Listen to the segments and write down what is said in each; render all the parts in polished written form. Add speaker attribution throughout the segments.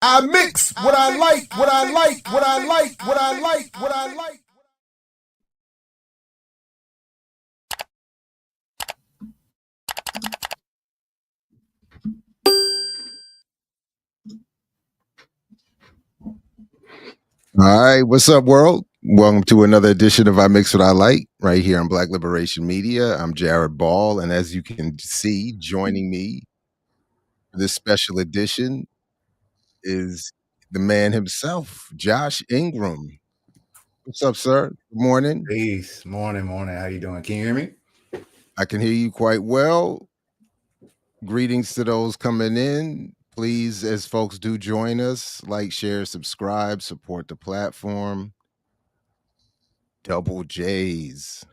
Speaker 1: I mix what I like, what I like, what I like, what I like, what I like. All right, what's up, world? Welcome to another edition of I Mix What I Like, right here on Black Liberation Media. I'm Jared Ball, and as you can see, joining me for this special edition is the man himself, Josh Ingram. What's up, sir? Good morning.
Speaker 2: Peace. Morning. How you doing? Can you hear me?
Speaker 1: I can hear you quite well. Greetings to those coming in. Please, as folks do join us, like, share, subscribe, support the platform. Double J's.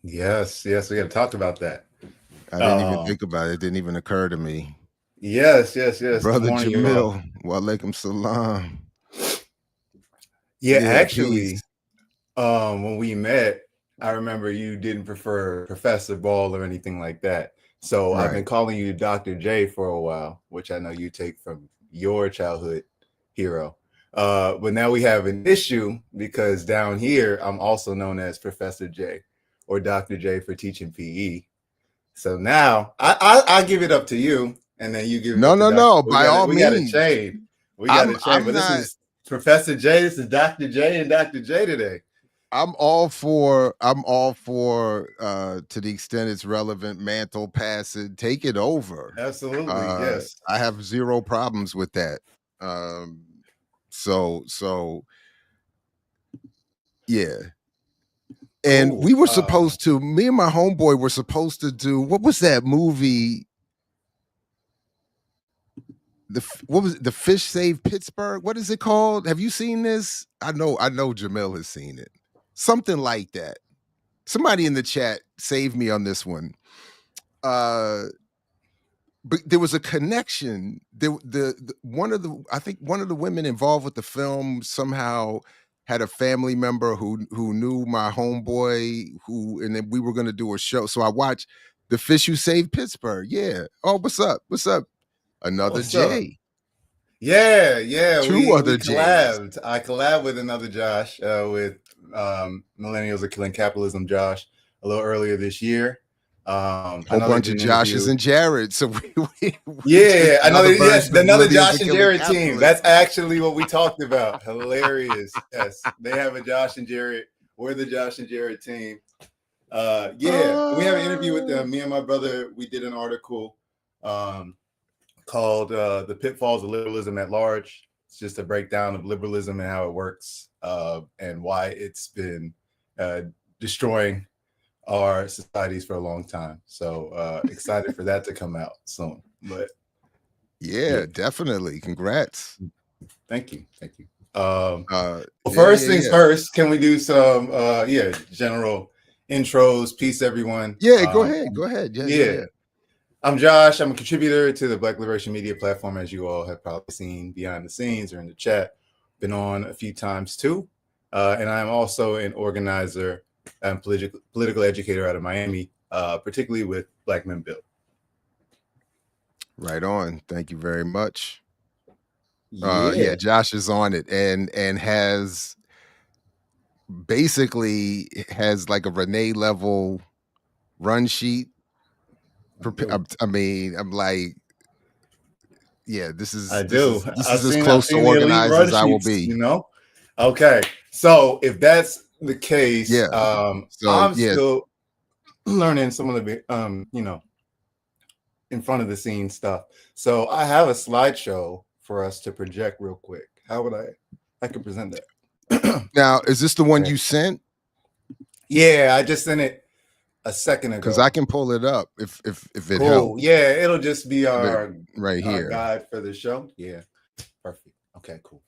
Speaker 2: Yes. We got to talk about that.
Speaker 1: I didn't even think about it. It didn't even occur to me.
Speaker 2: Yes.
Speaker 1: Brother Jamil, walaikum salam.
Speaker 2: Yeah, actually,
Speaker 1: peace.
Speaker 2: when we met, I remember you didn't prefer Professor Ball or anything like that. So I've been calling you Dr. J for a while, which I know you take from your childhood hero. But now we have an issue because down here, I'm also known as Professor J or Dr. J for teaching PE. So now I give it up to you, and then you give it up to
Speaker 1: No. By all means,
Speaker 2: we got to change. But this is Professor J. This is Dr. J and Dr. J today.
Speaker 1: I'm all for to the extent it's relevant, mantle pass it, take it over.
Speaker 2: Absolutely, yes.
Speaker 1: I have zero problems with that. So yeah. And we were supposed to, me and my homeboy were supposed to do, what was that movie? What was it? The Fish Save Pittsburgh? What is it called? Have you seen this? I know Jamil has seen it. Something like that. Somebody in the chat save me on this one. But there was a connection. I think one of the women involved with the film somehow had a family member who knew my homeboy, and then we were going to do a show. So I watched The Fish Who Saved Pittsburgh. Yeah. Oh, what's up? Another
Speaker 2: What's
Speaker 1: J.
Speaker 2: Up? Yeah.
Speaker 1: Two other
Speaker 2: collabed. I collabed with another Josh with Millennials Are Killing Capitalism, Josh, a little earlier this year.
Speaker 1: Whole bunch of Joshes and Jared. So
Speaker 2: another Josh and Jared team. That's actually what we talked about. Hilarious. Yes, they have a Josh and Jared. We're the Josh and Jared team. We have an interview with them. Me and my brother, we did an article called "The Pitfalls of Liberalism at Large." It's just a breakdown of liberalism and how it works and why it's been destroying our societies for a long time. So excited for that to come out soon. But
Speaker 1: yeah, definitely. Congrats.
Speaker 2: Thank you. First things first, can we do some general intros? Peace, everyone.
Speaker 1: Yeah, go ahead. Yeah.
Speaker 2: I'm Josh. I'm a contributor to the Black Liberation Media platform, as you all have probably seen behind the scenes or in the chat. Been on a few times too. And I'm also an organizer and political educator out of Miami, particularly with Black Men Build.
Speaker 1: Right on. Thank you very much. Josh is on it and has like a Renee level run sheet. I mean, I'm like, this is as close to organized as I will be.
Speaker 2: You know? Okay. So if that's the case, I'm still learning some of the in front of the scenes stuff. So I have a slideshow for us to project real quick. How would I could present that?
Speaker 1: Now, is this the one you sent?
Speaker 2: Yeah, I just sent it a second ago.
Speaker 1: Because I can pull it up if it
Speaker 2: cool.
Speaker 1: helps.
Speaker 2: Yeah, it'll just be our
Speaker 1: here
Speaker 2: guide for the show. Yeah, perfect. Okay, cool.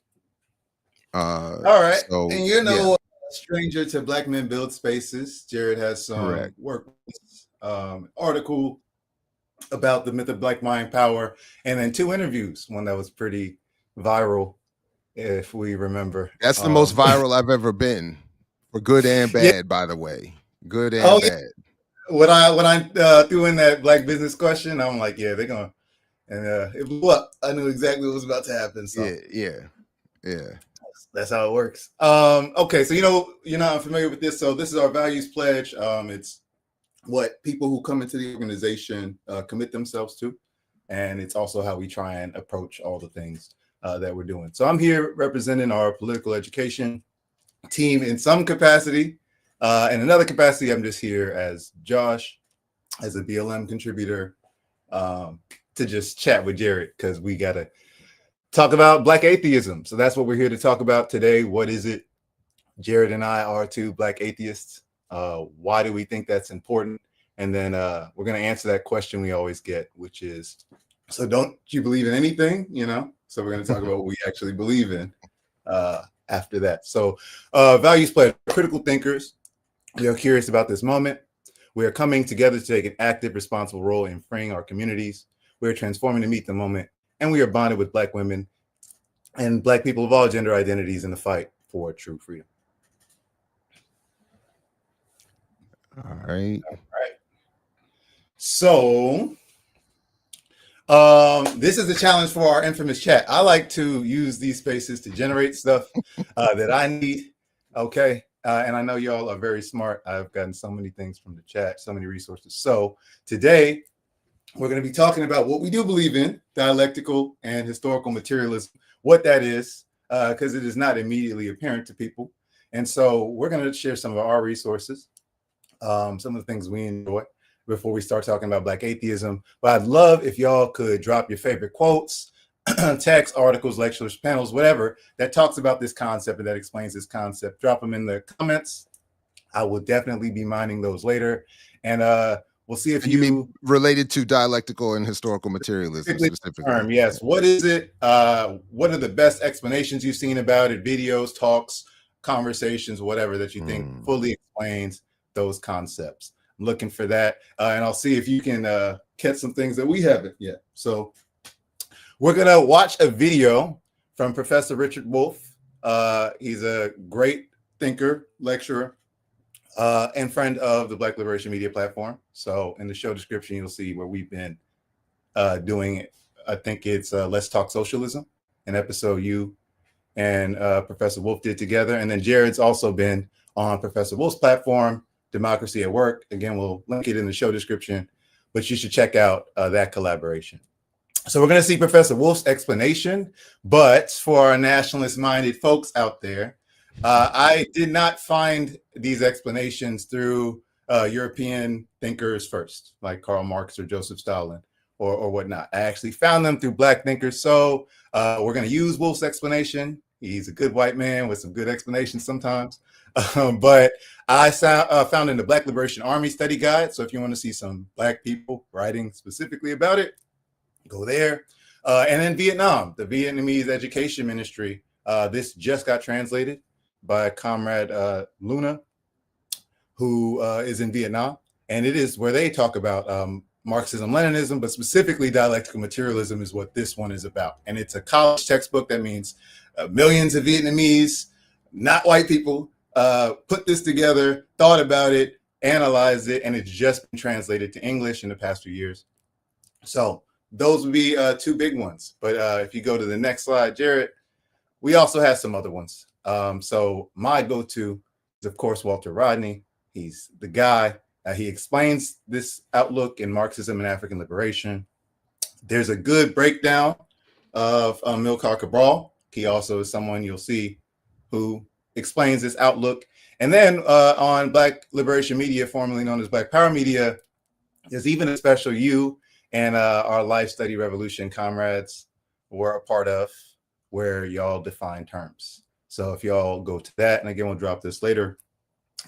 Speaker 2: All right. So, and stranger to Black Men Build Spaces, Jared has some work article about the myth of Black mind power, and then 2 interviews. One that was pretty viral, if we remember.
Speaker 1: That's the most viral I've ever been, for good and bad, by the way. Good and bad.
Speaker 2: When I threw in that Black business question, I'm like, they're gonna and it blew up. I knew exactly what was about to happen. So
Speaker 1: yeah.
Speaker 2: That's how it works. Okay, so you're not familiar with this. So this is our values pledge. It's what people who come into the organization commit themselves to, and it's also how we try and approach all the things that we're doing. So I'm here representing our political education team in some capacity. In another capacity, I'm just here as Josh, as a BLM contributor, to just chat with Jared, because we got to talk about Black atheism. So that's what we're here to talk about today. What is it? Jared and I are two Black atheists. Why do we think that's important? And then we're going to answer that question we always get, which is, so don't you believe in anything? So we're going to talk about what we actually believe in after that. So values pledge: critical thinkers. We are curious about this moment. We are coming together to take an active, responsible role in freeing our communities. We are transforming to meet the moment. And we are bonded with Black women and Black people of all gender identities in the fight for true freedom.
Speaker 1: All right.
Speaker 2: So this is a challenge for our infamous chat. I like to use these spaces to generate stuff that I need. Okay. And I know y'all are very smart. I've gotten so many things from the chat, so many resources. So today, we're going to be talking about what we do believe in, dialectical and historical materialism, what that is, because it is not immediately apparent to people. And so we're going to share some of our resources, some of the things we enjoy before we start talking about Black atheism. But I'd love if y'all could drop your favorite quotes, texts, articles, lectures, panels, whatever, that talks about this concept and that explains this concept. Drop them in the comments. I will definitely be mining those later. And we'll see if
Speaker 1: you mean related to dialectical and historical materialism specifically.
Speaker 2: Yes. What is it? What are the best explanations you've seen about it? Videos, talks, conversations, whatever that you think fully explains those concepts. I'm looking for that. And I'll see if you can catch some things that we haven't yet. So we're going to watch a video from Professor Richard Wolff. He's a great thinker, lecturer, and friend of the Black Liberation Media platform. So in the show description, you'll see where we've been doing it. I think it's Let's Talk Socialism, an episode you and Professor Wolff did together. And then Jared's also been on Professor Wolff's platform, Democracy at Work. Again, we'll link it in the show description, but you should check out that collaboration. So we're going to see Professor Wolff's explanation, but for our nationalist-minded folks out there, I did not find these explanations through European thinkers first, like Karl Marx or Joseph Stalin or whatnot. I actually found them through Black thinkers. So we're going to use Wolff's explanation. He's a good white man with some good explanations sometimes. But I found in the Black Liberation Army Study Guide. So if you want to see some Black people writing specifically about it, go there. And then Vietnam, the Vietnamese Education Ministry. This just got translated by Comrade Luna, who is in Vietnam. And it is where they talk about Marxism, Leninism, but specifically dialectical materialism is what this one is about. And it's a college textbook. That means millions of Vietnamese, not white people, put this together, thought about it, analyzed it, and it's just been translated to English in the past few years. So those would be two big ones. But if you go to the next slide, Jared, we also have some other ones. So my go-to is, of course, Walter Rodney. He's the guy. He explains this outlook in Marxism and African liberation. There's a good breakdown of Amilcar Cabral. He also is someone you'll see who explains this outlook. And then on Black Liberation Media, formerly known as Black Power Media, there's even a special you and our Life Study Revolution comrades were a part of, where y'all define terms. So if y'all go to that, and again, we'll drop this later,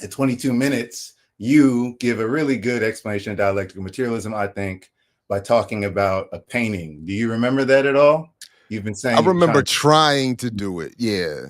Speaker 2: at 22 minutes, you give a really good explanation of dialectical materialism, I think, by talking about a painting. Do you remember that at all? You've been saying—
Speaker 1: I remember trying to do it. Yeah.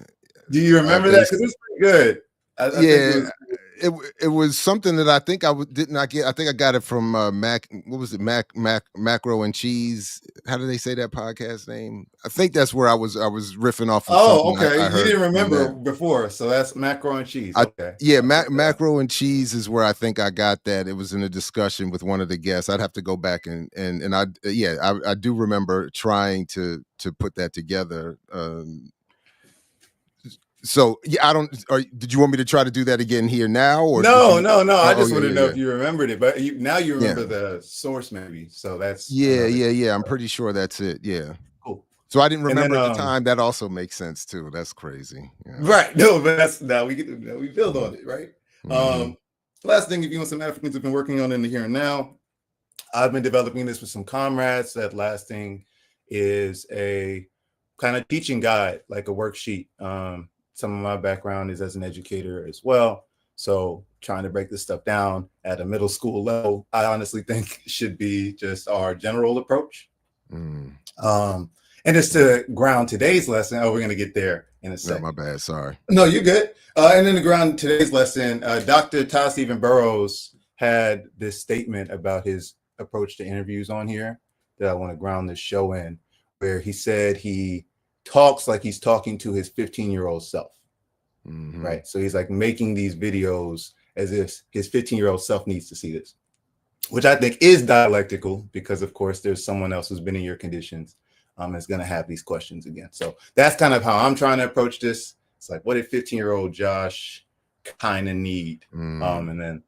Speaker 2: Do you remember that? Because it's pretty good. I think it
Speaker 1: Yeah,
Speaker 2: was.
Speaker 1: it was something that I think did not get. I think I got it from Mac. What was it? Macro and Cheese. How do they say that podcast name? I think that's where I was riffing off of
Speaker 2: Oh,
Speaker 1: something
Speaker 2: okay.
Speaker 1: I
Speaker 2: You
Speaker 1: heard
Speaker 2: didn't
Speaker 1: on
Speaker 2: remember
Speaker 1: that.
Speaker 2: before, so that's macro and cheese.
Speaker 1: I
Speaker 2: Okay,
Speaker 1: Yeah,
Speaker 2: I'll check that out.
Speaker 1: Macro and Cheese is where I think I got that. It was in a discussion with one of the guests. I'd have to go back and I do remember trying to put that together. So yeah, I don't. Did you want me to try to do that again here now, or did
Speaker 2: No,
Speaker 1: you?
Speaker 2: no, no. I
Speaker 1: Oh
Speaker 2: just
Speaker 1: yeah,
Speaker 2: want to
Speaker 1: yeah,
Speaker 2: know
Speaker 1: yeah,
Speaker 2: if you remembered it, but now you
Speaker 1: yeah,
Speaker 2: remember the source, maybe. So that's
Speaker 1: yeah,
Speaker 2: another
Speaker 1: yeah, yeah. I'm pretty sure that's it. Yeah.
Speaker 2: cool.
Speaker 1: So I didn't
Speaker 2: And then,
Speaker 1: remember at the time. That also makes sense too. That's crazy. Yeah.
Speaker 2: right? No, but that's now we build on it, right?
Speaker 1: Mm-hmm.
Speaker 2: Last thing, if you want some Africans have been working on in the here and now, I've been developing this with some comrades. That last thing is a kind of teaching guide, like a worksheet. Some of my background is as an educator as well. So trying to break this stuff down at a middle school level, I honestly think should be just our general approach.
Speaker 1: Mm.
Speaker 2: And just to ground today's lesson, we're going to get there in a second.
Speaker 1: No, my bad. Sorry.
Speaker 2: No, you're good. And then to ground today's lesson, Dr. Todd Stephen Burrows had this statement about his approach to interviews on here that I want to ground this show in, where he said he talks like he's talking to his 15-year-old self. Mm-hmm. Right. So he's like making these videos as if his 15-year-old self needs to see this, which I think is dialectical because, of course, there's someone else who's been in your conditions is going to have these questions again. So that's kind of how I'm trying to approach this. It's like, what did 15-year-old Josh kind of need? And then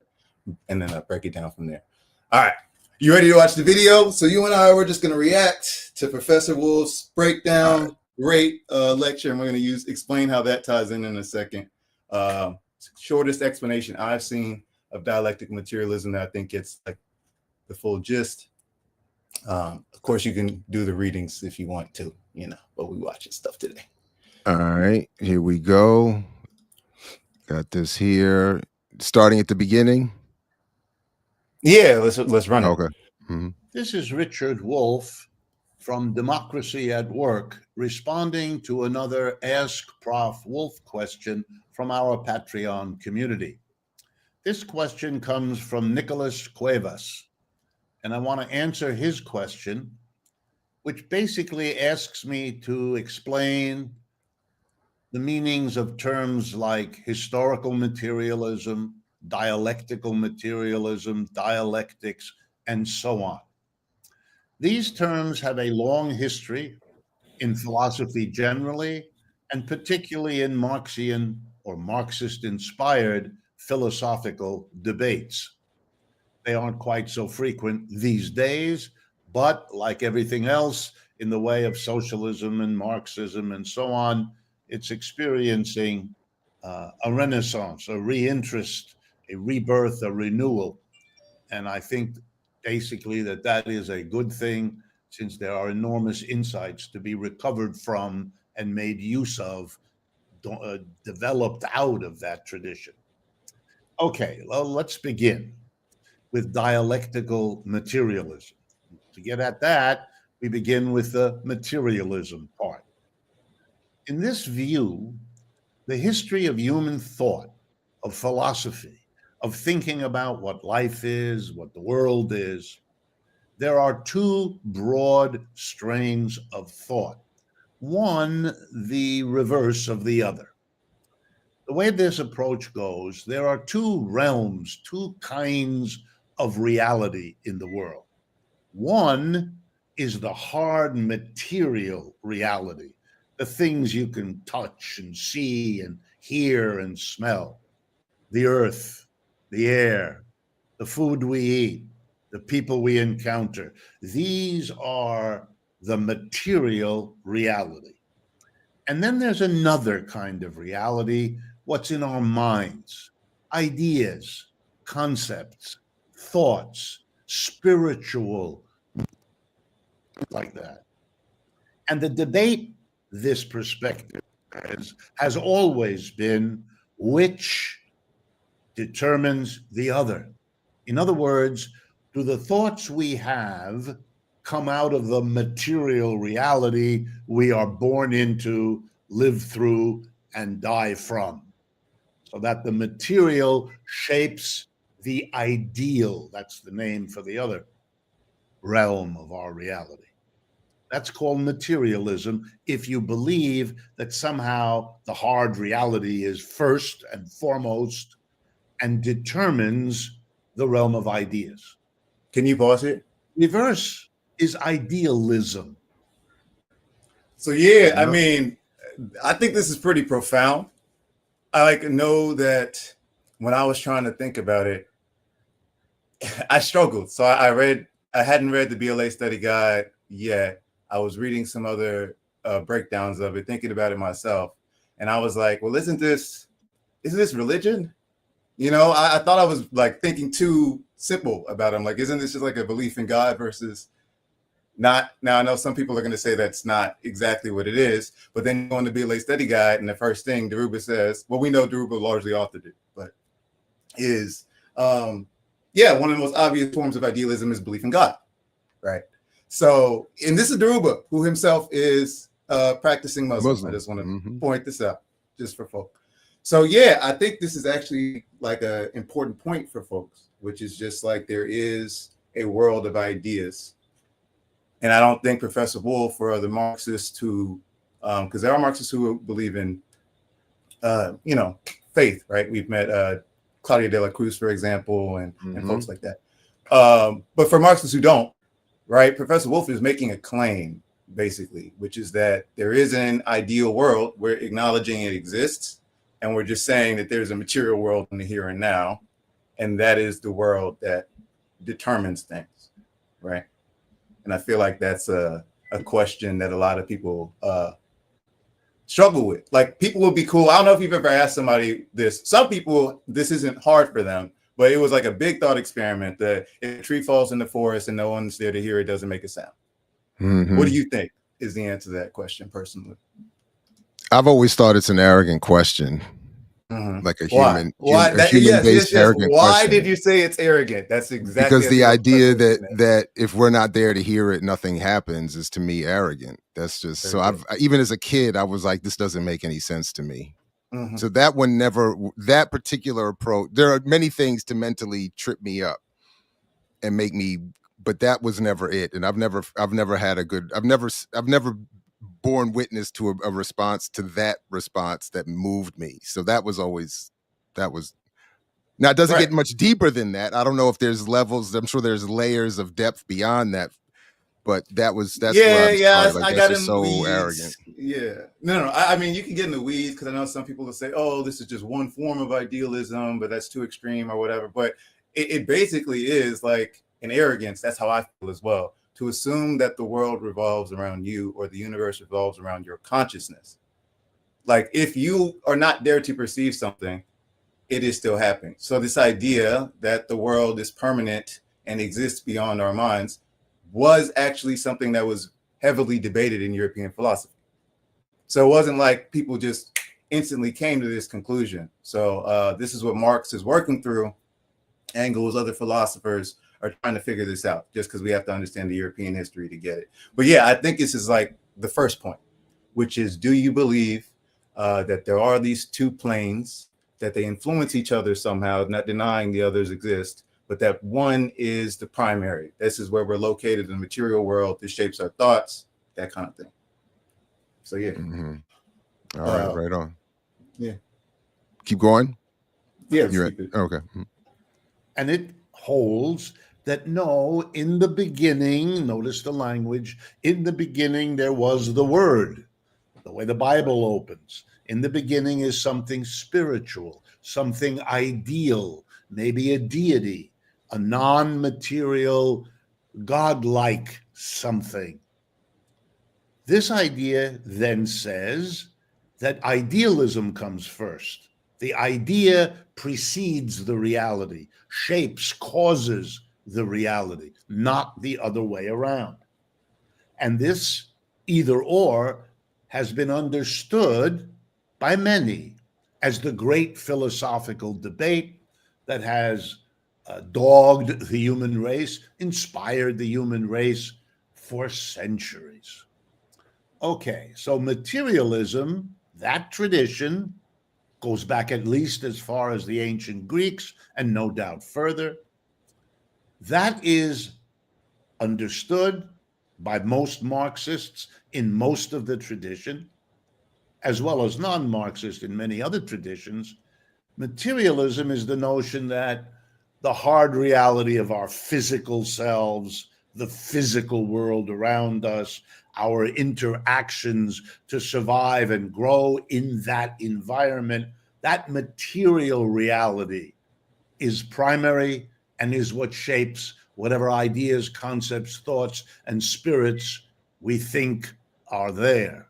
Speaker 2: I break it down from there. All right. You ready to watch the video? So you and I, we're just going to react to Professor Wolff's breakdown rate lecture, and we're going to explain how that ties in a second. Shortest explanation I've seen of dialectical materialism that I think gets like the full gist. Of course, you can do the readings if you want to, but we watching stuff today.
Speaker 1: All right, here we go. Got this here. Starting at the beginning.
Speaker 2: Yeah, let's run it.
Speaker 1: Okay. Mm-hmm.
Speaker 3: This is Richard Wolff from Democracy at Work, responding to another Ask Prof. Wolff question from our Patreon community. This question comes from Nicholas Cuevas, and I want to answer his question, which basically asks me to explain the meanings of terms like historical materialism, dialectical materialism, dialectics, and so on. These terms have a long history in philosophy generally, and particularly in Marxian or Marxist-inspired philosophical debates. They aren't quite so frequent these days, but like everything else in the way of socialism and Marxism and so on, it's experiencing a renaissance, a reinterest, a rebirth, a renewal. And I think basically that is a good thing, since there are enormous insights to be recovered from and made use of, developed out of that tradition. Okay, well, let's begin with dialectical materialism. To get at that, we begin with the materialism part. In this view, the history of human thought, of philosophy, of thinking about what life is, what the world is, there are two broad strains of thought, one the reverse of the other. The way this approach goes, there are two realms, two kinds of reality in the world. One is the hard material reality, the things you can touch and see and hear and smell, the earth, the air, the food we eat, the people we encounter. These are the material reality. And then there's another kind of reality, what's in our minds, ideas, concepts, thoughts, spiritual, like that. And the debate, this perspective has always been which determines the other. In other words, do the thoughts we have come out of the material reality we are born into, live through, and die from? so that the material shapes the ideal. That's the name for the other realm of our reality. That's called materialism, if you believe that somehow the hard reality is first and foremost and determines the realm of ideas.
Speaker 2: Can you pause it?
Speaker 3: Reverse is idealism.
Speaker 2: So yeah, I mean, I think this is pretty profound. I like know that when I was trying to think about it, I struggled. So I hadn't read the BLA study guide yet. I was reading some other breakdowns of it, thinking about it myself. And I was like, well, isn't this religion? You know, I thought I was like thinking too simple about it. I'm like, isn't this just like a belief in God versus not? Now I know some people are going to say that's not exactly what it is, but then you go on the BLA study guide, and the first thing Daruba says, well, we know Daruba largely authored it, but is yeah, one of the most obvious forms of idealism is belief in God, right? So, and this is Daruba, who himself is practicing Muslim. I just want to point this out just for folks. So yeah, I think this is actually like an important point for folks, which is just like there is a world of ideas. And I don't think Professor Wolff or other Marxists who, because there are Marxists who believe in, you know, faith, right? We've met Claudia de la Cruz, for example, and folks like that. But for Marxists who don't, right, Professor Wolff is making a claim, basically, which is that there is an ideal world. We're acknowledging it exists. And we're just saying that there's a material world in the here and now, and that is the world that determines things, right? And I feel like that's a question that a lot of people struggle with. Like, people will be cool. I don't know if you've ever asked somebody this. Some people, this isn't hard for them, but it was like a big thought experiment that if a tree falls in the forest and no one's there to hear it, doesn't make a sound. What do you think is the answer to that question, personally?
Speaker 1: I've always thought it's an arrogant question, like a human-based arrogant question.
Speaker 2: Why did you say it's arrogant? That's exactly
Speaker 1: because the idea that if we're not there to hear it, nothing happens is to me arrogant. That's just so. Even as a kid, I was like, this doesn't make any sense to me. So that particular approach. There are many things to mentally trip me up and make me, but that was never it. And I've never had a good. I've never borne witness to a response to that response that moved me. So that was now it doesn't get much deeper than that. I don't know if there's levels. I'm sure there's layers of depth beyond that, but that's where I got in so weeds. Arrogant.
Speaker 2: Yeah, no. I mean, you can get in the weeds because I know some people will say, "Oh, this is just one form of idealism, but that's too extreme or whatever." But it basically is like an arrogance. That's how I feel as well. To assume that the world revolves around you or the universe revolves around your consciousness. Like, if you are not there to perceive something, it is still happening. So this idea that the world is permanent and exists beyond our minds was actually something that was heavily debated in European philosophy. So it wasn't like people just instantly came to this conclusion. So this is what Marx is working through. Engels, other philosophers are trying to figure this out, just because we have to understand the European history to get it. But yeah, I think this is like the first point, which is, do you believe that there are these two planes, that they influence each other somehow, not denying the others exist, but that one is the primary. This is where we're located in the material world. This shapes our thoughts, that kind of thing. So yeah.
Speaker 1: All right, right on.
Speaker 2: Yeah.
Speaker 1: Keep going?
Speaker 2: Yeah.
Speaker 1: Okay.
Speaker 3: And it holds that no, in the beginning, notice the language, in the beginning there was the Word, the way the Bible opens. In the beginning is something spiritual, something ideal, maybe a deity, a non-material, godlike something. This idea then says that idealism comes first. The idea precedes the reality, shapes, causes the reality, not the other way around. And this either or has been understood by many as the great philosophical debate that has dogged the human race, inspired the human race for centuries. Okay, so materialism, that tradition, goes back at least as far as the ancient Greeks, and no doubt further. That is understood by most Marxists in most of the tradition, as well as non-Marxist in many other traditions. Materialism is the notion that the hard reality of our physical selves, the physical world around us, our interactions to survive and grow in that environment, that material reality is primary and is what shapes whatever ideas, concepts, thoughts, and spirits we think are there.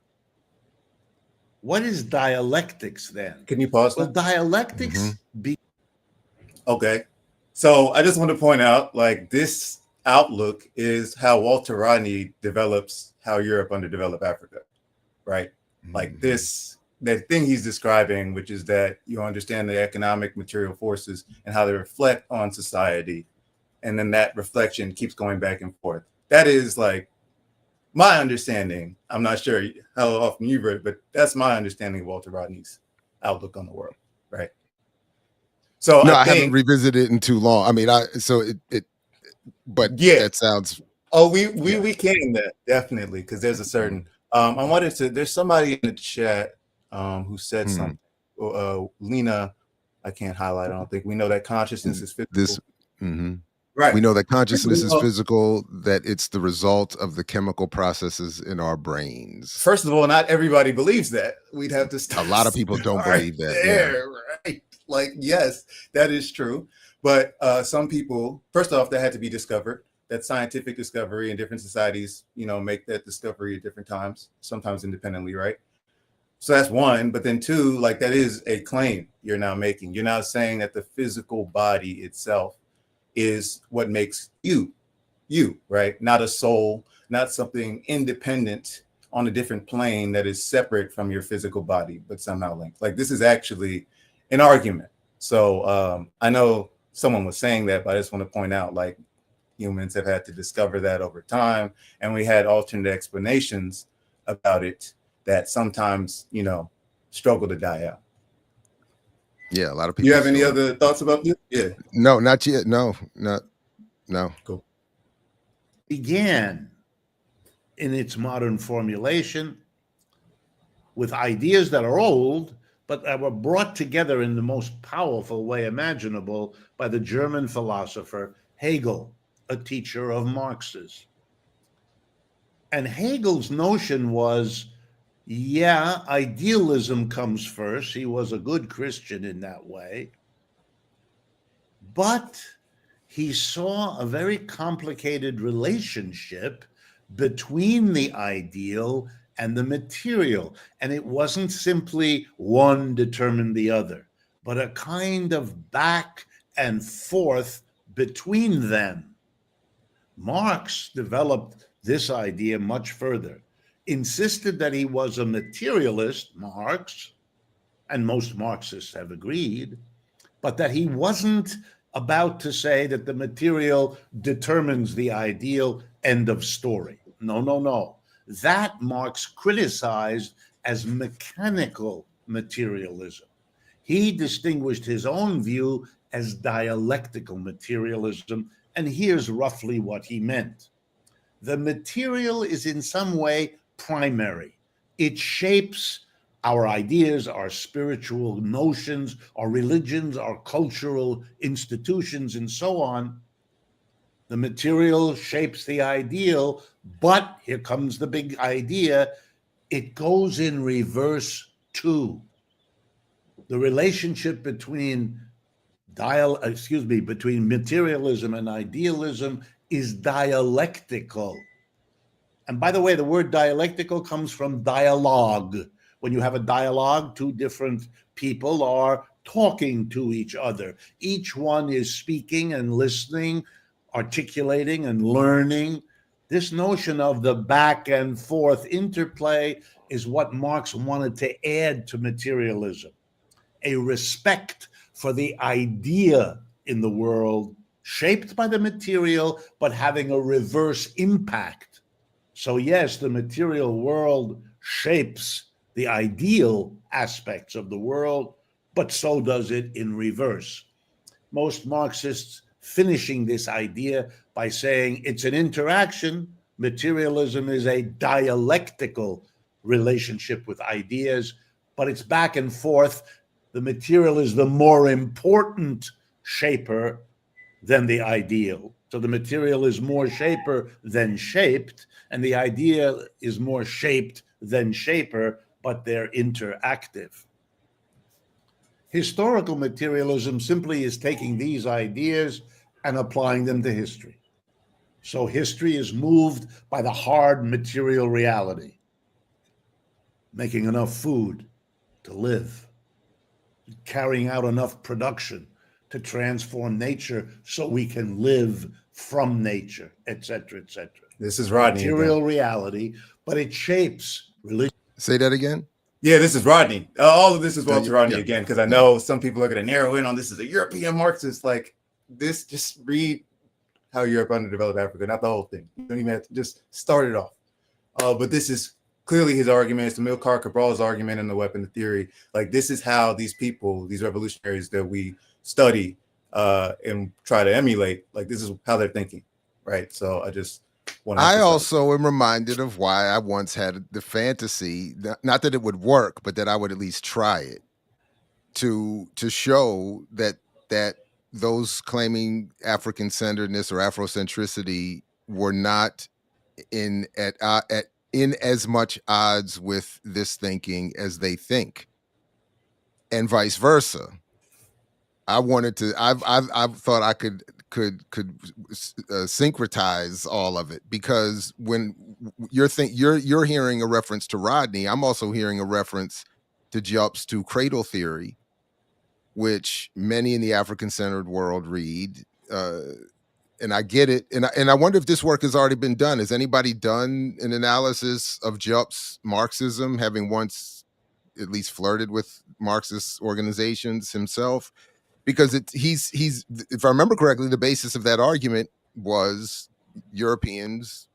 Speaker 3: What is dialectics then?
Speaker 2: Can you pause
Speaker 3: Well,
Speaker 2: that?
Speaker 3: dialectics
Speaker 2: Okay. So I just want to point out, like, this outlook is how Walter Rodney develops how Europe underdeveloped Africa, right? Like that thing he's describing, which is that you understand the economic material forces and how they reflect on society. And then that reflection keeps going back and forth. That is like my understanding. I'm not sure how often you've read it, but that's my understanding of Walter Rodney's outlook on the world, right? So
Speaker 1: No, I
Speaker 2: think,
Speaker 1: haven't revisited it in too long. I mean, but
Speaker 2: yeah,
Speaker 1: that sounds.
Speaker 2: Oh, we can that definitely, because there's a certain I wanted to. There's somebody in the chat who said something. Lena, I can't highlight. I don't think we know that consciousness is physical. Right.
Speaker 1: We know that consciousness is physical. That it's the result of the chemical processes in our brains.
Speaker 2: First of all, not everybody believes that. We'd have to start.
Speaker 1: A lot of people don't believe that.
Speaker 2: There, right? Like, yes, that is true. But some people, first off, that had to be discovered. That scientific discovery in different societies, make that discovery at different times, sometimes independently, right? So that's one. But then two, like, that is a claim you're now making. You're now saying that the physical body itself is what makes you, right? Not a soul, not something independent on a different plane that is separate from your physical body, but somehow linked. Like, this is actually an argument. So I know someone was saying that, but I just want to point out, like, humans have had to discover that over time, and we had alternate explanations about it that sometimes, struggle to die out.
Speaker 1: Yeah, a lot of people.
Speaker 2: You have any other thoughts about this? Yeah.
Speaker 1: No, not yet. No.
Speaker 2: Cool.
Speaker 3: Began in its modern formulation with ideas that are old, but that were brought together in the most powerful way imaginable by the German philosopher Hegel, a teacher of Marx's. And Hegel's notion was, idealism comes first. He was a good Christian in that way. But he saw a very complicated relationship between the ideal and the material. And it wasn't simply one determined the other, but a kind of back and forth between them. Marx developed this idea much further, insisted that he was a materialist, Marx, and most Marxists have agreed, but that he wasn't about to say that the material determines the ideal, end of story. No. That Marx criticized as mechanical materialism. He distinguished his own view as dialectical materialism, and here's roughly what he meant. The material is in some way primary. It shapes our ideas, our spiritual notions, our religions, our cultural institutions, and so on. The material shapes the ideal, but here comes the big idea, it goes in reverse too. The relationship between materialism and idealism is dialectical. And by the way, the word dialectical comes from dialogue. When you have a dialogue, two different people are talking to each other. Each one is speaking and listening, articulating and learning. This notion of the back and forth interplay is what Marx wanted to add to materialism. A respect for the idea in the world, shaped by the material, but having a reverse impact. So yes, the material world shapes the ideal aspects of the world, but so does it in reverse. Most Marxists finishing this idea by saying it's an interaction. Materialism is a dialectical relationship with ideas, but it's back and forth. The material is the more important shaper than the ideal. So the material is more shaper than shaped, and the idea is more shaped than shaper, but they're interactive. Historical materialism simply is taking these ideas and applying them to history. So history is moved by the hard material reality, making enough food to live, carrying out enough production to transform nature so we can live from nature, etc., etc.
Speaker 2: This is Rodney.
Speaker 3: Material reality, but it shapes religion.
Speaker 1: Say that again.
Speaker 2: Yeah, this is Rodney. All of this is Walter Rodney again, because I know some people are going to narrow in on this as a European Marxist. Like this, just read how Europe underdeveloped Africa, not the whole thing. You don't even have to just start it off. But this is clearly his argument. It's Amilcar Cabral's argument in The Weapon of Theory. Like this is how these people, these revolutionaries that we study and try to emulate, like this is how they're thinking, right? So I just want to.
Speaker 1: I also am reminded of why I once had the fantasy, not that it would work, but that I would at least try it to show that those claiming African centeredness or Afrocentricity were not in as much odds with this thinking as they think, and vice versa. I've thought I could syncretize all of it, because when you're hearing a reference to Rodney, I'm also hearing a reference to Diop's to cradle theory, which many in the African-centered world read, and I get it. And I wonder if this work has already been done. Has anybody done an analysis of Diop's Marxism, having once at least flirted with Marxist organizations himself? Because he's if I remember correctly, the basis of that argument was Europeans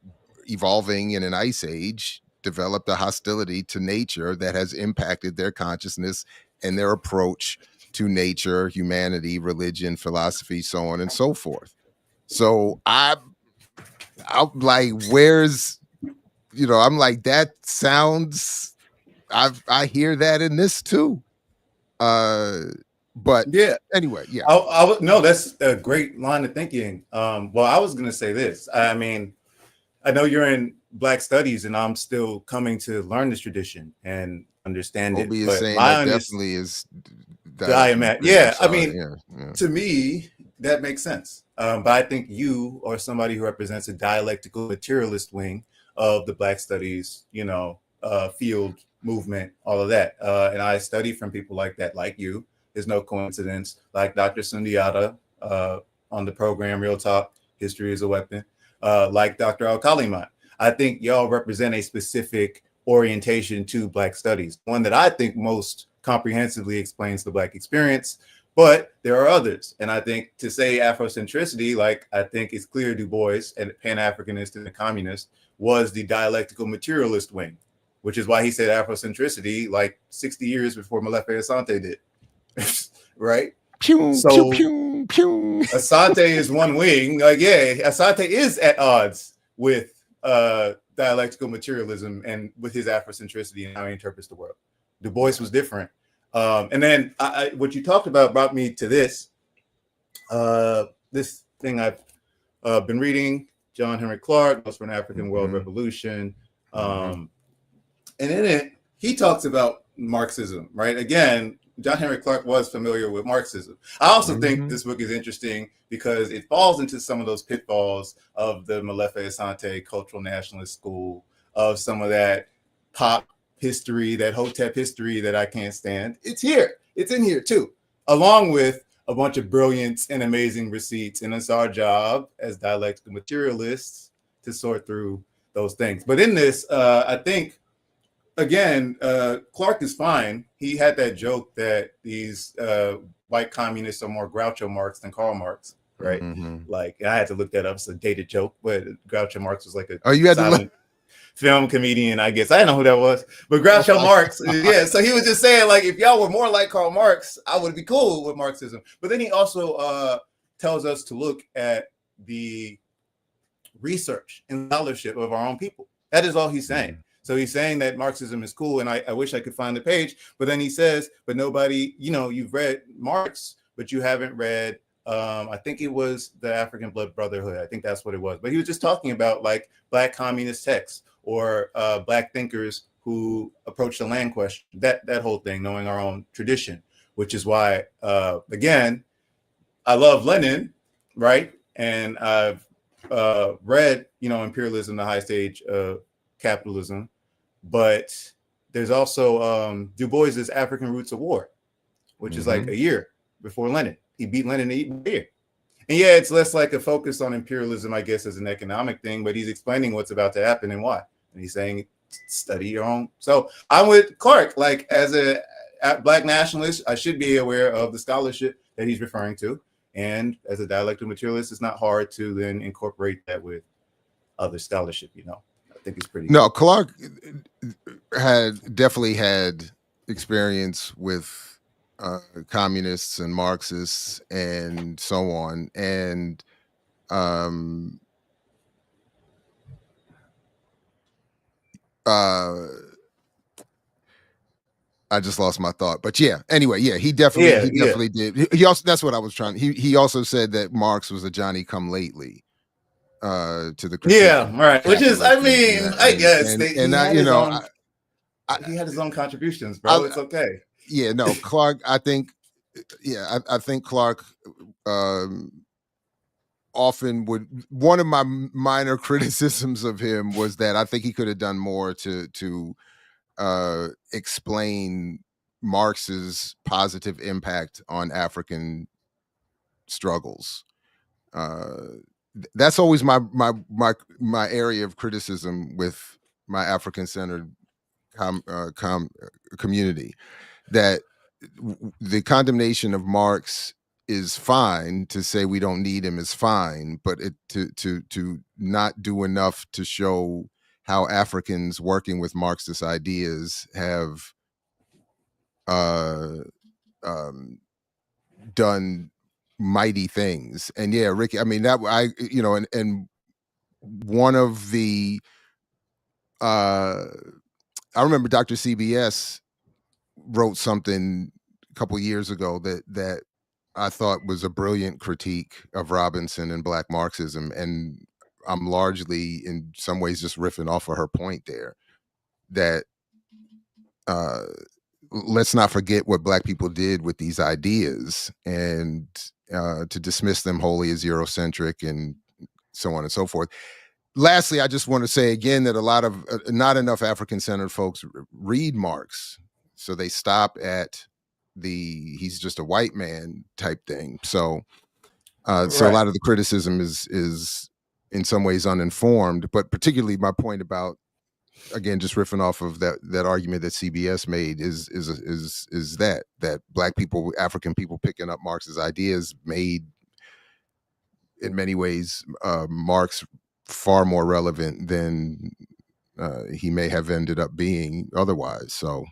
Speaker 1: evolving in an ice age developed a hostility to nature that has impacted their consciousness and their approach to nature, humanity, religion, philosophy, so on and so forth. So I'm like, where's, I'm like, that sounds, I hear that in this too. But
Speaker 2: yeah,
Speaker 1: anyway, yeah.
Speaker 2: No, that's a great line of thinking. Well, I was going to say this. I mean, I know you're in Black studies, and I'm still coming to learn this tradition and understand it.
Speaker 1: Is saying that definitely is
Speaker 2: diametric. Yeah, I mean, to me, that makes sense. But I think you are somebody who represents a dialectical materialist wing of the Black studies, field movement, all of that. And I study from people like that, like you. There's no coincidence. Like Dr. Sundiata on the program Real Talk, History is a Weapon, like Dr. Al-Kalimat. I think y'all represent a specific orientation to Black studies, one that I think most comprehensively explains the Black experience, but there are others. And I think to say Afrocentricity, like I think it's clear Du Bois, and Pan-Africanist and a communist, was the dialectical materialist wing, which is why he said Afrocentricity like 60 years before Molefe Asante did. Right?
Speaker 1: Pew,
Speaker 2: so
Speaker 1: pew, pew, pew.
Speaker 2: Asante is one wing. Like, yeah, Asante is at odds with dialectical materialism and with his Afrocentricity and how he interprets the world. Du Bois was different. And then what you talked about brought me to this. This thing I've been reading, John Henry Clark, Notes for an African World Revolution. And in it, he talks about Marxism, right? Again, John Henry Clark was familiar with Marxism. I also think this book is interesting because it falls into some of those pitfalls of the Molefe Asante cultural nationalist school, of some of that pop history, that Hotep history that I can't stand. It's here. It's in here too, along with a bunch of brilliance and amazing receipts. And it's our job as dialectical materialists to sort through those things. But in this, I think, again, Clark is fine. He had that joke that these white communists are more Groucho Marx than Karl Marx, right? Like, I had to look that up. It's a dated joke, but Groucho Marx was like a film comedian, I guess. I didn't know who that was, but Groucho Marx. Yeah, so he was just saying, like, if y'all were more like Karl Marx, I would be cool with Marxism. But then he also tells us to look at the research and scholarship of our own people. That is all he's saying. So he's saying that Marxism is cool, and I wish I could find the page, but then he says, but nobody, you know, you've read Marx, but you haven't read, I think it was the African Blood Brotherhood. I think that's what it was. But he was just talking about like Black communist texts or Black thinkers who approach the land question, that whole thing, knowing our own tradition, which is why, again, I love Lenin, right? And I've read, you know, Imperialism, the High Stage of Capitalism, but there's also Du Bois's African Roots of War, which is like a year before Lenin. He beat Lenin in a year. And yeah, it's less like a focus on imperialism, I guess, as an economic thing, but he's explaining what's about to happen and why. And he's saying, study your own. So I'm with Clark, like as a Black nationalist, I should be aware of the scholarship that he's referring to. And as a dialectical materialist, it's not hard to then incorporate that with other scholarship, you know. I think it's pretty
Speaker 1: No, Clark definitely had experience with communists and Marxists and so on. And I just lost my thought, but yeah, anyway, yeah, he definitely did. He also, that's what I was trying. He also said that Marx was a Johnny come lately to the critique.
Speaker 2: Yeah, right. Which is, I mean, I guess he had his own contributions, bro. It's okay.
Speaker 1: Yeah, no, Clark, I think Clark often would, one of my minor criticisms of him was that I think he could have done more to explain Marx's positive impact on African struggles. That's always my area of criticism with my African-centered community, that the condemnation of Marx is fine. To say we don't need him is fine, but to not do enough to show how Africans working with Marxist ideas have done mighty things. And yeah, Ricky, I mean, that and one of the I remember Dr. CBS wrote something a couple years ago that I thought was a brilliant critique of Robinson and Black Marxism, and I'm largely in some ways just riffing off of her point there, that let's not forget what Black people did with these ideas, and to dismiss them wholly as Eurocentric and so on and so forth. Lastly, I just want to say again that a lot of not enough African-centered folks read Marx, so they stop at the he's just a white man type thing. So so a lot of the criticism is in some ways uninformed, but particularly my point about, again, just riffing off of that argument that CBS made is that Black people, African people picking up Marx's ideas made in many ways Marx far more relevant than he may have ended up being otherwise. So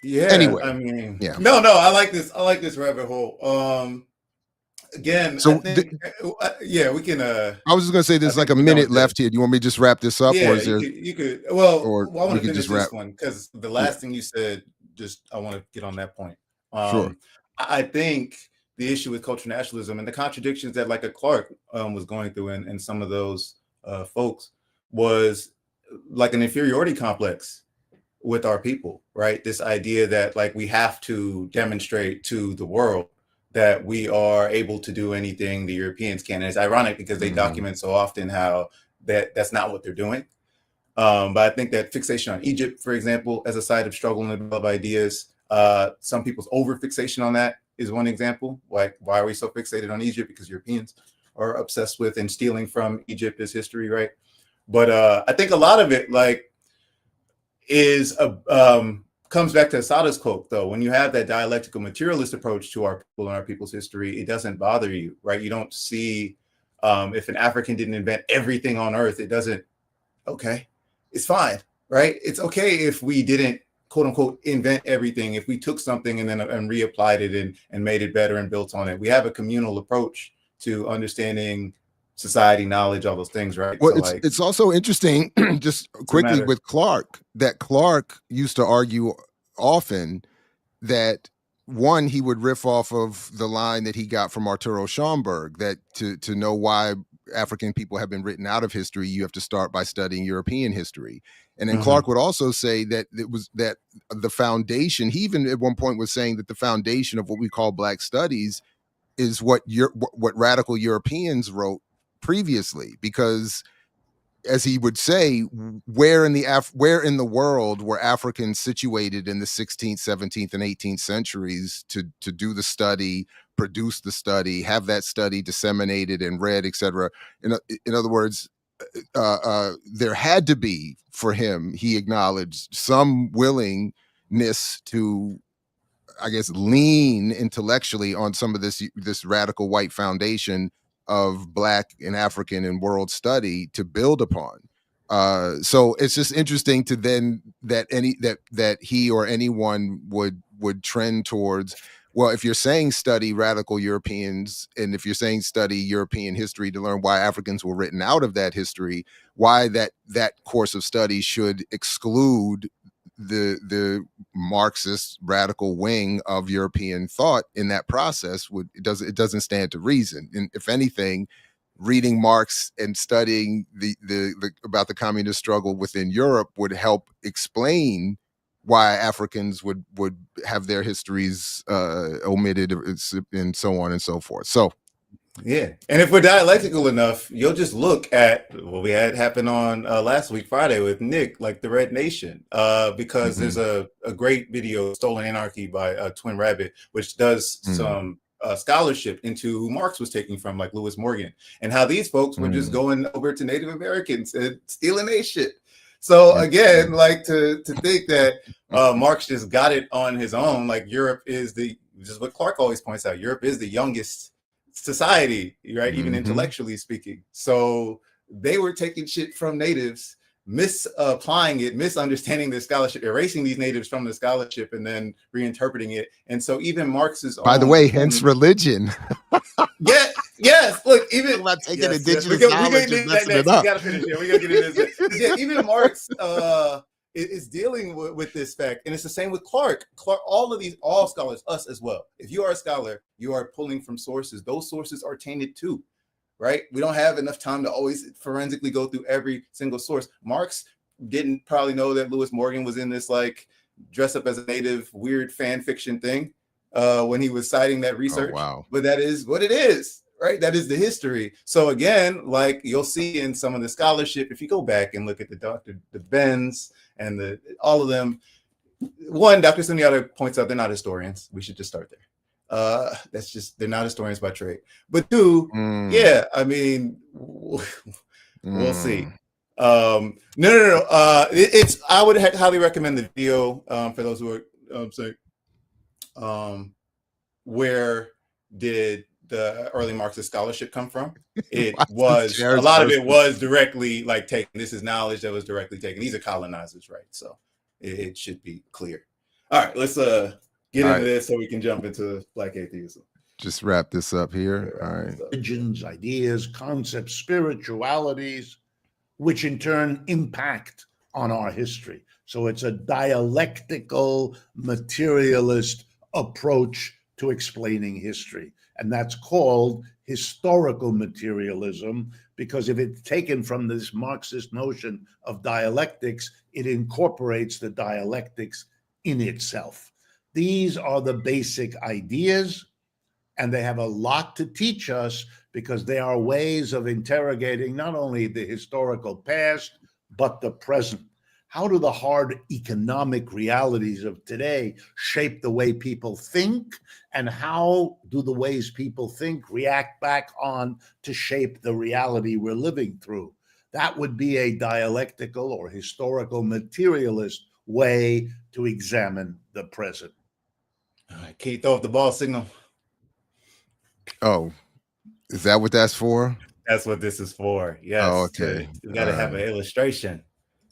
Speaker 2: yeah,
Speaker 1: anyway,
Speaker 2: I mean,
Speaker 1: yeah,
Speaker 2: no, I like this rabbit hole. Again,
Speaker 1: so
Speaker 2: I think, yeah, we can.
Speaker 1: I was just gonna say there's like a minute left here. Do you want me to just wrap this up,
Speaker 2: yeah,
Speaker 1: or is there?
Speaker 2: You could. Well,
Speaker 1: or
Speaker 2: I want
Speaker 1: we
Speaker 2: to
Speaker 1: could
Speaker 2: finish
Speaker 1: just wrap
Speaker 2: this one because the last thing you said, I want to get on that point.
Speaker 1: Sure.
Speaker 2: I think the issue with cultural nationalism and the contradictions that like a Clark was going through, and some of those folks, was like an inferiority complex with our people, right? This idea that like we have to demonstrate to the world that we are able to do anything the Europeans can. And it's ironic because they document so often how that's not what they're doing. But I think that fixation on Egypt, for example, as a site of struggle and develop ideas, some people's over fixation on that is one example. Like, why are we so fixated on Egypt? Because Europeans are obsessed with and stealing from Egypt as history, right? But I think a lot of it like is comes back to Asada's quote, though. When you have that dialectical materialist approach to our people and our people's history, it doesn't bother you, right? You don't see if an African didn't invent everything on earth, it doesn't, okay. it's fine, right? It's okay if we didn't, quote unquote, invent everything. If we took something and then and reapplied it and made it better and built on it. We have a communal approach to understanding society, knowledge, all those things, right?
Speaker 1: Well,
Speaker 2: So like,
Speaker 1: it's also interesting, just quickly with Clark, that Clark used to argue often that one, he would riff off of the line that he got from Arturo Schomburg, that to know why African people have been written out of history, you have to start by studying European history. And then Clark would also say that it was that the foundation, he even at one point was saying that the foundation of what we call Black studies is what radical Europeans wrote previously, because as he would say, where in the world were Africans situated in the 16th, 17th, and 18th centuries to do the study, produce the study, have that study disseminated and read, etc. In other words, there had to be, for him, he acknowledged, some willingness to, I guess, lean intellectually on some of this radical white foundation of Black and African and world study to build upon. So it's just interesting to then that he or anyone would trend towards, well, if you're saying study radical Europeans, and if you're saying study European history to learn why Africans were written out of that history, why that course of study should exclude the Marxist radical wing of European thought in that process, it doesn't stand to reason. And if anything, reading Marx and studying the about the communist struggle within Europe would help explain why Africans would have their histories omitted, and so on and so forth. So
Speaker 2: yeah, and if we're dialectical enough, you'll just look at what we had happen on last week, Friday, with Nick, like the Red Nation, because there's a great video, Stolen Anarchy by Twin Rabbit, which does some scholarship into who Marx was taking from, like Lewis Morgan, and how these folks were just going over to Native Americans and stealing their shit. So again, like to think that Marx just got it on his own, like Europe is just what Clark always points out, Europe is the youngest society, right? Even intellectually speaking. So they were taking shit from natives, misapplying it, misunderstanding the scholarship, erasing these natives from the scholarship, and then reinterpreting it. And so even Marx's
Speaker 1: by the way, hence religion.
Speaker 2: Yes. Look, even
Speaker 1: about taking indigenous knowledge and messing it up.
Speaker 2: We gotta finish here. We gotta get into this. Yeah, even Marx is dealing with this fact, and it's the same with Clark. All scholars, us as well. If you are a scholar, you are pulling from sources. Those sources are tainted too, right? We don't have enough time to always forensically go through every single source. Marx didn't probably know that Lewis Morgan was in this like dress up as a native weird fan fiction thing when he was citing that research.
Speaker 1: Oh, wow.
Speaker 2: But that is what it is, right? That is the history. So again, like you'll see in some of the scholarship, if you go back and look at the Benz and all of them, one, Dr. Sunyata points out they're not historians. We should just start there. That's just, they're not historians by trade. But two, yeah, I mean, we'll see. No. It's I would highly recommend the video for those who are saying, where did the early Marxist scholarship come from? It was a lot of it was directly like taken. This is knowledge that was directly taken. These are colonizers, right? So it should be clear. All right, let's get into this so we can jump into Black atheism.
Speaker 1: Just wrap this up here. All right.
Speaker 3: Religions, ideas, concepts, spiritualities, which in turn impact on our history. So it's a dialectical, materialist approach to explaining history. And that's called historical materialism, because if it's taken from this Marxist notion of dialectics, it incorporates the dialectics in itself. These are the basic ideas, and they have a lot to teach us because they are ways of interrogating not only the historical past, but the present. How do the hard economic realities of today shape the way people think? And how do the ways people think react back on to shape the reality we're living through? That would be a dialectical or historical materialist way to examine the present.
Speaker 2: All right, can you throw up the ball signal?
Speaker 1: Oh, is that what that's for?
Speaker 2: That's what this is for. Yes.
Speaker 1: Oh, okay.
Speaker 2: You got to have an illustration.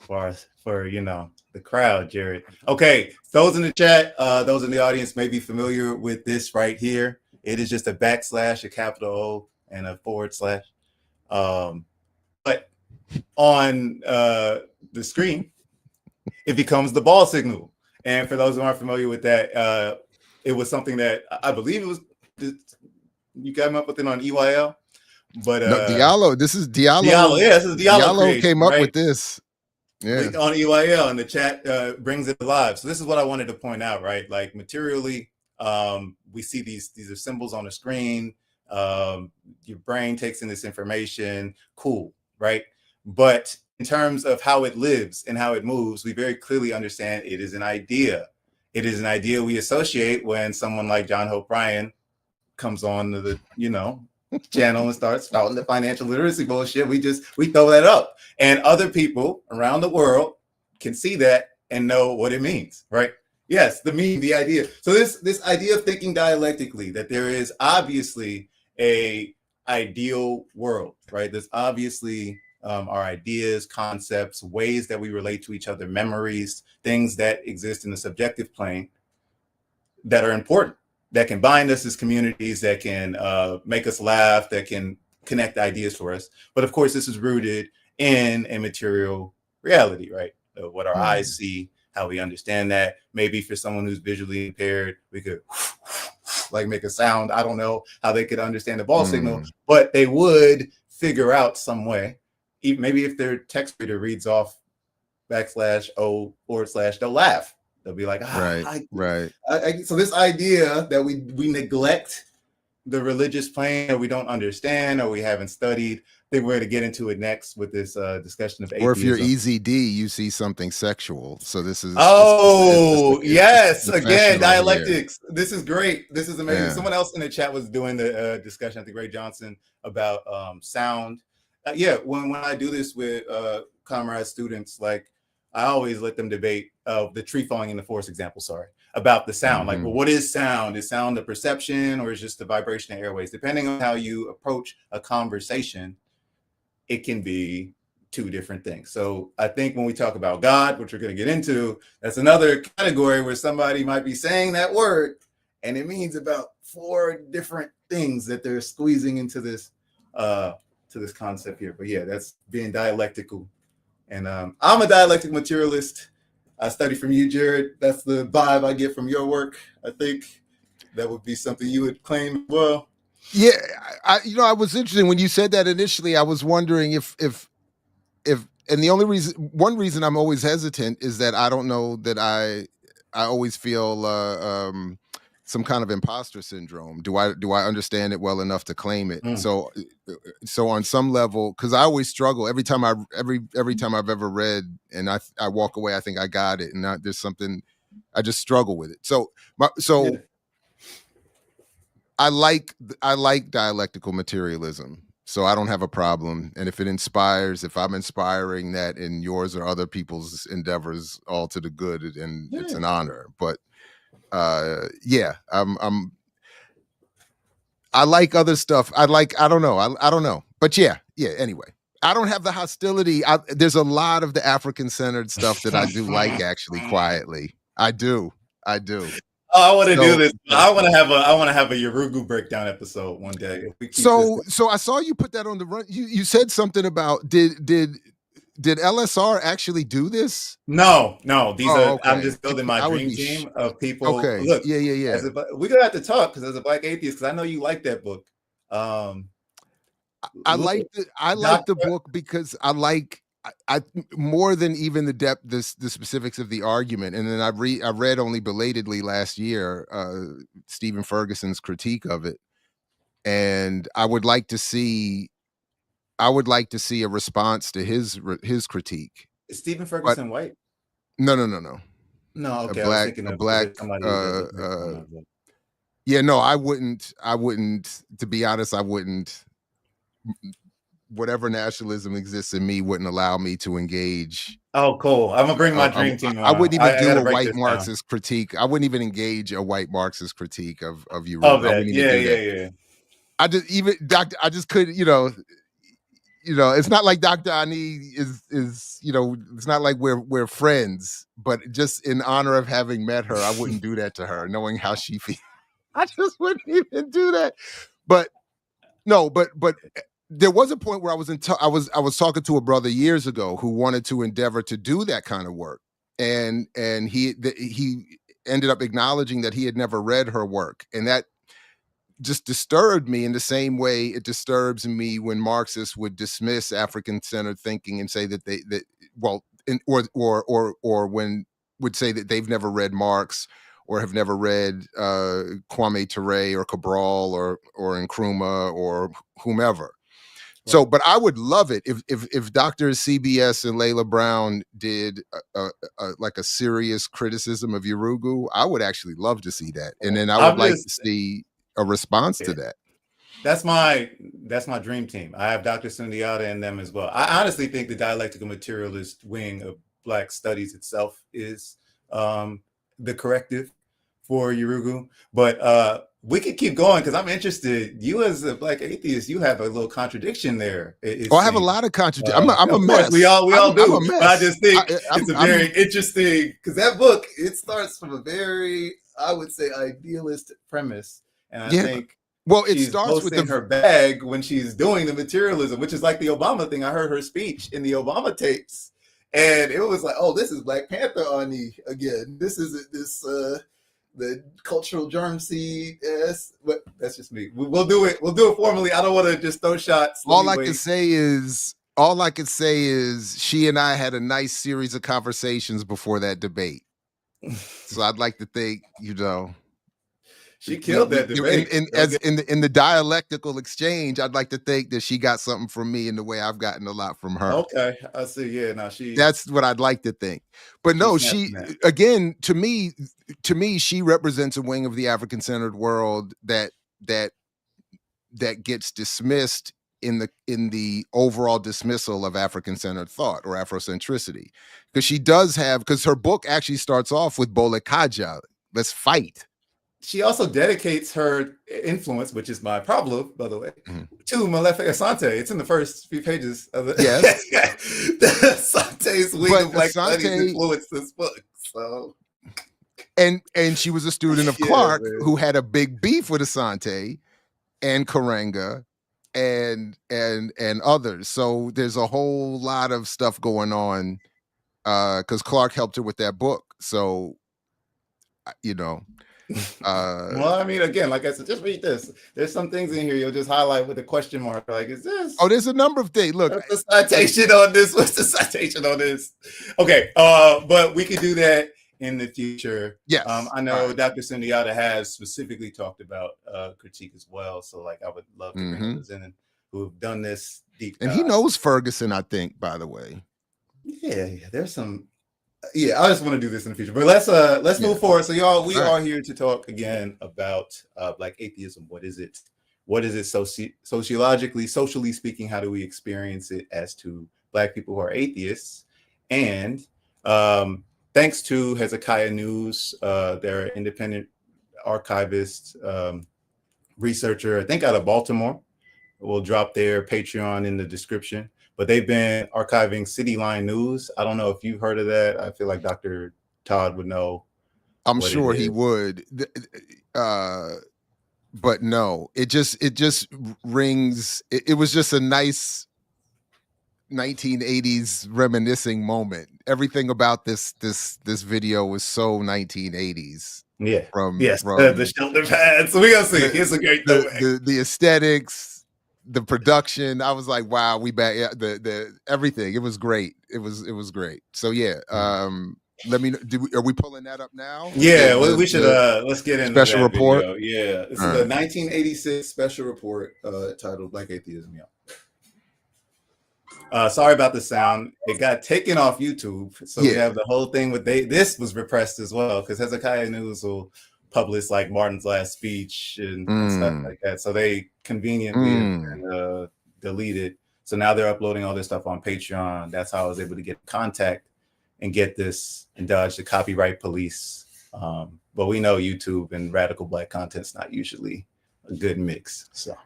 Speaker 2: for the crowd, Jared. Okay, those in the chat, those in the audience may be familiar with this right here. It is just a backslash, a capital O, and a forward slash. But on the screen, it becomes the ball signal. And for those who aren't familiar with that, it was something that I believe it was. You came up with it on EYL, but
Speaker 1: no, Diallo. This is Diallo.
Speaker 2: Diallo, yeah, this is Diallo creation,
Speaker 1: came up
Speaker 2: right?
Speaker 1: with this. Yeah,
Speaker 2: on EYL, and the chat brings it alive. So this is what I wanted to point out, right? Like materially, we see these are symbols on the screen. Your brain takes in this information, cool, right? But in terms of how it lives and how it moves, we very clearly understand it is an idea. It is an idea we associate when someone like John Hope Bryan comes on to the channel and starts spouting the financial literacy bullshit. We throw that up, and other people around the world can see that and know what it means, right? Yes, the idea. So this idea of thinking dialectically, that there is obviously a ideal world, right? There's obviously our ideas, concepts, ways that we relate to each other, memories, things that exist in the subjective plane that are important, that can bind us as communities, that can make us laugh, that can connect ideas for us. But of course, this is rooted in a material reality, right? What our eyes see, how we understand that. Maybe for someone who's visually impaired, we could like make a sound. I don't know how they could understand the ball signal, but they would figure out some way. Maybe if their text reader reads off \O// they'll laugh. They'll be like,
Speaker 1: right.
Speaker 2: So this idea that we neglect the religious plane, or we don't understand, or we haven't studied. I think we're going to get into it next with this discussion of atheism.
Speaker 1: Or if you're EZD, you see something sexual. So this is
Speaker 2: yes, again, dialectics. Here. This is great. This is amazing. Yeah. Someone else in the chat was doing the discussion, I think Ray Johnson, about sound. When I do this with comrade students, like I always let them debate the tree falling in the forest example, about the sound. Like, well, what is sound? Is sound a perception, or is just the vibration of airways? Depending on how you approach a conversation, it can be two different things. So I think when we talk about God, which we're going to get into, that's another category where somebody might be saying that word and it means about 4 different things that they're squeezing into this concept here. But yeah, that's being dialectical. And I'm a dialectic materialist. I study from you, Jared. That's the vibe I get from your work. I think that would be something you would claim. Well,
Speaker 1: yeah, I was interested when you said that initially. I was wondering if, and the only one reason I'm always hesitant is that I don't know that I always feel some kind of imposter syndrome. Do I understand it well enough to claim it? So on some level, because I always struggle every time I've ever read, and I walk away, I think I got it, and there's something I just struggle with it. So yeah. I like dialectical materialism, so I don't have a problem. And if I'm inspiring that in yours or other people's endeavors, all to the good, and it's an honor. But I like other stuff. I don't know. But yeah. Anyway, I don't have the hostility. There's a lot of the African-centered stuff that I do like, actually, quietly. I do.
Speaker 2: Oh, I want to do this. I want to have a Yorugu breakdown episode one day.
Speaker 1: So I saw you put that on the run. You said something about did LSR actually do this?
Speaker 2: No. These are. Okay. I'm just building my dream team of people.
Speaker 1: Okay.
Speaker 2: Look,
Speaker 1: yeah.
Speaker 2: We're gonna have to talk because as a Black atheist, because I know you like that book.
Speaker 1: I like the book because I more than even the depth, the specifics of the argument. And then I read only belatedly last year Stephen Ferguson's critique of it, and I would like to see a response to his critique.
Speaker 2: Is Stephen Ferguson white?
Speaker 1: No.
Speaker 2: No, okay.
Speaker 1: A black. Yeah, no, I wouldn't. To be honest, I wouldn't. Whatever nationalism exists in me wouldn't allow me to engage.
Speaker 2: Oh, cool. I'm gonna bring my dream team.
Speaker 1: I wouldn't even do a white Marxist critique. I wouldn't even engage a white Marxist critique of you.
Speaker 2: Yeah.
Speaker 1: I just couldn't. you know, it's not like Dr. Ani is, you know, it's not like we're friends, but just in honor of having met her, I wouldn't do that to her, knowing how she feels. I just wouldn't even do that. But no, but there was a point where I was talking to a brother years ago who wanted to endeavor to do that kind of work, and he ended up acknowledging that he had never read her work, and that just disturbed me in the same way it disturbs me when Marxists would dismiss African-centered thinking and say that or when would say that they've never read Marx or have never read Kwame Ture or Cabral or Nkrumah or whomever. Right. So, but I would love it if Dr. CBS and Layla Brown did like a serious criticism of Yurugu. I would actually love to see that, and then I would like to see a response to that.
Speaker 2: That's my dream team. I have Dr. Sundiata and them as well. I honestly think the dialectical materialist wing of Black studies itself is the corrective for Yurugu. But we could keep going because I'm interested. You as a Black atheist, you have a little contradiction there.
Speaker 1: I have a lot of contradictions. I'm a mess.
Speaker 2: We all do. But I just think it's a very interesting, because that book, it starts from a very, I would say, idealist premise. And I think
Speaker 1: it starts with
Speaker 2: her bag when she's doing the materialism, which is like the Obama thing. I heard her speech in the Obama tapes, and it was like, oh, this is Black Panther on me again. This isn't this the cultural germ seed. Yes, but that's just me. We'll do it. We'll do it formally. I don't want to just throw shots.
Speaker 1: All I can say is she and I had a nice series of conversations before that debate. So I'd like to think, you know.
Speaker 2: She killed that debate.
Speaker 1: In the dialectical exchange, I'd like to think that she got something from me in the way I've gotten a lot from her.
Speaker 2: Okay, I see. Yeah, now
Speaker 1: that's what I'd like to think. But no, again, to me, she represents a wing of the African-centered world that gets dismissed in the overall dismissal of African-centered thought or Afrocentricity, because her book actually starts off with Bole Kaja, let's fight.
Speaker 2: She also dedicates her influence, which is my problem, by the way, to Malefe Asante. It's in the first few pages of it.
Speaker 1: Yes.
Speaker 2: Asante's wing of Black studies influenced this book. So,
Speaker 1: and she was a student of Clark, who had a big beef with Asante and Karenga and others. So there's a whole lot of stuff going on because Clark helped her with that book. So, you know.
Speaker 2: Well, I mean, again, like I said, just read this. There's some things in here you'll just highlight with a question mark. Like, is this?
Speaker 1: Oh, there's a number of things. Look,
Speaker 2: what's the citation on this? What's the citation on this? Okay, but we could do that in the future.
Speaker 1: Yes.
Speaker 2: I know Dr. Sundiata has specifically talked about critique as well. So, like, I would love to bring others in who have done this deep dive.
Speaker 1: And he knows Ferguson, I think, by the way.
Speaker 2: Yeah, there's some. Yeah, I just want to do this in the future, but let's move forward. So y'all, we are here to talk again about Black atheism. What is it? What is it sociologically, socially speaking? How do we experience it as to Black people who are atheists? And thanks to Hezekiah News, they're an independent archivist, researcher, I think out of Baltimore. We'll drop their Patreon in the description. But they've been archiving City Line News. I don't know if you've heard of that. I feel like Dr. Todd would know.
Speaker 1: I'm sure he would. But no, it just rings. It was just a nice 1980s reminiscing moment. Everything about this video was so 1980s.
Speaker 2: Yeah.
Speaker 1: From
Speaker 2: the shoulder pads. So we're gonna see. It's a great
Speaker 1: the aesthetics. The production, I was like, wow, we back. Yeah, the everything. It was great. It was great. So yeah, let me know. Are we pulling that up now?
Speaker 2: Yeah, we should. Let's get into
Speaker 1: special
Speaker 2: that
Speaker 1: report.
Speaker 2: Video. Yeah, this is a 1986 special report titled "Black Atheism." Yeah. Sorry about the sound. It got taken off YouTube, so we have the whole thing with this was repressed as well because Hezekiah News will publish like Martin's last speech and stuff like that. So they conveniently deleted. So now they're uploading all this stuff on Patreon. That's how I was able to get contact and get this and dodge the copyright police. But we know YouTube and radical Black content's not usually a good mix. So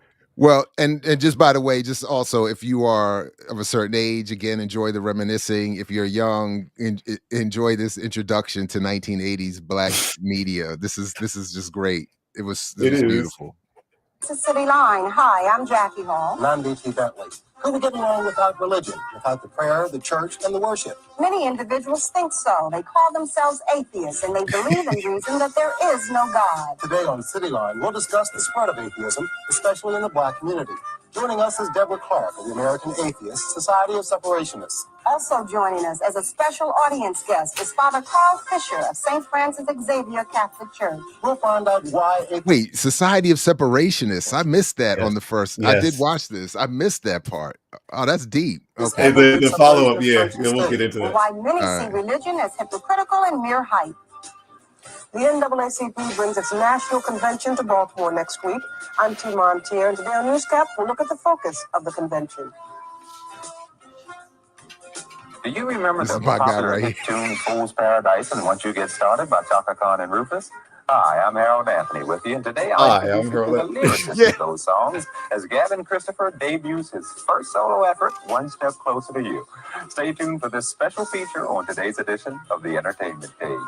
Speaker 1: Well, and just by the way, just also, if you are of a certain age, again, enjoy the reminiscing. If you're young, enjoy this introduction to 1980s Black media. This is just great. It was
Speaker 2: is.
Speaker 1: beautiful.
Speaker 4: This is City Line. Hi, I'm Jackie Hall.
Speaker 5: And I'm D.T. Bentley. Who we get along without religion, without the prayer, the church, and the worship?
Speaker 4: Many individuals think so. They call themselves atheists, and they believe in reason that there is no God.
Speaker 5: Today on City Line, we'll discuss the spread of atheism, especially in the Black community. Joining us is Deborah Clark of the American Atheist Society of Separationists.
Speaker 4: Also joining us as a special audience guest is Father Carl Fisher of St. Francis Xavier Catholic Church.
Speaker 5: We'll find out why
Speaker 1: Wait, Society of Separationists. I missed that on the first.
Speaker 2: Yes.
Speaker 1: I did watch this. I missed that part. Oh, that's deep.
Speaker 2: Okay. And the follow-up, yeah, we'll get into that.
Speaker 4: Why many see religion as hypocritical and mere hype.
Speaker 6: The NAACP brings its national convention to Baltimore next week. I'm T. Montier, and today on Newscap, we'll look at the focus of the convention.
Speaker 7: Do you remember
Speaker 1: This
Speaker 7: the
Speaker 1: is my guy
Speaker 7: popular
Speaker 1: right
Speaker 7: hit tune Fool's Paradise and Once You Get Started by Chaka Khan and Rufus? Hi, I'm Harold Anthony with you, and today I'll introduce you to the lyricists of those songs as Gavin Christopher debuts his first solo effort, One Step Closer to You. Stay tuned for this special feature on today's edition of the Entertainment Page.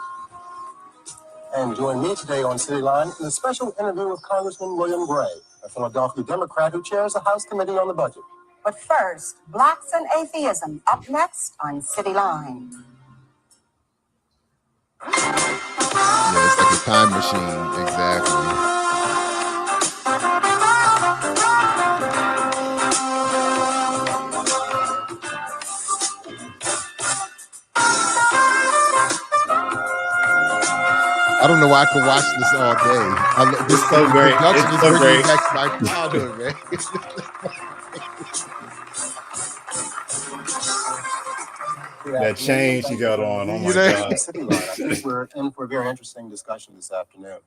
Speaker 5: And join me today on City Line in a special interview with Congressman William Gray, a Philadelphia Democrat who chairs the House Committee on the Budget.
Speaker 4: But first, Blacks and Atheism, up next on City Line.
Speaker 1: Yeah, it's like a time machine. Exactly. I don't know why I could watch this all day.
Speaker 2: This is so great. It's so great.
Speaker 1: Back to my childhood, man.
Speaker 2: That change you got on. Oh my God.
Speaker 5: City Line. I think we're in for a very interesting discussion this afternoon.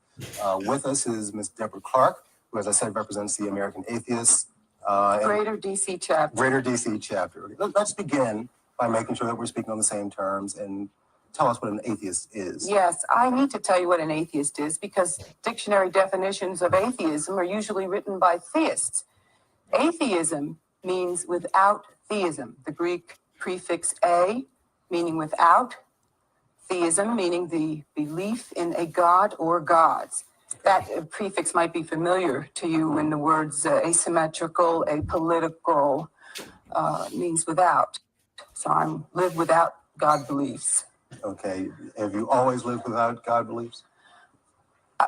Speaker 5: With us is Ms. Deborah Clark, who, as I said, represents the American Atheists.
Speaker 6: Greater DC chapter.
Speaker 5: Greater DC chapter. Let's begin by making sure that we're speaking on the same terms and tell us what an atheist is.
Speaker 6: Yes, I need to tell you what an atheist is because dictionary definitions of atheism are usually written by theists. Atheism means without theism. The Greek prefix a, meaning without, theism, meaning the belief in a god or gods. That prefix might be familiar to you when the words asymmetrical, apolitical means without. So I live without God beliefs.
Speaker 5: Okay. Have you always lived without God beliefs?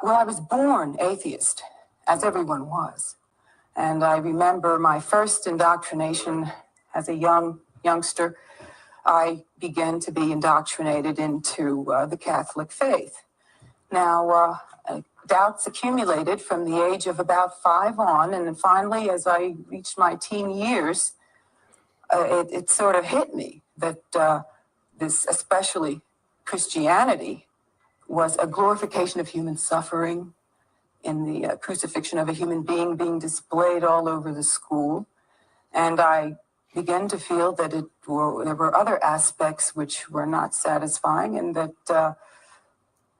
Speaker 6: Well, I was born atheist, as everyone was. And I remember my first indoctrination as a youngster. I began to be indoctrinated into the Catholic faith. Now, doubts accumulated from the age of about 5 on, and then finally, as I reached my teen years, it sort of hit me that this, especially Christianity, was a glorification of human suffering in the crucifixion of a human being displayed all over the school. And I began to feel that there were other aspects which were not satisfying, and that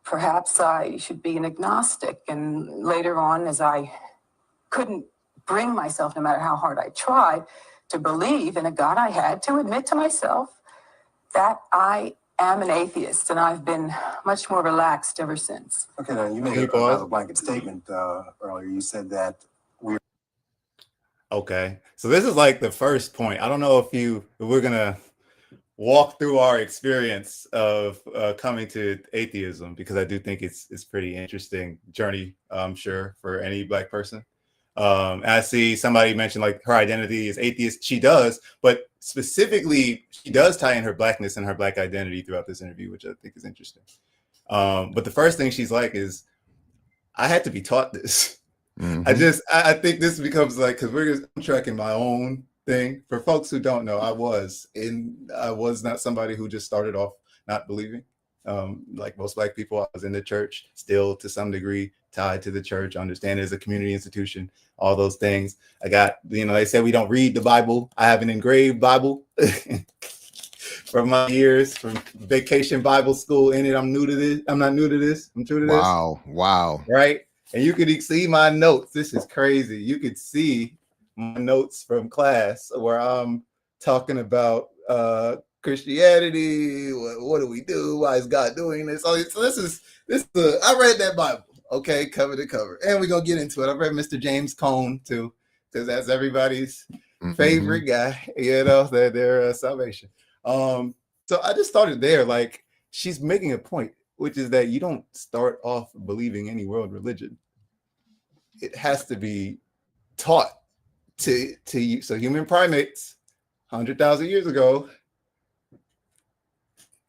Speaker 6: perhaps I should be an agnostic. And later on, as I couldn't bring myself, no matter how hard I tried, to believe in a God, I had to admit to myself that I am an atheist, and I've been much more relaxed ever since.
Speaker 5: Okay, now you made a blanket statement earlier. You said that we're...
Speaker 2: Okay, so this is like the first point. I don't know if we're gonna walk through our experience of coming to atheism, because I do think it's pretty interesting journey, I'm sure, for any Black person. I see somebody mentioned like her identity is atheist. She does, but specifically, she does tie in her Blackness and her Black identity throughout this interview, which I think is interesting. But the first thing she's like is, I had to be taught this. Mm-hmm. I think this becomes like, because I'm tracking my own thing. For folks who don't know, I was not somebody who just started off not believing. Like most Black people, I was in the church, still to some degree tied to the church, understand it as a community institution, all those things. I got, they say we don't read the Bible. I have an engraved Bible from my years from vacation Bible school in it. I'm new to this. I'm not new to this. I'm true to this.
Speaker 1: Wow.
Speaker 2: Right. And you could see my notes. This is crazy. You could see my notes from class where I'm talking about Christianity. What do we do? Why is God doing this? So this is I read that Bible, okay, cover to cover, and we're gonna get into it. I read Mr. James Cone too, because that's everybody's favorite guy, you know, their salvation. So I just started there. Like, she's making a point, which is that you don't start off believing any world religion. It has to be taught to you. So human primates, 100,000 years ago,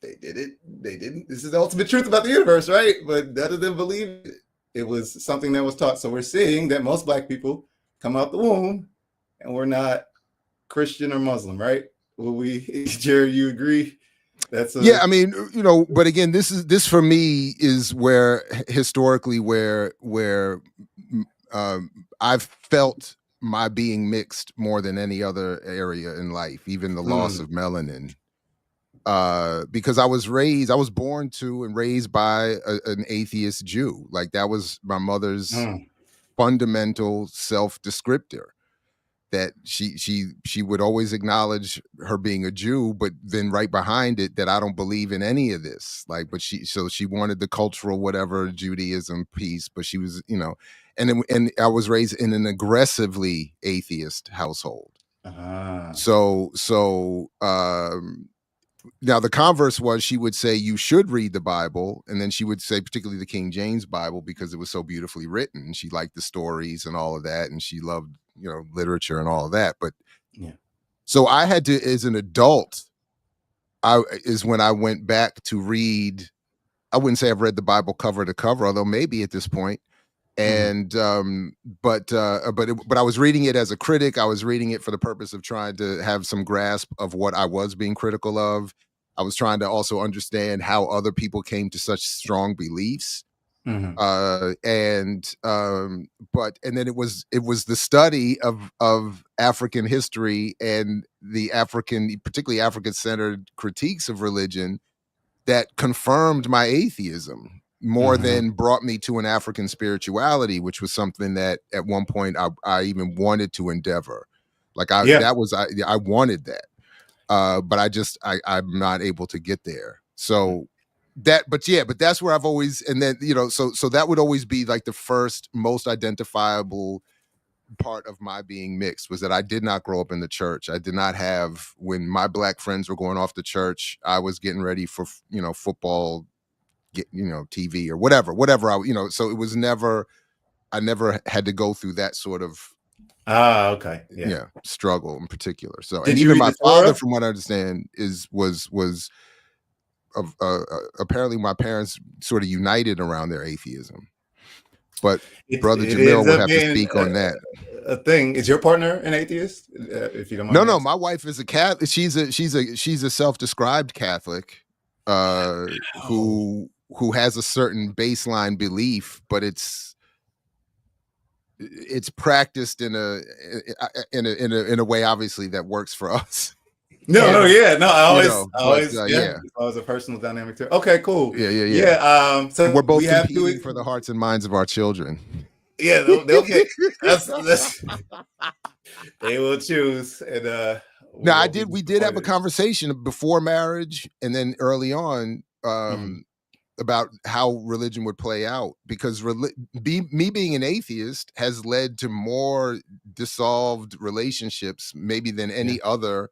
Speaker 2: they did it. They didn't. This is the ultimate truth about the universe, right? But none of them believed it. It was something that was taught. So we're seeing that most Black people come out the womb, and we're not Christian or Muslim, right? Will we, Jerry, you agree?
Speaker 1: Yeah, I mean, you know, but again, this for me is where historically where I've felt my being mixed more than any other area in life, even the loss of melanin. Because I was born to and raised by an atheist Jew. Like, that was my mother's fundamental self-descriptor. That she would always acknowledge her being a Jew, but then right behind it, that I don't believe in any of this. Like, but she wanted the cultural whatever Judaism piece, but she was, you know, and I was raised in an aggressively atheist household. So now the converse was, she would say you should read the Bible, and then she would say particularly the King James Bible because it was so beautifully written. She liked the stories and all of that, and she loved, you know, literature and all of that. But so I had to, as an adult, is when I went back to read. I wouldn't say I've read the Bible cover to cover, although maybe at this point. And but I was reading it as a critic. I was reading it for the purpose of trying to have some grasp of what I was being critical of. I was trying to also understand how other people came to such strong beliefs. But then it was the study of African history and the particularly African-centered critiques of religion that confirmed my atheism more than brought me to an African spirituality, which was something that at one point I even wanted to endeavor. Like I wanted that. But I'm not able to get there. So but that's where I've always, and then, you know, so that would always be like the first most identifiable part of my being mixed, was that I did not grow up in the church. I did not have, when my Black friends were going off to church, I was getting ready for, you know, football, TV or whatever I, you know, so it was I never had to go through that sort of struggle in particular. So, and even my father, from what I understand, was apparently my parents sort of united around their atheism. But Brother Jamil would have to speak on that.
Speaker 2: A thing. Is your partner an atheist? If you don't mind.
Speaker 1: No. My wife is a Catholic. She's a self-described Catholic who has a certain baseline belief, but it's practiced in a way, obviously, that works for us.
Speaker 2: I always a personal dynamic too. Okay, cool.
Speaker 1: Yeah. So we're both competing for the hearts and minds of our children.
Speaker 2: Yeah, they'll get. They will choose. And
Speaker 1: now, we did have a conversation before marriage and then early on about how religion would play out, because me being an atheist has led to more dissolved relationships maybe than any other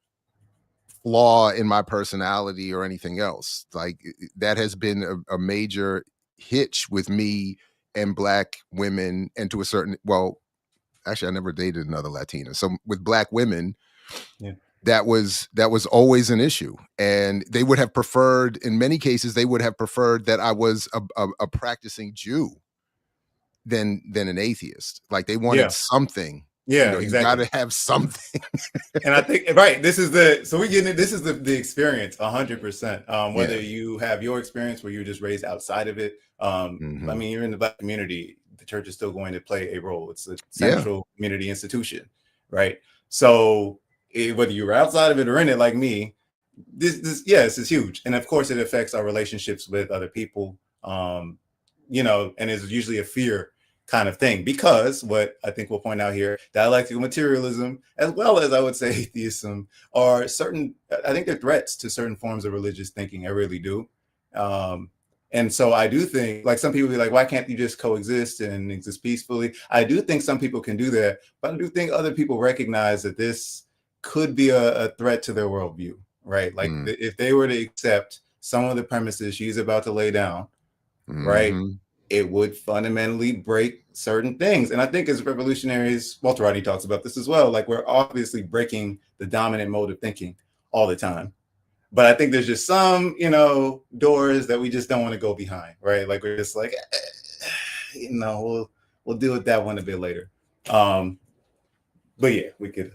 Speaker 1: flaw in my personality or anything else. Like, that has been a major hitch with me and Black women, and to a certain, well, actually I never dated another Latina. So with Black women, that was always an issue. And they would have preferred, in many cases, that I was a practicing Jew than an atheist. Like, they wanted something.
Speaker 2: Yeah,
Speaker 1: exactly. You got to have something.
Speaker 2: And I think, this is the experience 100%. Whether you have your experience where you're just raised outside of it. I mean, you're in the Black community, the church is still going to play a role. It's a central community institution, right? So whether you're outside of it or in it, like me, this is huge. And of course, it affects our relationships with other people, and it's usually a fear kind of thing, because what I think we'll point out here, dialectical materialism, as well as I would say atheism, are certain, I think they're threats to certain forms of religious thinking. I really do. And so I do think, like, some people be like, why can't you just coexist and exist peacefully? I do think some people can do that, but I do think other people recognize that this could be a threat to their worldview, right? Like if they were to accept some of the premises she's about to lay down, right, it would fundamentally break certain things. And I think as revolutionaries, Walter Rodney talks about this as well, like we're obviously breaking the dominant mode of thinking all the time. But I think there's just some, you know, doors that we just don't want to go behind, right? Like we're just like, you know, we'll deal with that one a bit later. But yeah, we could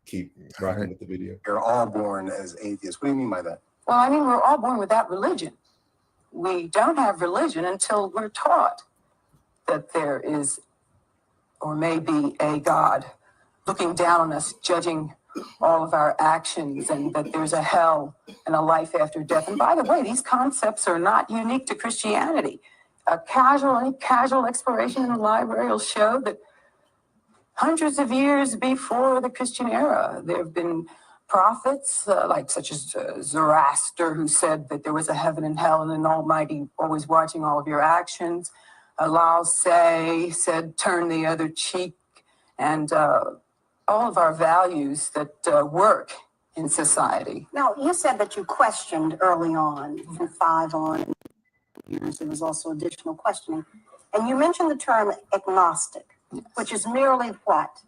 Speaker 2: keep rocking with the video.
Speaker 5: You're all born as atheists. What do you mean by that?
Speaker 6: Well, I mean, we're all born without religion. We don't have religion until we're taught that there is or may be a God looking down on us, judging all of our actions, and that there's a hell and a life after death. And by the way, these concepts are not unique to Christianity. Any casual exploration in the library will show that hundreds of years before the Christian era, there have been prophets such as Zoroaster, who said that there was a heaven and hell and an almighty always watching all of your actions. Lao Tse said, turn the other cheek. And all of our values that work in society.
Speaker 4: Now, you said that you questioned early on, from 5 on years. There was also additional questioning. And you mentioned the term agnostic, which is merely what?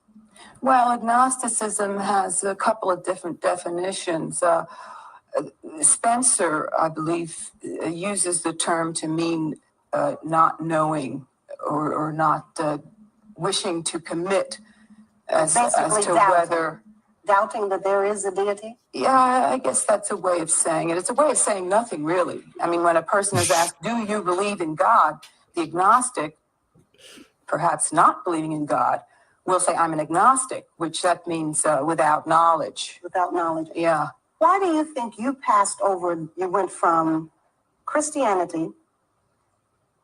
Speaker 6: Well, agnosticism has a couple of different definitions. Spencer, I believe, uses the term to mean not knowing or not wishing to commit as to whether...
Speaker 4: Doubting that there is a deity?
Speaker 6: Yeah, I guess that's a way of saying it. It's a way of saying nothing, really. I mean, when a person is asked, do you believe in God? The agnostic, perhaps not believing in God, will say, I'm an agnostic, which that means without knowledge.
Speaker 4: Without knowledge.
Speaker 6: Yeah.
Speaker 4: Why do you think you passed over, you went from Christianity,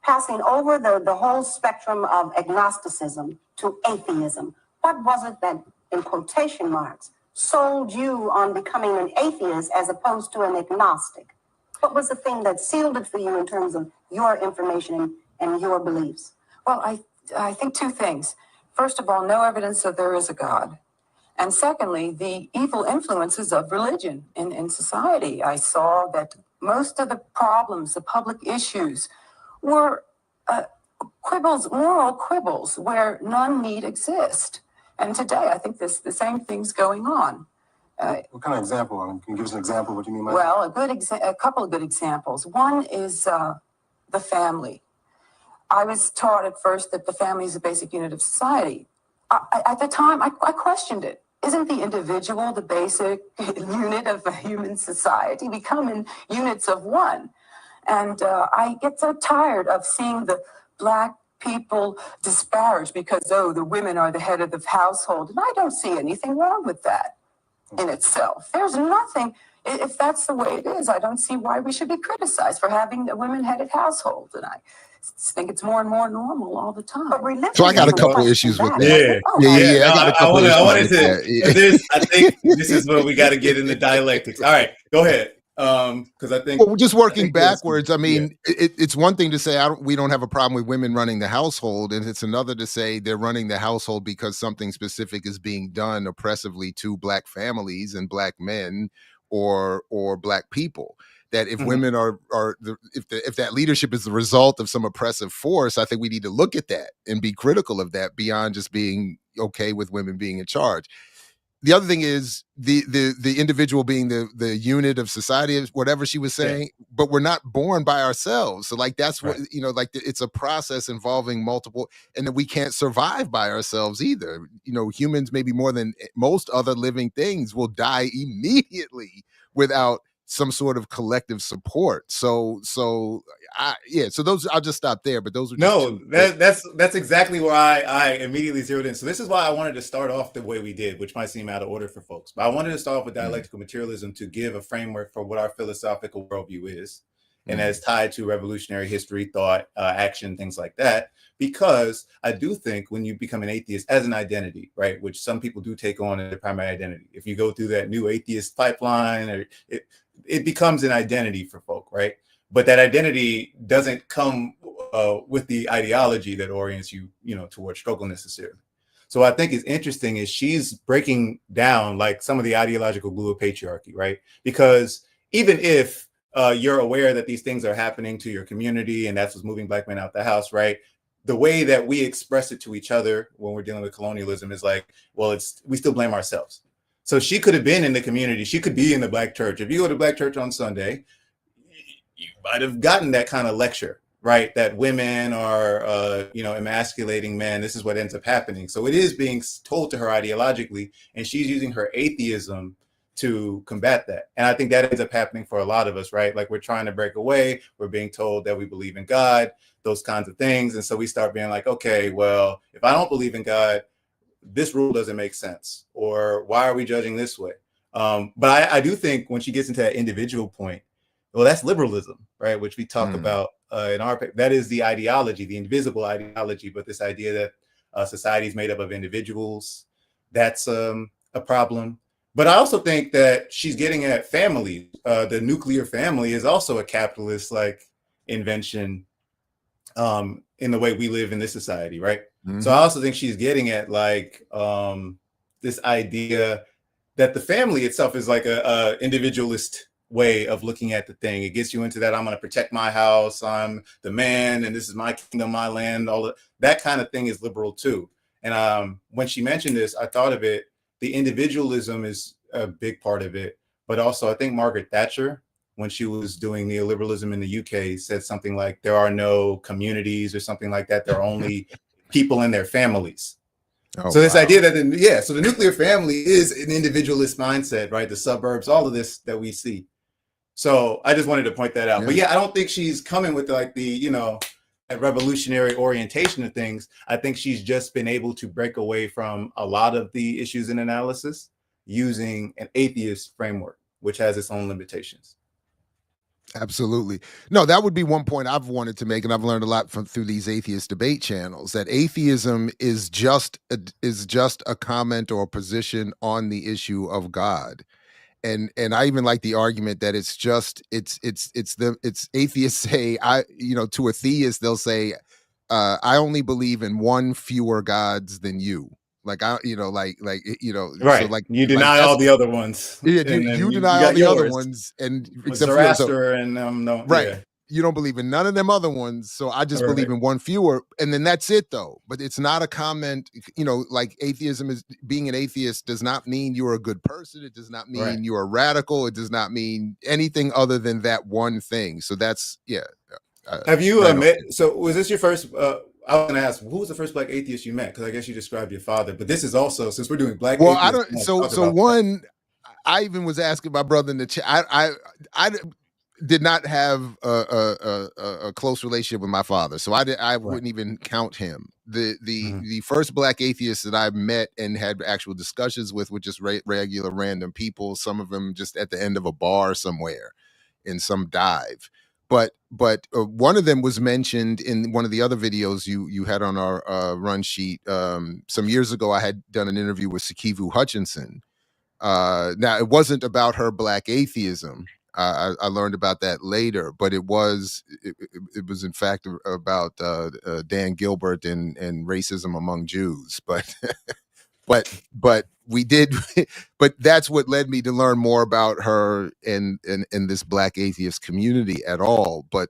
Speaker 4: passing over the whole spectrum of agnosticism to atheism? What was it that, in quotation marks, sold you on becoming an atheist as opposed to an agnostic? What was the thing that sealed it for you in terms of your information and your beliefs?
Speaker 6: Well, I think two things. First of all, no evidence that there is a God. And secondly, the evil influences of religion in society. I saw that most of the problems, the public issues, were quibbles, moral quibbles, where none need exist. And today, I think the same thing's going on.
Speaker 5: What kind of example? Can you give us an example of what you mean by that?
Speaker 6: Well, a couple of good examples. One is the family. I was taught at first that the family is a basic unit of society. At the time, I questioned it. Isn't the individual the basic unit of a human society? We come in units of one. And I get so tired of seeing the Black people disparaged because, the women are the head of the household. And I don't see anything wrong with that in itself. There's nothing, if that's the way it is, I don't see why we should be criticized for having a women-headed household. And I think it's more and more normal all the time.
Speaker 1: So I got a couple issues with that.
Speaker 2: Yeah.
Speaker 1: I got a couple issues with that.
Speaker 2: I think this is where we got to get into dialectics. All right, go ahead. Because I think
Speaker 1: we're just working backwards. I mean, it's one thing to say we don't have a problem with women running the household, and it's another to say they're running the household because something specific is being done oppressively to Black families and Black men or Black people. That if women if that leadership is the result of some oppressive force, I think we need to look at that and be critical of that beyond just being okay with women being in charge. The other thing is the individual being the unit of society, whatever she was saying, but we're not born by ourselves. So like, that's what, it's a process involving multiple, and that we can't survive by ourselves either. Humans, maybe more than most other living things, will die immediately without some sort of collective support. So those, I'll just stop there, but those are just
Speaker 2: that's exactly where I immediately zeroed in. So this is why I wanted to start off the way we did, which might seem out of order for folks, but I wanted to start off with dialectical materialism to give a framework for what our philosophical worldview is. and as tied to revolutionary history, thought, action, things like that. Because I do think when you become an atheist as an identity, right, which some people do take on as their primary identity, if you go through that new atheist pipeline, or it becomes an identity for folk, right? But that identity doesn't come with the ideology that orients you, towards struggle necessarily. So I think it's interesting is she's breaking down like some of the ideological glue of patriarchy, right? Because even if you're aware that these things are happening to your community and that's what's moving Black men out the house, right? The way that we express it to each other when we're dealing with colonialism is like, well, we still blame ourselves. So she could have been in the community. She could be in the Black church. If you go to Black church on Sunday, you might have gotten that kind of lecture, right? That women are, emasculating men. This is what ends up happening. So it is being told to her ideologically, and she's using her atheism to combat that. And I think that ends up happening for a lot of us, right? Like we're trying to break away. We're being told that we believe in God, those kinds of things. And so we start being like, okay, well, if I don't believe in God, this rule doesn't make sense. Or why are we judging this way? But I do think when she gets into that individual point, well, that's liberalism, right? Which we talk about in our, that is the ideology, the invisible ideology, but this idea that society is made up of individuals, that's a problem. But I also think that she's getting at family. The nuclear family is also a capitalist like invention in the way we live in this society, right? So I also think she's getting at like this idea that the family itself is like a individualist way of looking at the thing. It gets you into that I'm going to protect my house, I'm the man, and this is my kingdom, my land. All that kind of thing is liberal too. And when she mentioned this, I thought of it. The individualism is a big part of it, but also I think Margaret Thatcher, when she was doing neoliberalism in the UK, said something like there are no communities or something like that. There are only people and their families. Oh, so this idea that, so the nuclear family is an individualist mindset, right? The suburbs, all of this that we see. So I just wanted to point that out. But I don't think she's coming with like the, a revolutionary orientation of things. I think she's just been able to break away from a lot of the issues in analysis using an atheist framework, which has its own limitations.
Speaker 1: Absolutely. No, that would be one point I've wanted to make, and I've learned a lot through these atheist debate channels, that atheism is just a comment or a position on the issue of God. And I even like the argument that it's atheists say, to a theist, they'll say, I only believe in one fewer gods than you. Like right.
Speaker 2: So like you deny all the other ones.
Speaker 1: Yeah, you deny all the other ones, and
Speaker 2: except Zoroaster and no,
Speaker 1: right. Yeah. You don't believe in none of them other ones, so I just believe in one fewer, and then that's it though. But it's not a comment, like atheism is, being an atheist does not mean you're a good person. It does not mean you're a radical. It does not mean anything other than that one thing. So that's
Speaker 2: have you met? So was this your first? I was going to ask, who was the first Black atheist you met? Because I guess you described your father, but this is also, since we're doing Black atheists.
Speaker 1: Well, I don't. So one, I even was asking my brother in the chat. I did not have a close relationship with my father, so I wouldn't even count him. The first Black atheist that I met and had actual discussions with were just regular random people. Some of them just at the end of a bar somewhere in some dive. But one of them was mentioned in one of the other videos you had on our run sheet. Some years ago, I had done an interview with Sikivu Hutchinson. Now, it wasn't about her Black atheism. I learned about that later, but it was in fact about Dan Gilbert and racism among Jews. But we did, but that's what led me to learn more about her and this Black atheist community at all. But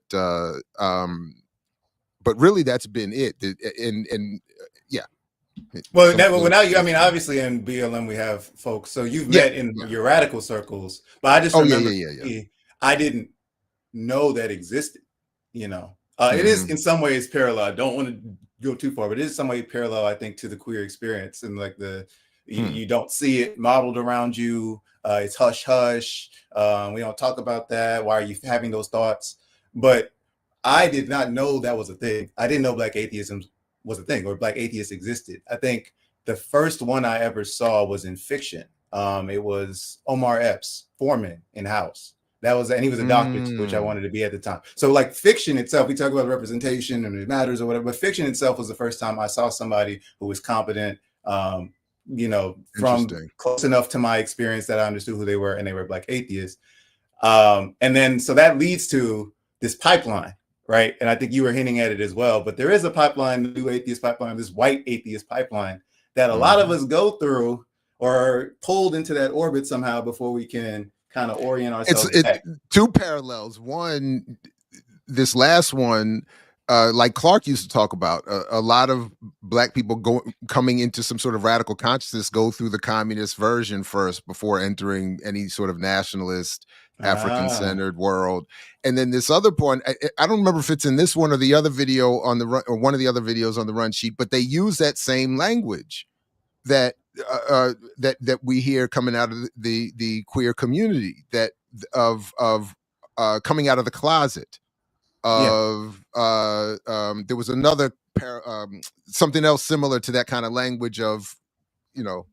Speaker 1: really, that's been it. And yeah.
Speaker 2: Well, now you, I mean, obviously in BLM we have folks. So you've met in your radical circles, but I just remember I didn't know that existed. It is in some ways parallel. I don't want to go too far, but it is in some way parallel, I think, to the queer experience, and like you don't see it modeled around you. It's hush hush. We don't talk about that. Why are you having those thoughts? But I did not know that was a thing. I didn't know Black atheism was a thing or Black atheists existed. I think the first one I ever saw was in fiction. It was Omar Epps, Foreman in House. And he was a doctor too, which I wanted to be at the time. So like fiction itself, we talk about representation and it matters or whatever, but fiction itself was the first time I saw somebody who was competent, you know, from close enough to my experience that I understood who they were, and they were Black atheists. And then, so that leads to this pipeline, right? And I think you were hinting at it as well, but there is a pipeline, the new atheist pipeline, this white atheist pipeline that a lot of us go through or are pulled into that orbit somehow before we can kind of orient ourselves.
Speaker 1: Two parallels. One, this last one, like Clark used to talk about, a lot of Black people coming into some sort of radical consciousness go through the communist version first before entering any sort of nationalist, African-centered world. And then this other point, I don't remember if it's in this one or the other video on the run, or one of the other videos on the run sheet, but they use that same language that that we hear coming out of the queer community, that of coming out of the closet. There was another something else similar to that kind of language of, you know,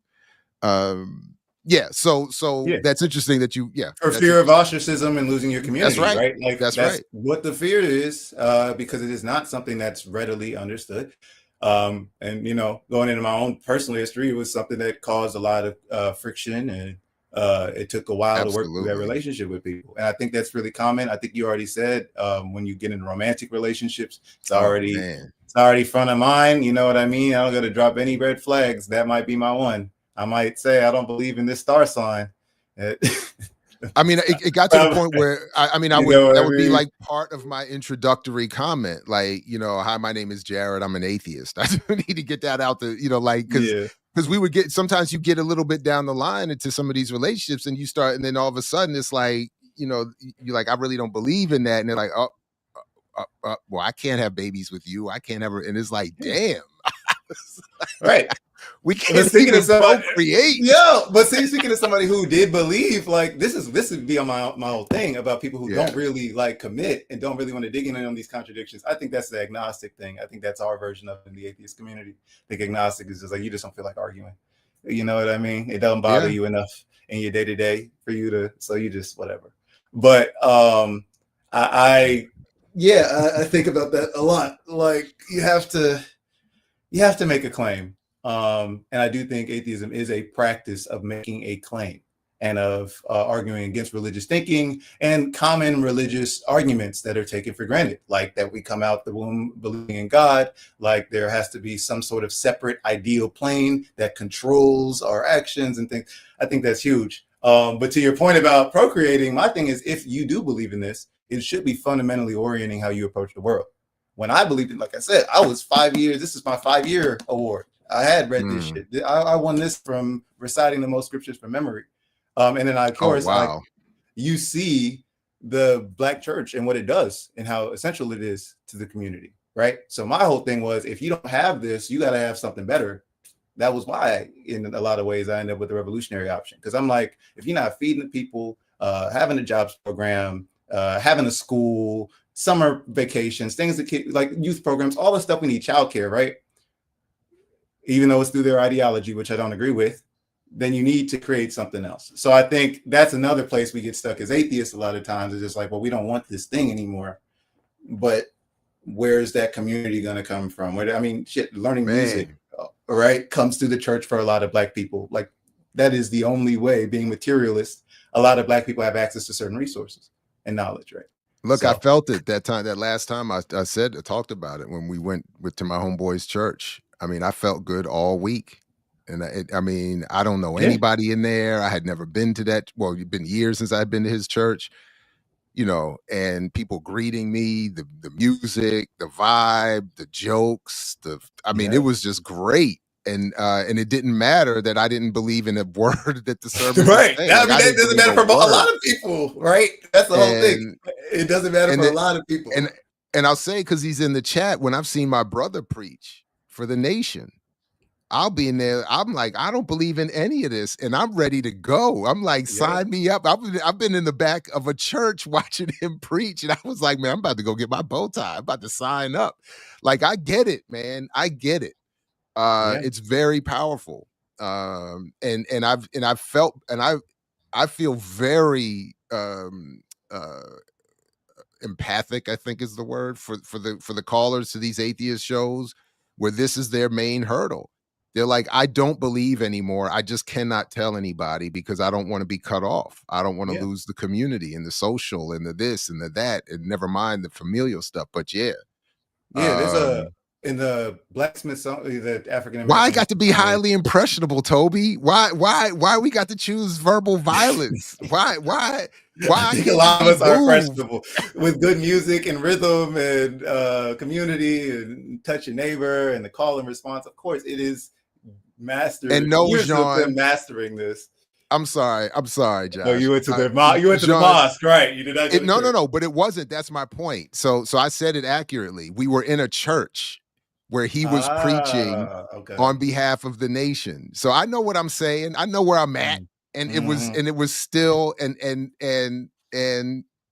Speaker 1: so that's interesting that you
Speaker 2: or fear of ostracism and losing your community.
Speaker 1: That's right.
Speaker 2: Like that's right. What the fear is, because it is not something that's readily understood. And you know, going into my own personal history, it was something that caused a lot of friction, and it took a while to work through that relationship with people. And I think that's really common. I think you already said, when you get in romantic relationships, it's already front of mind. You know what I mean? I don't got to drop any red flags. That might be my one. I might say, I don't believe in this star sign.
Speaker 1: I mean, it got to the point where that would be like part of my introductory comment, like, you know, hi, my name is Jared, I'm an atheist. I need to get that out there, you know, like, because we would sometimes you get a little bit down the line into some of these relationships, and you start, and then all of a sudden it's like, you know, you're like, I really don't believe in that, and they're like, well, I can't have babies with you, I can't ever, and it's like, damn.
Speaker 2: Right.
Speaker 1: We can't even procreate.
Speaker 2: Yeah, but speaking of somebody who did believe, like this would be on my whole thing about people who don't really like commit and don't really want to dig in on these contradictions. I think that's the agnostic thing. I think that's our version of it in the atheist community. I think agnostic is just like, you just don't feel like arguing. You know what I mean? It doesn't bother you enough in your day to day for you to, so you just whatever. But I think about that a lot. Like you have to make a claim. And I do think atheism is a practice of making a claim and of arguing against religious thinking and common religious arguments that are taken for granted, like that we come out the womb believing in God, like there has to be some sort of separate ideal plane that controls our actions and things. I think that's huge. But to your point about procreating, my thing is, if you do believe in this, it should be fundamentally orienting how you approach the world. When I believed it, like I said, I was 5 years. This is my 5-year award. I had read this shit. I won this from reciting the most scriptures from memory. And then of course, you see the Black church and what it does and how essential it is to the community, right? So my whole thing was, if you don't have this, you got to have something better. That was why, in a lot of ways, I ended up with the revolutionary option. Because I'm like, if you're not feeding the people, having a jobs program, having a school, summer vacations, things that like youth programs, all the stuff we need, childcare, right? Even though it's through their ideology, which I don't agree with, then you need to create something else. So I think that's another place we get stuck as atheists a lot of times. It's just like, well, we don't want this thing anymore. But where's that community going to come from? I mean, learning music, right, comes through the church for a lot of Black people. Like that is the only way, being materialist, a lot of Black people have access to certain resources and knowledge, right?
Speaker 1: Look, I felt it that last time I talked about it when we went to my homeboy's church. I mean, I felt good all week. And I mean, I don't know anybody in there. I had never been to that. Well, it's been years since I'd been to his church, you know, and people greeting me, the music, the vibe, the jokes, it was just great. And it didn't matter that I didn't believe in a word that the sermon was saying.
Speaker 2: That doesn't matter for a lot of people, right? That's the whole thing. It doesn't matter for a lot of people.
Speaker 1: And I'll say, because he's in the chat, when I've seen my brother preach for the nation, I'll be in there. I'm like, I don't believe in any of this, and I'm ready to go. I'm like, sign me up. I've been in the back of a church watching him preach, and I was like, man, I'm about to go get my bow tie. I'm about to sign up. Like, I get it, man. I get it. It's very powerful. And I feel very empathic, I think is the word for the callers to these atheist shows, where this is their main hurdle. They're like, I don't believe anymore. I just cannot tell anybody because I don't want to be cut off. I don't want to lose the community and the social and the this and the that, and never mind the familial stuff. But
Speaker 2: there's in the blacksmith song, the African American.
Speaker 1: Why I got to be highly impressionable, Toby? Why we got to choose verbal violence? Why?
Speaker 2: I think a lot of us are impressionable with good music and rhythm and community and touch your neighbor and the call and response. Of course, it is mastered.
Speaker 1: And no, John,
Speaker 2: mastering this.
Speaker 1: I'm sorry, Josh.
Speaker 2: No, you went to the mosque, right? You did not.
Speaker 1: No, but it wasn't. That's my point. So I said it accurately. We were in a church where he was preaching on behalf of the nation. So I know what I'm saying. I know where I'm at. And it was still and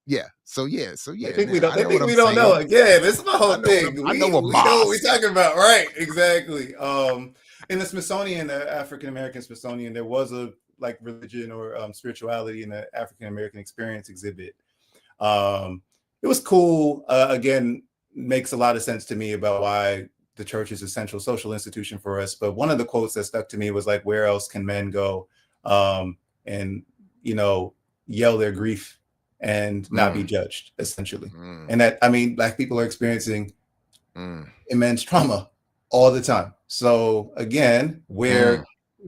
Speaker 1: yeah. So yeah.
Speaker 2: I think we don't know. Again, this is my whole thing.
Speaker 1: I know
Speaker 2: what we're talking about, right? Exactly. In the Smithsonian, the African American Smithsonian, there was a like religion or spirituality in the African American experience exhibit. It was cool. Again, makes a lot of sense to me about why the church is a central social institution for us. But one of the quotes that stuck to me was like, where else can men go and, you know, yell their grief and not be judged, essentially. And that, I mean, Black people are experiencing immense trauma all the time. So again, where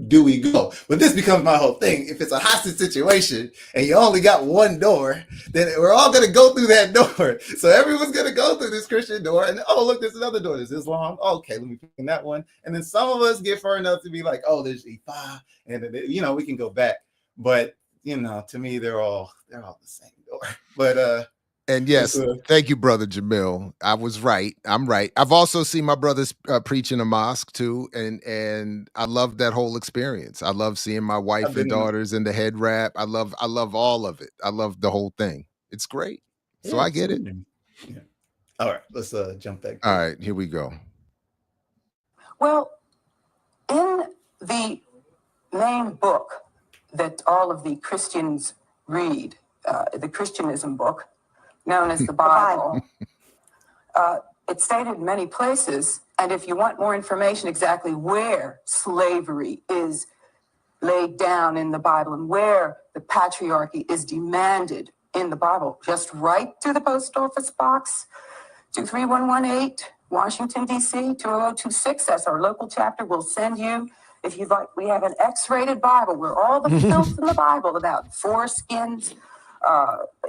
Speaker 2: do we go? But this becomes my whole thing. If it's a hostage situation and you only got one door, then we're all going to go through that door. So everyone's going to go through this Christian door and, oh, look, there's another door. There's Islam. Okay, let me pick in that one. And then some of us get far enough to be like, oh, there's Ifa. And then, you know, we can go back. But, you know, to me, they're all the same door. But,
Speaker 1: and yes, thank you, brother Jamil. I was right. I'm right. I've also seen my brothers preach in a mosque too, and I love that whole experience. I love seeing my wife and daughters in the head wrap. I love all of it. I love the whole thing. It's great. So I get it.
Speaker 2: Yeah. All right, let's jump back.
Speaker 1: All right, here we go.
Speaker 6: Well, in the main book that all of the Christians read, the Christianism book, known as the Bible. It's stated in many places, and if you want more information exactly where slavery is laid down in the Bible and where the patriarchy is demanded in the Bible, just write to the post office box 23118, Washington, D.C., 20026. That's our local chapter. We'll send you, if you'd like, we have an X-rated Bible where all the filth in the Bible about foreskins,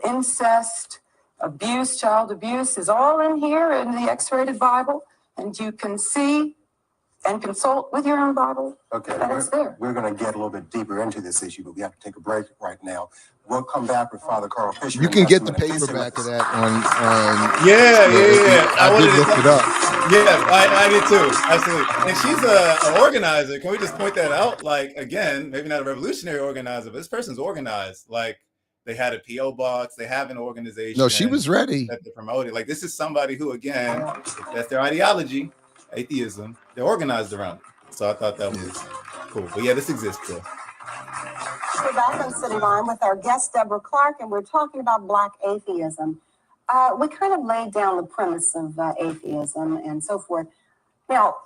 Speaker 6: incest, abuse, child abuse is all in here in the X-rated Bible, and you can see and consult with your own Bible.
Speaker 5: Okay,
Speaker 6: we're
Speaker 5: going to get a little bit deeper into this issue, but we have to take a break right now. We'll come back with Father Carl Fisher.
Speaker 1: You can get the paperback of that on
Speaker 2: yeah.
Speaker 1: I did look it up.
Speaker 2: Yeah, I did too. Absolutely. And she's an organizer. Can we just point that out? Like, again, maybe not a revolutionary organizer, but this person's organized. Like, they had a P.O. box. They have an organization.
Speaker 1: No, she was ready.
Speaker 2: That they promoted. Like, this is somebody who, again, that's their ideology, atheism. They're organized around it. So I thought that was cool. But yeah, this exists still.
Speaker 4: We're back on City Line with our guest, Deborah Clark, and we're talking about Black atheism. We kind of laid down the premise of atheism and so forth. Now,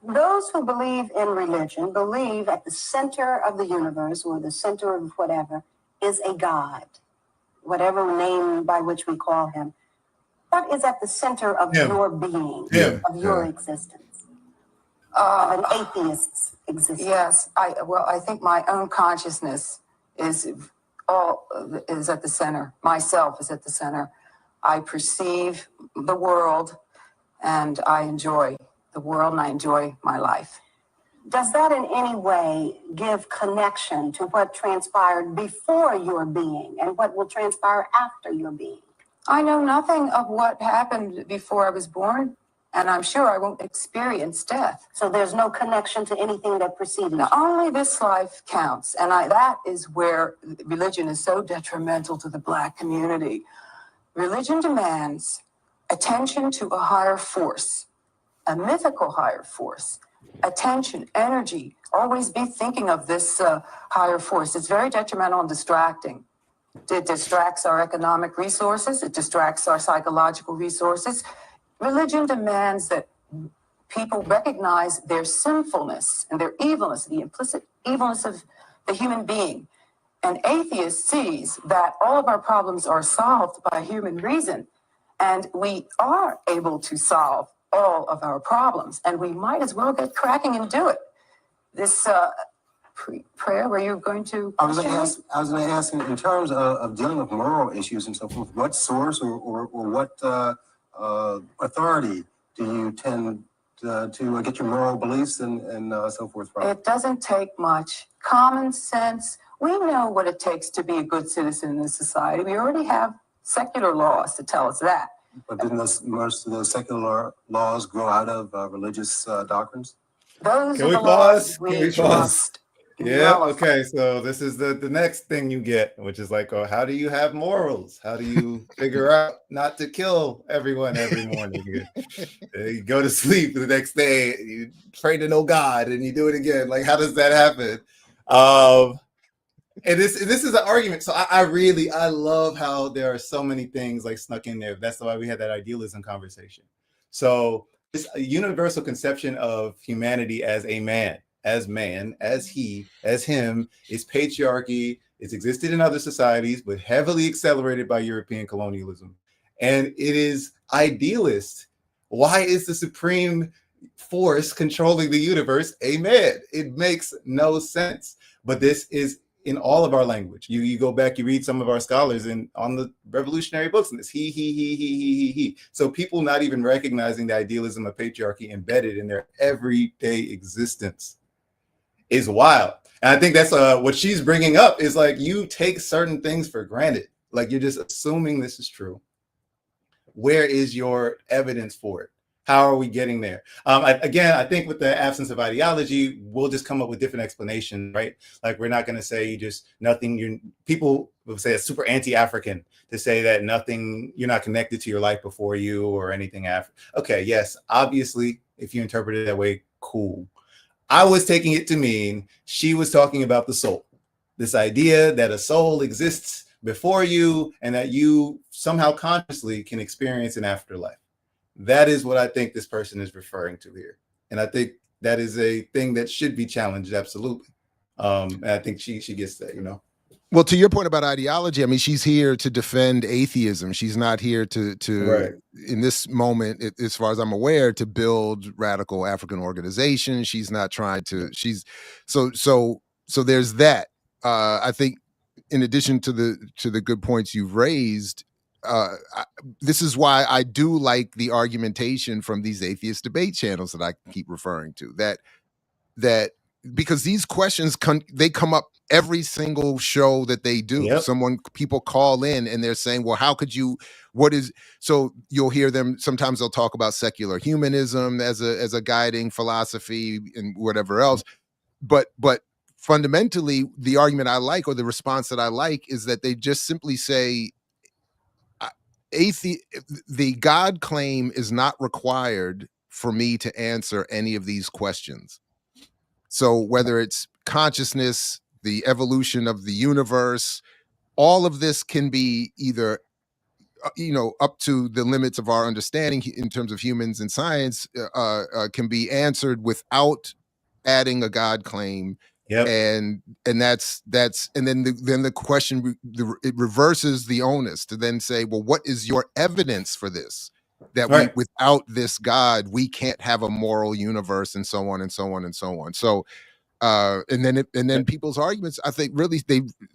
Speaker 4: those who believe in religion believe at the center of the universe or the center of whatever is a God, whatever name by which we call him. What is at the center of your being, of your existence, of an atheist's existence?
Speaker 6: Yes, I think my own consciousness is at the center. Myself is at the center. I perceive the world, and I enjoy the world, and I enjoy my life.
Speaker 4: Does that in any way give connection to what transpired before your being and what will transpire after your being?
Speaker 6: I know nothing of what happened before I was born, and I'm sure I won't experience death.
Speaker 4: So there's no connection to anything that preceded you?
Speaker 6: Only this life counts, and that is where religion is so detrimental to the Black community. Religion demands attention to a higher force, a mythical higher force. Attention, energy, always be thinking of this higher force. It's very detrimental and distracting. It distracts our economic resources. It distracts our psychological resources. Religion demands that people recognize their sinfulness and their evilness, the implicit evilness of the human being. An atheist sees that all of our problems are solved by human reason, and we are able to solve all of our problems, and we might as well get cracking and do it. This prayer, were you going to?
Speaker 5: I was going to ask in terms of dealing with moral issues and so forth, what source or what authority do you tend to get your moral beliefs and so forth from?
Speaker 6: It doesn't take much. Common sense. We know what it takes to be a good citizen in this society. We already have secular laws to tell us that.
Speaker 5: But didn't most of those secular laws grow out of religious doctrines?
Speaker 6: Those
Speaker 2: Can
Speaker 6: are
Speaker 2: we
Speaker 6: the
Speaker 2: pause?
Speaker 6: laws we
Speaker 2: Can we pause?
Speaker 6: trust.
Speaker 2: Yeah,
Speaker 6: nullify.
Speaker 2: okay. So this is the next thing you get, which is like, oh, how do you have morals? How do you figure out not to kill everyone every morning? You go to sleep the next day, you pray to no God, and you do it again. Like, how does that happen? And this is an argument. So I love how there are so many things like snuck in there. That's why we had that idealism conversation. So it's a universal conception of humanity as a man, as he, as him, is patriarchy. It's existed in other societies, but heavily accelerated by European colonialism. And it is idealist. Why is the supreme force controlling the universe a man? It makes no sense. But this is in all of our language. You go back, you read some of our scholars on the revolutionary books, and it's he. So people not even recognizing the idealism of patriarchy embedded in their everyday existence is wild. And I think that's what she's bringing up is like, you take certain things for granted. Like, you're just assuming this is true. Where is your evidence for it? How are we getting there? I think with the absence of ideology, we'll just come up with different explanations, right? Like, we're not going to say people will say it's super anti-African to say that you're not connected to your life before you or anything after. Okay, yes, obviously, if you interpret it that way, cool. I was taking it to mean she was talking about the soul, this idea that a soul exists before you and that you somehow consciously can experience an afterlife. That is what I think this person is referring to here. And I think that is a thing that should be challenged, absolutely. And I think she gets that,
Speaker 1: Well, to your point about ideology, I mean, she's here to defend atheism. She's not here to
Speaker 2: right.
Speaker 1: In this moment, as far as I'm aware, to build radical African organizations. She's not trying to, so there's that. I think in addition to the good points you've raised, this is why I do like the argumentation from these atheist debate channels that I keep referring to, that because these questions they come up every single show that they do.
Speaker 2: Yep.
Speaker 1: People call in and they're saying, well, how could you, so you'll hear them, sometimes they'll talk about secular humanism as a guiding philosophy and whatever else. But fundamentally, the argument I like, or the response that I like, is that they just simply say, the God claim is not required for me to answer any of these questions. So whether it's consciousness, the evolution of the universe, all of this can be either, up to the limits of our understanding in terms of humans and science, can be answered without adding a God claim.
Speaker 2: Yep.
Speaker 1: And that's and then the question, it reverses the onus to then say, well, what is your evidence for this? That
Speaker 2: right.
Speaker 1: without this God, we can't have a moral universe, and so on and so on and so on. So, and then people's arguments, I think, really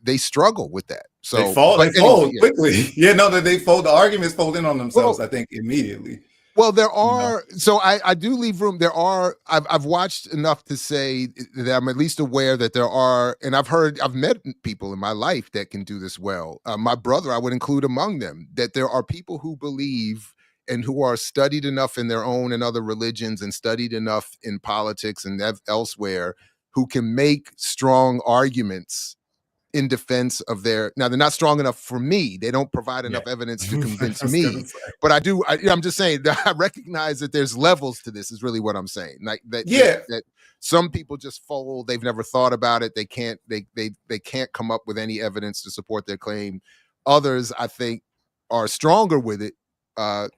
Speaker 1: they struggle with that. So
Speaker 2: they fold quickly. Yeah, no, that they fold. The arguments fold in on themselves. Well, I think immediately.
Speaker 1: Well, there are, so I do leave room. There are, I've watched enough to say that I'm at least aware that there are, and I've met people in my life that can do this well. My brother, I would include among them, that there are people who believe and who are studied enough in their own and other religions and studied enough in politics and elsewhere, who can make strong arguments in defense of their. Now they're not strong enough for me. They don't provide enough evidence to convince me. But I'm just saying that I recognize that there's levels to this. Is really what I'm saying. Like that. That some people just fold. They've never thought about it. They can't. They can't come up with any evidence to support their claim. Others, I think, are stronger with it.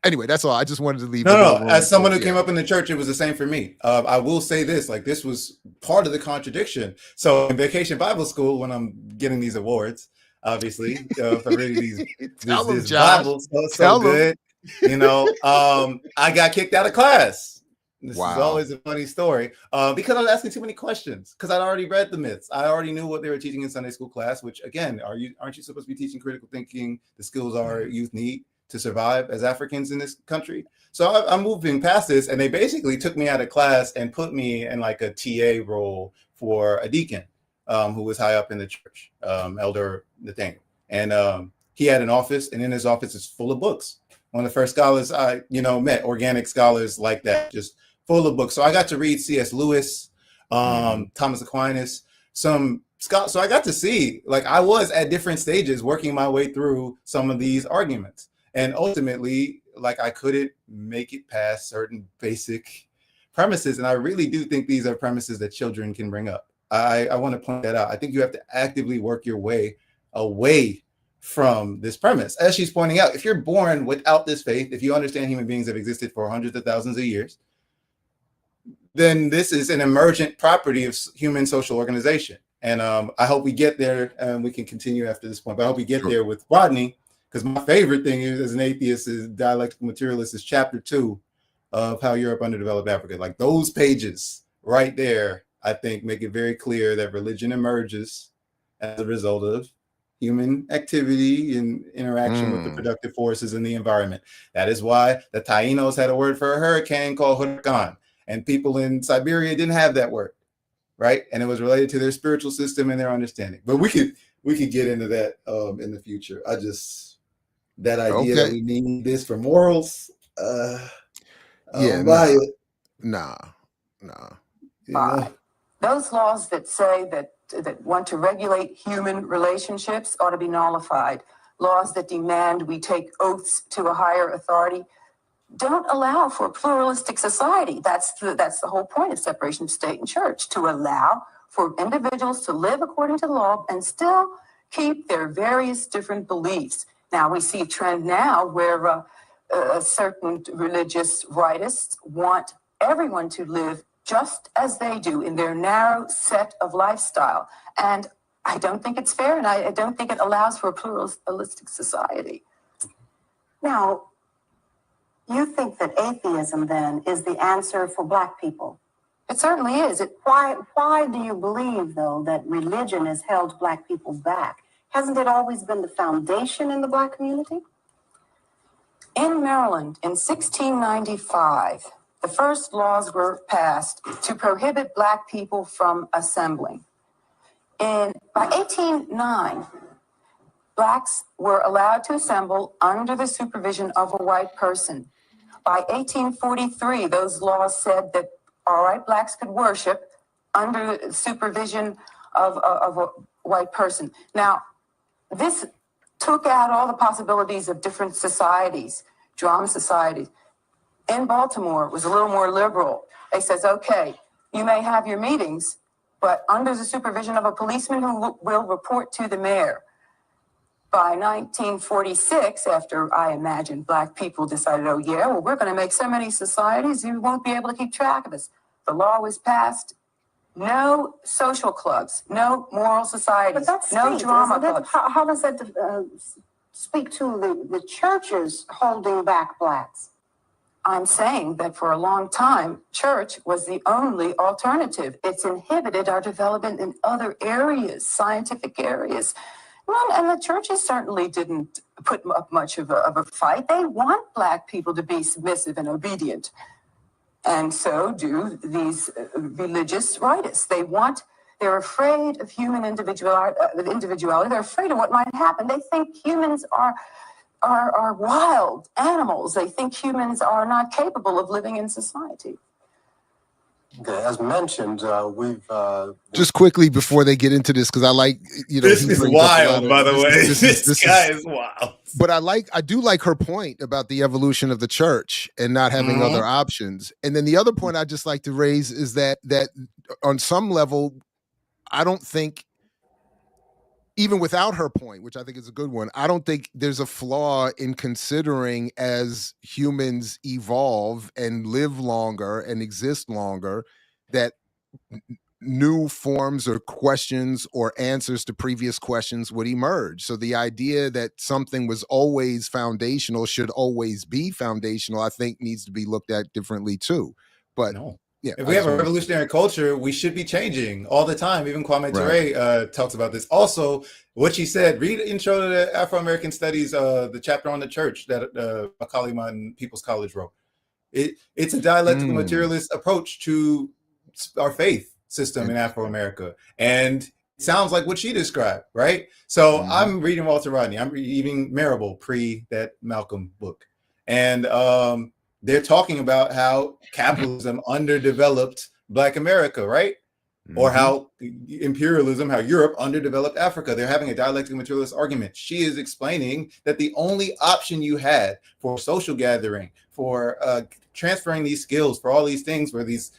Speaker 1: Anyway, that's all. I just wanted to leave.
Speaker 2: No. As someone who came up in the church, it was the same for me. I will say this: like this was part of the contradiction. So in Vacation Bible School, when I'm getting these awards, obviously for reading this Bible so good, you know, I got kicked out of class. This is always a funny story because I was asking too many questions because I'd already read the myths. I already knew what they were teaching in Sunday school class. Which again, aren't you supposed to be teaching critical thinking, the skills our youth need to survive as Africans in this country? So I'm moving past this, and they basically took me out of class and put me in like a TA role for a deacon who was high up in the church, Elder Nathaniel. And he had an office, and in his office is full of books. One of the first scholars I met, organic scholars like that, just full of books. So I got to read C.S. Lewis, Thomas Aquinas, some scholars. So I got to see, like I was at different stages working my way through some of these arguments. And ultimately, like I couldn't make it past certain basic premises. And I really do think these are premises that children can bring up. I want to point that out. I think you have to actively work your way away from this premise. As she's pointing out, if you're born without this faith, if you understand human beings have existed for hundreds of thousands of years, then this is an emergent property of human social organization. And I hope we get there, and we can continue after this point. But I hope we get there with Rodney. Because my favorite thing is, as an atheist, is Dialectical Materialist is chapter 2 of How Europe Underdeveloped Africa. Like those pages right there, I think, make it very clear that religion emerges as a result of human activity and interaction with the productive forces in the environment. That is why the Tainos had a word for a hurricane called huracan, and people in Siberia didn't have that word, right? And it was related to their spiritual system and their understanding. But we could get into that in the future. That idea that we need this for morals,
Speaker 1: Nah.
Speaker 6: Those laws that say that want to regulate human relationships ought to be nullified. Laws that demand we take oaths to a higher authority don't allow for a pluralistic society. That's the whole point of separation of state and church, to allow for individuals to live according to the law and still keep their various different beliefs. Now, we see a trend now where certain religious rightists want everyone to live just as they do in their narrow set of lifestyle. And I don't think it's fair, and I don't think it allows for a pluralistic society.
Speaker 4: Now, you think that atheism, then, is the answer for Black people?
Speaker 6: It certainly is.
Speaker 4: Why do you believe, though, that religion has held Black people back? Hasn't it always been the foundation in the Black community?
Speaker 6: In Maryland, in 1695, the first laws were passed to prohibit Black people from assembling. By 1809, Blacks were allowed to assemble under the supervision of a white person. By 1843, those laws said that, all right, Blacks could worship under the supervision of a white person. Now, this took out all the possibilities of different societies, drama societies. In Baltimore, it was a little more liberal. They says, okay, you may have your meetings, but under the supervision of a policeman who will report to the mayor. By 1946, after I imagine Black people decided, oh yeah, well, we're going to make so many societies, you won't be able to keep track of us. The law was passed. No social clubs, no moral societies, no drama clubs.
Speaker 4: How does that speak to the churches holding back Blacks?
Speaker 6: I'm saying that for a long time, church was the only alternative. It's inhibited our development in other areas, scientific areas. And the churches certainly didn't put up much of a fight. They want Black people to be submissive and obedient. And so do these religious rightists. They're afraid of human individuality. They're afraid of what might happen. They think humans are wild animals. They think humans are not capable of living in society.
Speaker 5: Okay, as mentioned, we've
Speaker 1: just quickly before they get into this, because I like,
Speaker 2: this is wild, by the way. This guy is wild.
Speaker 1: But I do like her point about the evolution of the church and not having other options. And then the other point I just like to raise is that on some level, I don't think, even without her point, which I think is a good one, I don't think there's a flaw in considering, as humans evolve and live longer and exist longer, that new forms or questions or answers to previous questions would emerge. So the idea that something was always foundational should always be foundational, I think needs to be looked at differently too. But yeah,
Speaker 2: if we have a revolutionary culture, we should be changing all the time. Even Kwame Ture talks about this. Also, what she said, read Intro to the Afro-American Studies, the chapter on the church that Macaulay Martin People's College wrote. It's a dialectical materialist approach to our faith system in Afro-America. And it sounds like what she described, right? So I'm reading Walter Rodney. I'm reading Marable, pre that Malcolm book. And they're talking about how capitalism underdeveloped Black America, right? Or how imperialism, how Europe underdeveloped Africa. They're having a dialectical materialist argument. She is explaining that the only option you had for social gathering, for transferring these skills, for all these things, were these,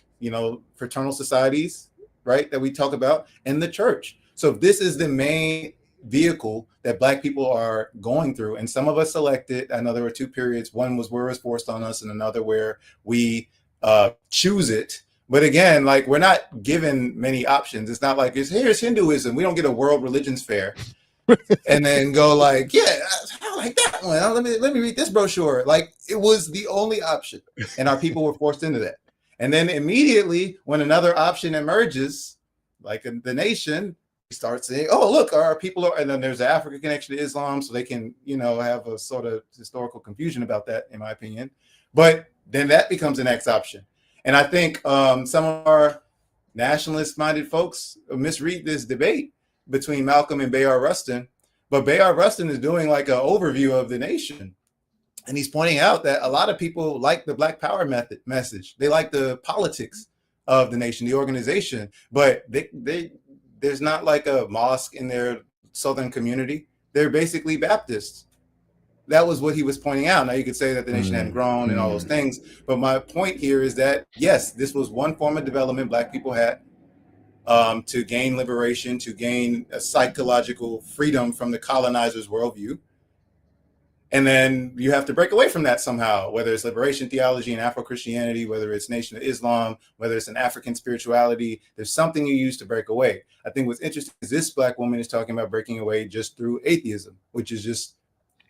Speaker 2: fraternal societies, right, that we talk about, and the church. So this is the main vehicle that Black people are going through, and some of us selected. I know there were two periods. One was where it was forced on us, and another where we choose it. But again, like, we're not given many options. It's not like here's Hinduism. We don't get a world religions fair and then go like, yeah, I like that one. Let me read this brochure. Like, it was the only option, and our people were forced into that. And then immediately when another option emerges, like the nation, we start saying, oh, look, our people are, and then there's the African connection to Islam, so they can, have a sort of historical confusion about that, in my opinion. But then that becomes the next option. And I think some of our nationalist-minded folks misread this debate between Malcolm and Bayard Rustin. But Bayard Rustin is doing like an overview of the nation. And he's pointing out that a lot of people like the Black Power message. They like the politics of the nation, the organization. But there's not like a mosque in their southern community. They're basically Baptists. That was what he was pointing out. Now, you could say that the nation hadn't grown and all those things. But my point here is that, yes, this was one form of development Black people had to gain liberation, to gain a psychological freedom from the colonizer's worldview. And then you have to break away from that somehow, whether it's liberation theology and Afro-Christianity, whether it's Nation of Islam, whether it's an African spirituality. There's something you use to break away. I think what's interesting is this Black woman is talking about breaking away just through atheism, which is just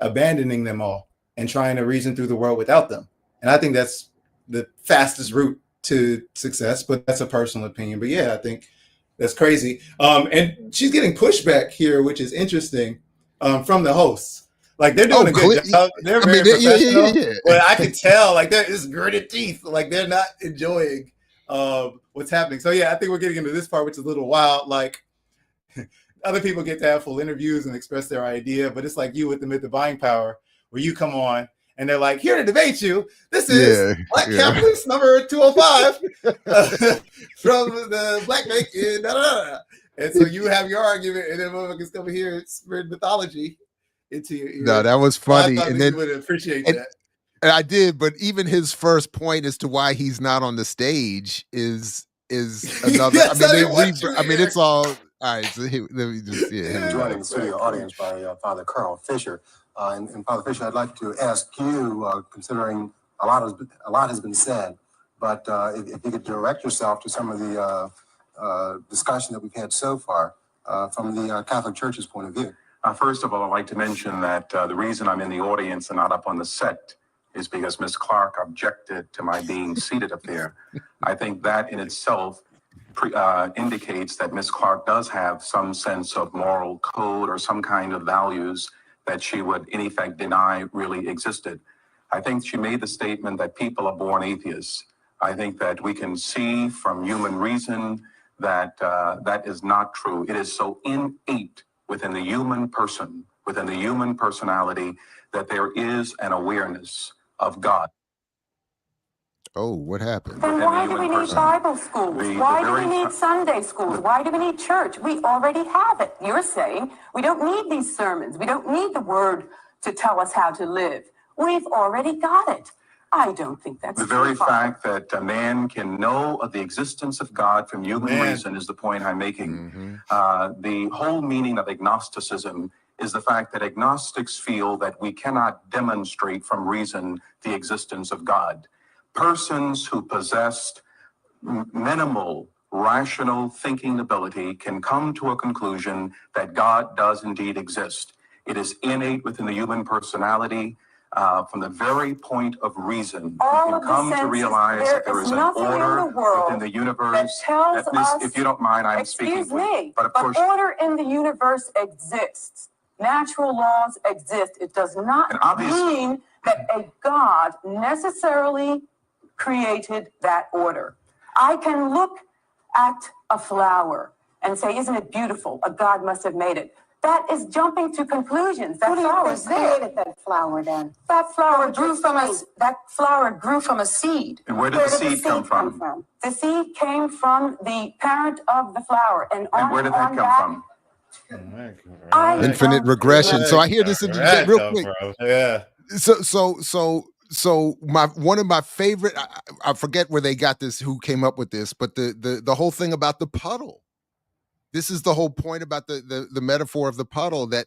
Speaker 2: abandoning them all and trying to reason through the world without them. And I think that's the fastest route to success, but that's a personal opinion. But yeah, I think that's crazy. And she's getting pushback here, which is interesting, from the hosts. Like, they're doing a good job. They're very professional. Yeah. But I can tell, like, there is gritted teeth. Like, they're not enjoying what's happening. So yeah, I think we're getting into this part, which is a little wild. Like, other people get to have full interviews and express their idea, but it's like you with the myth of buying power, where you come on and they're like, here to debate you. This is Black Capitalist number 205 from the Black Bank. And so you have your argument, and then motherfuckers come here and spread mythology into your ear.
Speaker 1: No, that was funny.
Speaker 2: And then would appreciate that.
Speaker 1: And I did, but even his first point as to why he's not on the stage is another. It's all. All right, so let me just
Speaker 5: joining the studio audience by Father Carl Fisher. And Father Fisher, I'd like to ask you, considering a lot has been said, but if you could direct yourself to some of the discussion that we've had so far from the Catholic Church's point of view.
Speaker 7: First of all, I'd like to mention that the reason I'm in the audience and not up on the set is because Ms. Clark objected to my being seated up there. I think that in itself indicates that Ms. Clark does have some sense of moral code or some kind of values that she would in effect deny really existed. I think she made the statement that people are born atheists. I think that we can see from human reason that that is not true. It is so innate within the human person, within the human personality, that there is an awareness of God.
Speaker 1: Oh, what happened?
Speaker 4: Then why do we need Bible schools? Why do we need Sunday schools? Why do we need church? We already have it. You're saying we don't need these sermons. We don't need the word to tell us how to live. We've already got it. I don't think that's
Speaker 7: the very fact that a man can know of the existence of God from human reason is the point I'm making. The whole meaning of agnosticism is the fact that agnostics feel that we cannot demonstrate from reason the existence of God. Persons who possessed minimal rational thinking ability can come to a conclusion that God does indeed exist. It is innate within the human personality. From the very point of reason, you can come to realize that there is an order within the universe. If you don't mind, I'm speaking.
Speaker 6: Excuse me,
Speaker 7: but of course,
Speaker 6: order in the universe exists. Natural laws exist. It does not mean that a God necessarily created that order. I can look at a flower and say, isn't it beautiful? A God must have made it. That is jumping to conclusions. That flower is there.
Speaker 4: Created that flower then?
Speaker 6: That flower grew from a seed.
Speaker 7: And where did the seed come from?
Speaker 6: The seed came from the parent of the flower. And
Speaker 7: where did that come from?
Speaker 1: Infinite regression. So I hear this interject real quick.
Speaker 2: Yeah.
Speaker 1: So one of my favorite, I forget where they got this, who came up with this, but the whole thing about the puddle. This is the whole point about the metaphor of the puddle, that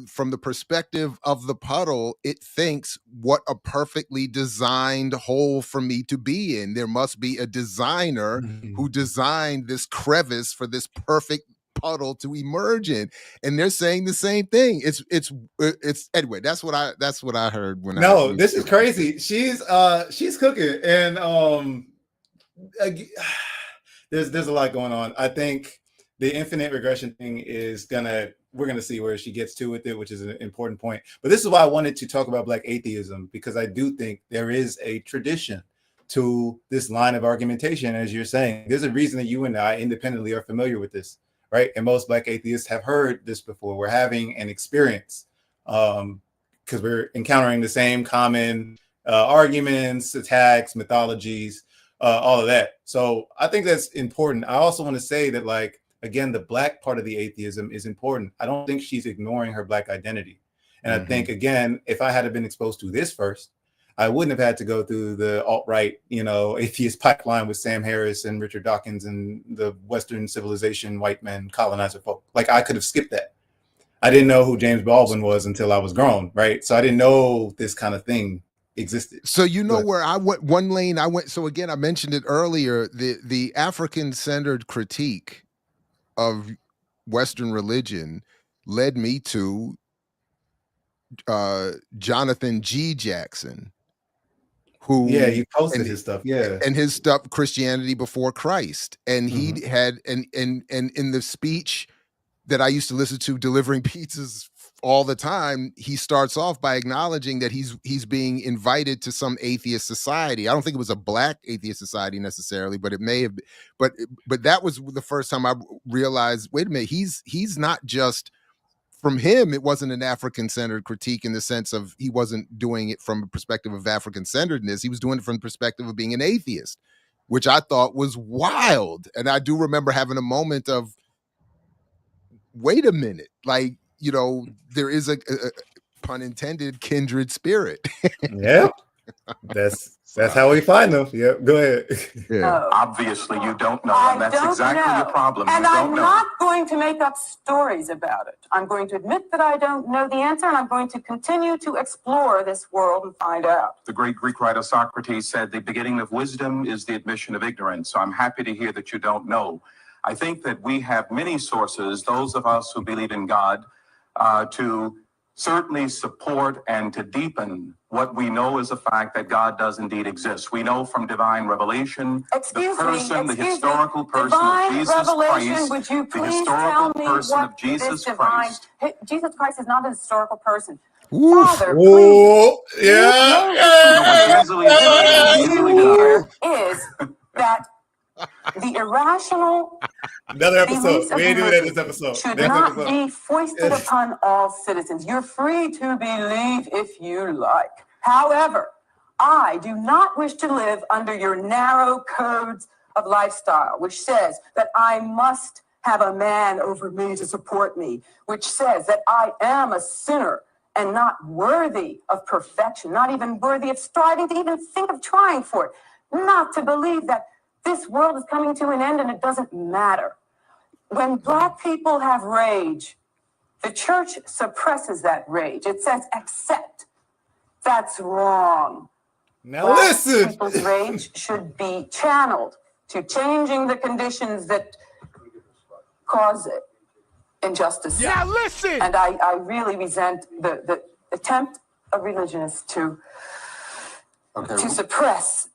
Speaker 1: from the perspective of the puddle, it thinks what a perfectly designed hole for me to be in. There must be a designer who designed this crevice for this perfect puddle to emerge in, and they're saying the same thing. It's anyway. That's what I heard when.
Speaker 2: No, this is crazy. She's cooking, and there's a lot going on. I think the infinite regression thing we're gonna see where she gets to with it, which is an important point. But this is why I wanted to talk about Black atheism, because I do think there is a tradition to this line of argumentation, as you're saying. There's a reason that you and I independently are familiar with this, right? And most Black atheists have heard this before. We're having an experience because we're encountering the same common arguments, attacks, mythologies, all of that. So I think that's important. I also want to say that, like, again, the Black part of the atheism is important. I don't think she's ignoring her Black identity. And I think, again, if I had been exposed to this first, I wouldn't have had to go through the alt-right, atheist pipeline with Sam Harris and Richard Dawkins and the Western civilization, white men, colonizer folk. Like, I could have skipped that. I didn't know who James Baldwin was until I was grown, right? So I didn't know this kind of thing existed.
Speaker 1: So where I went, one lane I went. So again, I mentioned it earlier, the African-centered critique of Western religion led me to Jonathan G. Jackson, who
Speaker 2: you posted his stuff,
Speaker 1: and his stuff, Christianity Before Christ, and he had and in the speech that I used to listen to, delivering pizzas all the time, he starts off by acknowledging that he's being invited to some atheist society. I don't think it was a Black atheist society necessarily, but it may have been. But that was the first time I realized, wait a minute, he's not just, from him, it wasn't an African-centered critique in the sense of he wasn't doing it from a perspective of African-centeredness. He was doing it from the perspective of being an atheist, which I thought was wild. And I do remember having a moment of, wait a minute, like, there is a pun intended kindred spirit.
Speaker 2: Yeah, that's how we find them. Yeah, go ahead.
Speaker 7: Yeah. Obviously, you don't know, and that's exactly the problem.
Speaker 6: And I'm not going to make up stories about it. I'm going to admit that I don't know the answer, and I'm going to continue to explore this world and find out.
Speaker 7: The great Greek writer Socrates said, the beginning of wisdom is the admission of ignorance. So I'm happy to hear that you don't know. I think that we have many sources, those of us who believe in God, to certainly support and to deepen what we know is a fact that God does indeed exist. We know from divine revelation, the historical person of Jesus Christ,
Speaker 6: would you please tell me what
Speaker 7: Jesus Christ.
Speaker 6: Jesus Christ is not a historical person.
Speaker 1: Oof.
Speaker 6: Father, please. Is that the irrational
Speaker 2: another episode. We ain't doing that this episode.
Speaker 6: Should not be foisted upon all citizens. You're free to believe if you like. However, I do not wish to live under your narrow codes of lifestyle, which says that I must have a man over me to support me, which says that I am a sinner and not worthy of perfection, not even worthy of striving to even think of trying for it, not to believe that this world is coming to an end and it doesn't matter. When Black people have rage, the church suppresses that rage. It says accept. That's wrong.
Speaker 2: Now listen.
Speaker 6: People's rage should be channeled to changing the conditions that cause injustice.
Speaker 8: Now listen.
Speaker 6: And I really resent the attempt of religionists to suppress.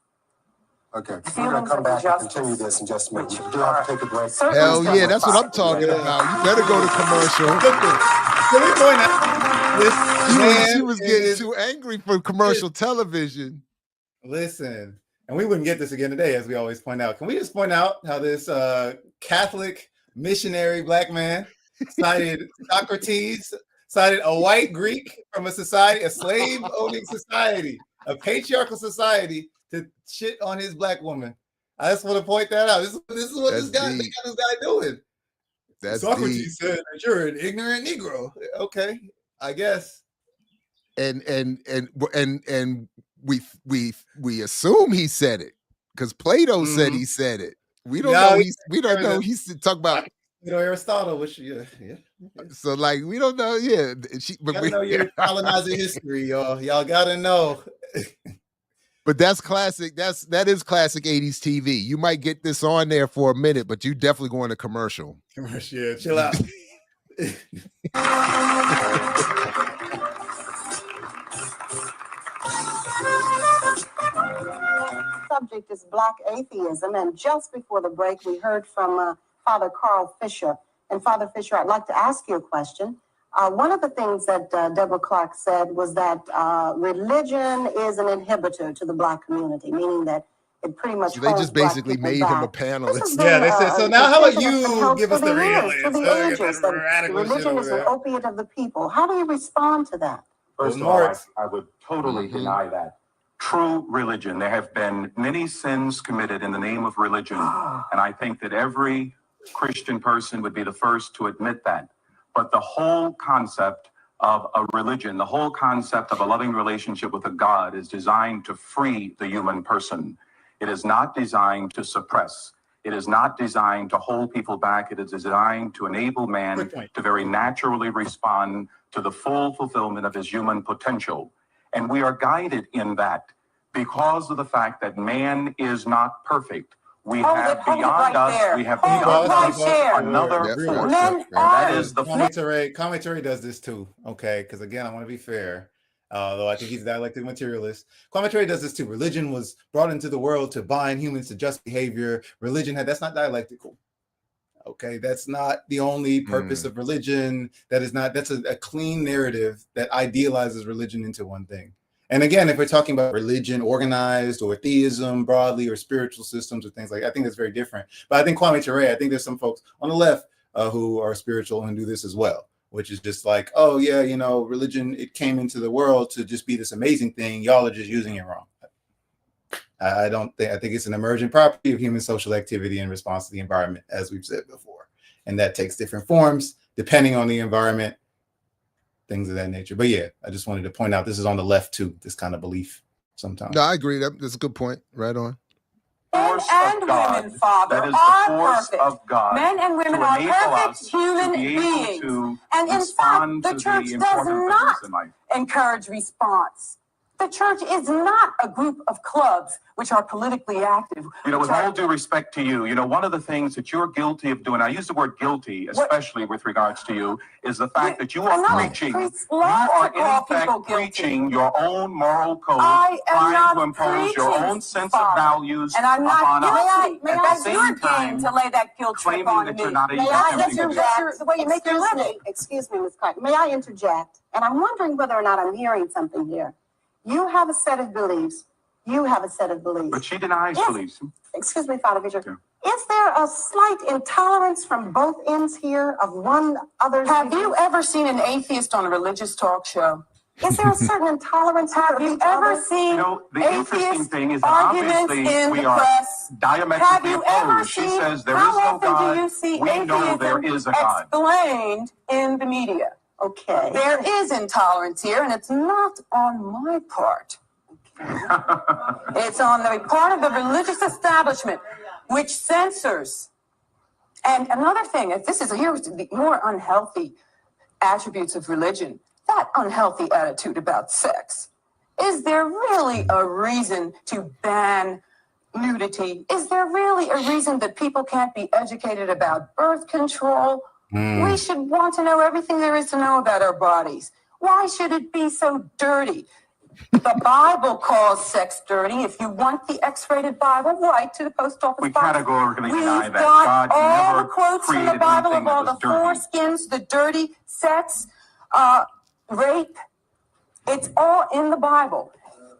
Speaker 5: Okay, we're going to come back and continue this in just a minute. You do have to take a break.
Speaker 1: Hell yeah, that's what I'm talking about. You better go to commercial.
Speaker 2: Can we point out this
Speaker 1: She was getting too angry for commercial television.
Speaker 2: Listen, and we wouldn't get this again today, as we always point out. Can we just point out how this Catholic missionary Black man cited Socrates, cited a white Greek from a society, a slave-owning society, a patriarchal society, to shit on his Black woman? I just want to point that out. This is what this guy doing.
Speaker 1: That's
Speaker 2: Socrates said that you're an ignorant Negro. Okay, I guess.
Speaker 1: And we assume he said it because Plato said he said it. We don't know. We don't know. He's talking about
Speaker 2: Aristotle, which yeah.
Speaker 1: So like we don't know. Yeah,
Speaker 2: but we know your colonizer history, y'all. Y'all gotta know.
Speaker 1: But that's classic. That is classic 80s TV. You might get this on there for a minute, but you definitely going to commercial.
Speaker 2: Commercial, yeah, chill out.
Speaker 4: Subject is Black atheism, and just before the break, we heard from Father Carl Fisher. And Father Fisher, I'd like to ask you a question. One of the things that Deborah Clark said was that religion is an inhibitor to the Black community, meaning that it pretty much
Speaker 1: so they just basically made him a panelist.
Speaker 2: Yeah, they said, so now how about you give us the real
Speaker 4: answer? Religion is an opiate of the people. How do you respond to that?
Speaker 7: First of all, I would totally deny that. True religion. There have been many sins committed in the name of religion, and I think that every Christian person would be the first to admit that. But the whole concept of a religion, the whole concept of a loving relationship with a God is designed to free the human person. It is not designed to suppress. It is not designed to hold people back. It is designed to enable man to very naturally respond to the full fulfillment of his human potential. And we are guided in that because of the fact that man is not perfect. We have beyond us, we have beyond us another force. That is the
Speaker 2: Commentary does this too, okay? Because again, I want to be fair. Though I think he's a dialectical materialist. Commentary does this too. Religion was brought into the world to bind humans to just behavior. That's not dialectical. Okay, that's not the only purpose of religion. That's a clean narrative that idealizes religion into one thing. And again, if we're talking about religion organized or theism broadly or spiritual systems or things like that, I think that's very different. But I think Kwame Ture, I think there's some folks on the left who are spiritual and do this as well, which is just like, oh yeah, religion, it came into the world to just be this amazing thing. Y'all are just using it wrong. I think it's an emergent property of human social activity in response to the environment, as we've said before. And that takes different forms depending on the environment, things of that nature. But yeah, I just wanted to point out this is on the left too, this kind of belief sometimes.
Speaker 1: No, I agree. That's a good point. Right on.
Speaker 6: Men and women, Father, are perfect. Men and women are perfect human beings. And in fact, the church does not encourage response. The church is not a group of clubs which are politically active.
Speaker 7: With all due respect to you, one of the things that you're guilty of doing, I use the word guilty, especially with regards to you, is the fact that you are preaching. You are in effect preaching your own moral code, trying to impose your own sense of values
Speaker 6: and I'm not
Speaker 7: upon
Speaker 6: guilty. May I time to lay that guilt trip on me?
Speaker 4: May I interject? The way you make your living. Excuse me, Ms. Clark. May I interject? And I'm wondering whether or not I'm hearing something here. You have a set of beliefs. You have a set of beliefs.
Speaker 7: But she denies beliefs.
Speaker 4: Excuse me, Father Fisher. Yeah. Is there a slight intolerance from both ends here of one other's?
Speaker 6: Have you ever seen an atheist on a religious talk show?
Speaker 4: Is there a certain intolerance?
Speaker 6: Have you ever seen
Speaker 7: the interesting thing is that
Speaker 6: arguments
Speaker 7: obviously
Speaker 6: in
Speaker 7: we
Speaker 6: the
Speaker 7: are
Speaker 6: press?
Speaker 7: diametrically
Speaker 6: Have you ever
Speaker 7: opposed. She
Speaker 6: seen
Speaker 7: says there
Speaker 6: how
Speaker 7: is no
Speaker 6: often
Speaker 7: God.
Speaker 6: do you see
Speaker 7: We know there is a God.
Speaker 6: explained in the media?
Speaker 4: Okay.
Speaker 6: There is intolerance here, and it's not on my part. It's on the part of the religious establishment, which censors. And another thing, if this is here's the more unhealthy attributes of religion, that unhealthy attitude about sex. Is there really a reason to ban nudity? Is there really a reason that people can't be educated about birth control? We should want to know everything there is to know about our bodies. Why should it be so dirty? The Bible calls sex dirty. If you want the X-rated Bible, write to the post office.
Speaker 7: We
Speaker 6: box.
Speaker 7: categorically deny
Speaker 6: We've
Speaker 7: that.
Speaker 6: got
Speaker 7: God
Speaker 6: all
Speaker 7: never
Speaker 6: the quotes from the
Speaker 7: created
Speaker 6: Bible
Speaker 7: anything
Speaker 6: of all
Speaker 7: that
Speaker 6: the
Speaker 7: was dirty.
Speaker 6: foreskins, the dirty, sex, rape. It's all in the Bible.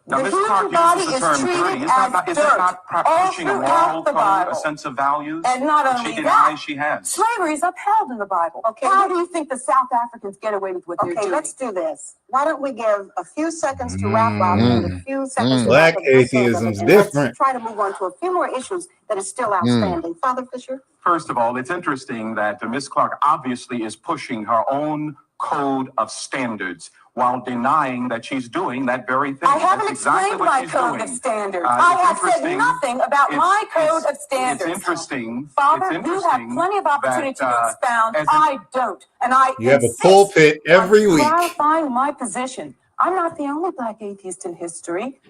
Speaker 7: Now,
Speaker 6: The
Speaker 7: Ms.
Speaker 6: human
Speaker 7: Clark
Speaker 6: body
Speaker 7: uses the
Speaker 6: is
Speaker 7: term
Speaker 6: treated
Speaker 7: dirty. Is
Speaker 6: as
Speaker 7: that
Speaker 6: dirt
Speaker 7: not
Speaker 6: all
Speaker 7: pushing a
Speaker 6: throughout
Speaker 7: moral
Speaker 6: the
Speaker 7: code,
Speaker 6: Bible.
Speaker 7: a sense of values?
Speaker 6: And not
Speaker 7: that
Speaker 6: only
Speaker 7: she denies
Speaker 6: that,
Speaker 7: she has.
Speaker 6: slavery is upheld in the Bible.
Speaker 4: Okay.
Speaker 6: How do you think the South Africans get away with what they're
Speaker 4: Okay,
Speaker 6: doing?
Speaker 4: let's do this. Why don't we give a few seconds to wrap up and a few seconds to
Speaker 2: Black
Speaker 4: wrap up this end of
Speaker 2: atheism's
Speaker 4: it, and
Speaker 2: different.
Speaker 4: let's try to move on to a few more issues that are still outstanding. Father Fisher?
Speaker 7: First of all, it's interesting that Ms. Clark obviously is pushing her own code of standards while denying that she's doing that very thing.
Speaker 6: I haven't
Speaker 7: That's exactly
Speaker 6: explained
Speaker 7: what
Speaker 6: my
Speaker 7: she's
Speaker 6: code
Speaker 7: doing.
Speaker 6: of standards.
Speaker 7: It's
Speaker 6: I have said
Speaker 7: interesting.
Speaker 6: nothing about my code of standards.
Speaker 7: It's interesting.
Speaker 6: Father,
Speaker 7: it's
Speaker 6: you
Speaker 7: interesting
Speaker 6: have plenty of opportunity to expound.
Speaker 7: as
Speaker 6: I don't. And I
Speaker 2: You have a
Speaker 6: insist
Speaker 2: pulpit every
Speaker 6: on
Speaker 2: week.
Speaker 6: clarifying my position. I'm not the only black atheist in history.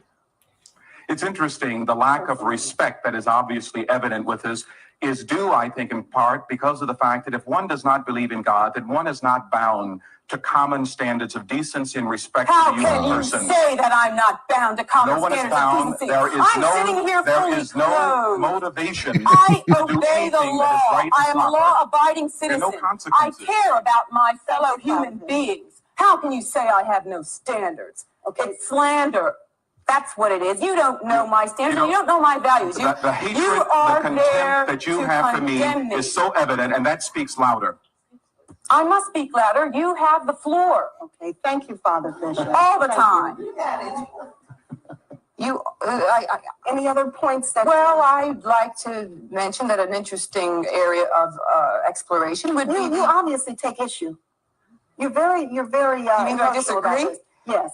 Speaker 7: It's interesting, the lack of respect that is obviously evident with us is due, I think, in part because of the fact that if one does not believe in God, then one is not bound to common standards of decency and respect
Speaker 6: How
Speaker 7: for the human
Speaker 6: can you
Speaker 7: person.
Speaker 6: say that I'm not bound to common
Speaker 7: No one is
Speaker 6: standards
Speaker 7: bound.
Speaker 6: of decency?
Speaker 7: There is
Speaker 6: I'm sitting here fully clothed.
Speaker 7: motivation
Speaker 6: I
Speaker 7: to do
Speaker 6: obey the
Speaker 7: anything
Speaker 6: law.
Speaker 7: that is right and
Speaker 6: I am a
Speaker 7: proper.
Speaker 6: law-abiding
Speaker 7: There are
Speaker 6: citizen.
Speaker 7: no
Speaker 6: I
Speaker 7: consequences.
Speaker 6: care about my fellow human beings. How can you say I have no standards? Okay, it's slander. That's what it is. You don't know my standards. You don't know my values.
Speaker 7: The hatred,
Speaker 6: you
Speaker 7: the
Speaker 6: are
Speaker 7: contempt
Speaker 6: there
Speaker 7: that you
Speaker 6: to
Speaker 7: have for me
Speaker 6: condemn me.
Speaker 7: is so evident, and that speaks louder.
Speaker 6: I must speak louder. You have the floor.
Speaker 4: Okay, thank you, Father Fisher.
Speaker 6: All the time.
Speaker 4: Any other points that?
Speaker 6: Well, I'd like to mention that an interesting area of exploration would be.
Speaker 4: You obviously take issue. You're very.
Speaker 6: You mean I disagree?
Speaker 4: Yes.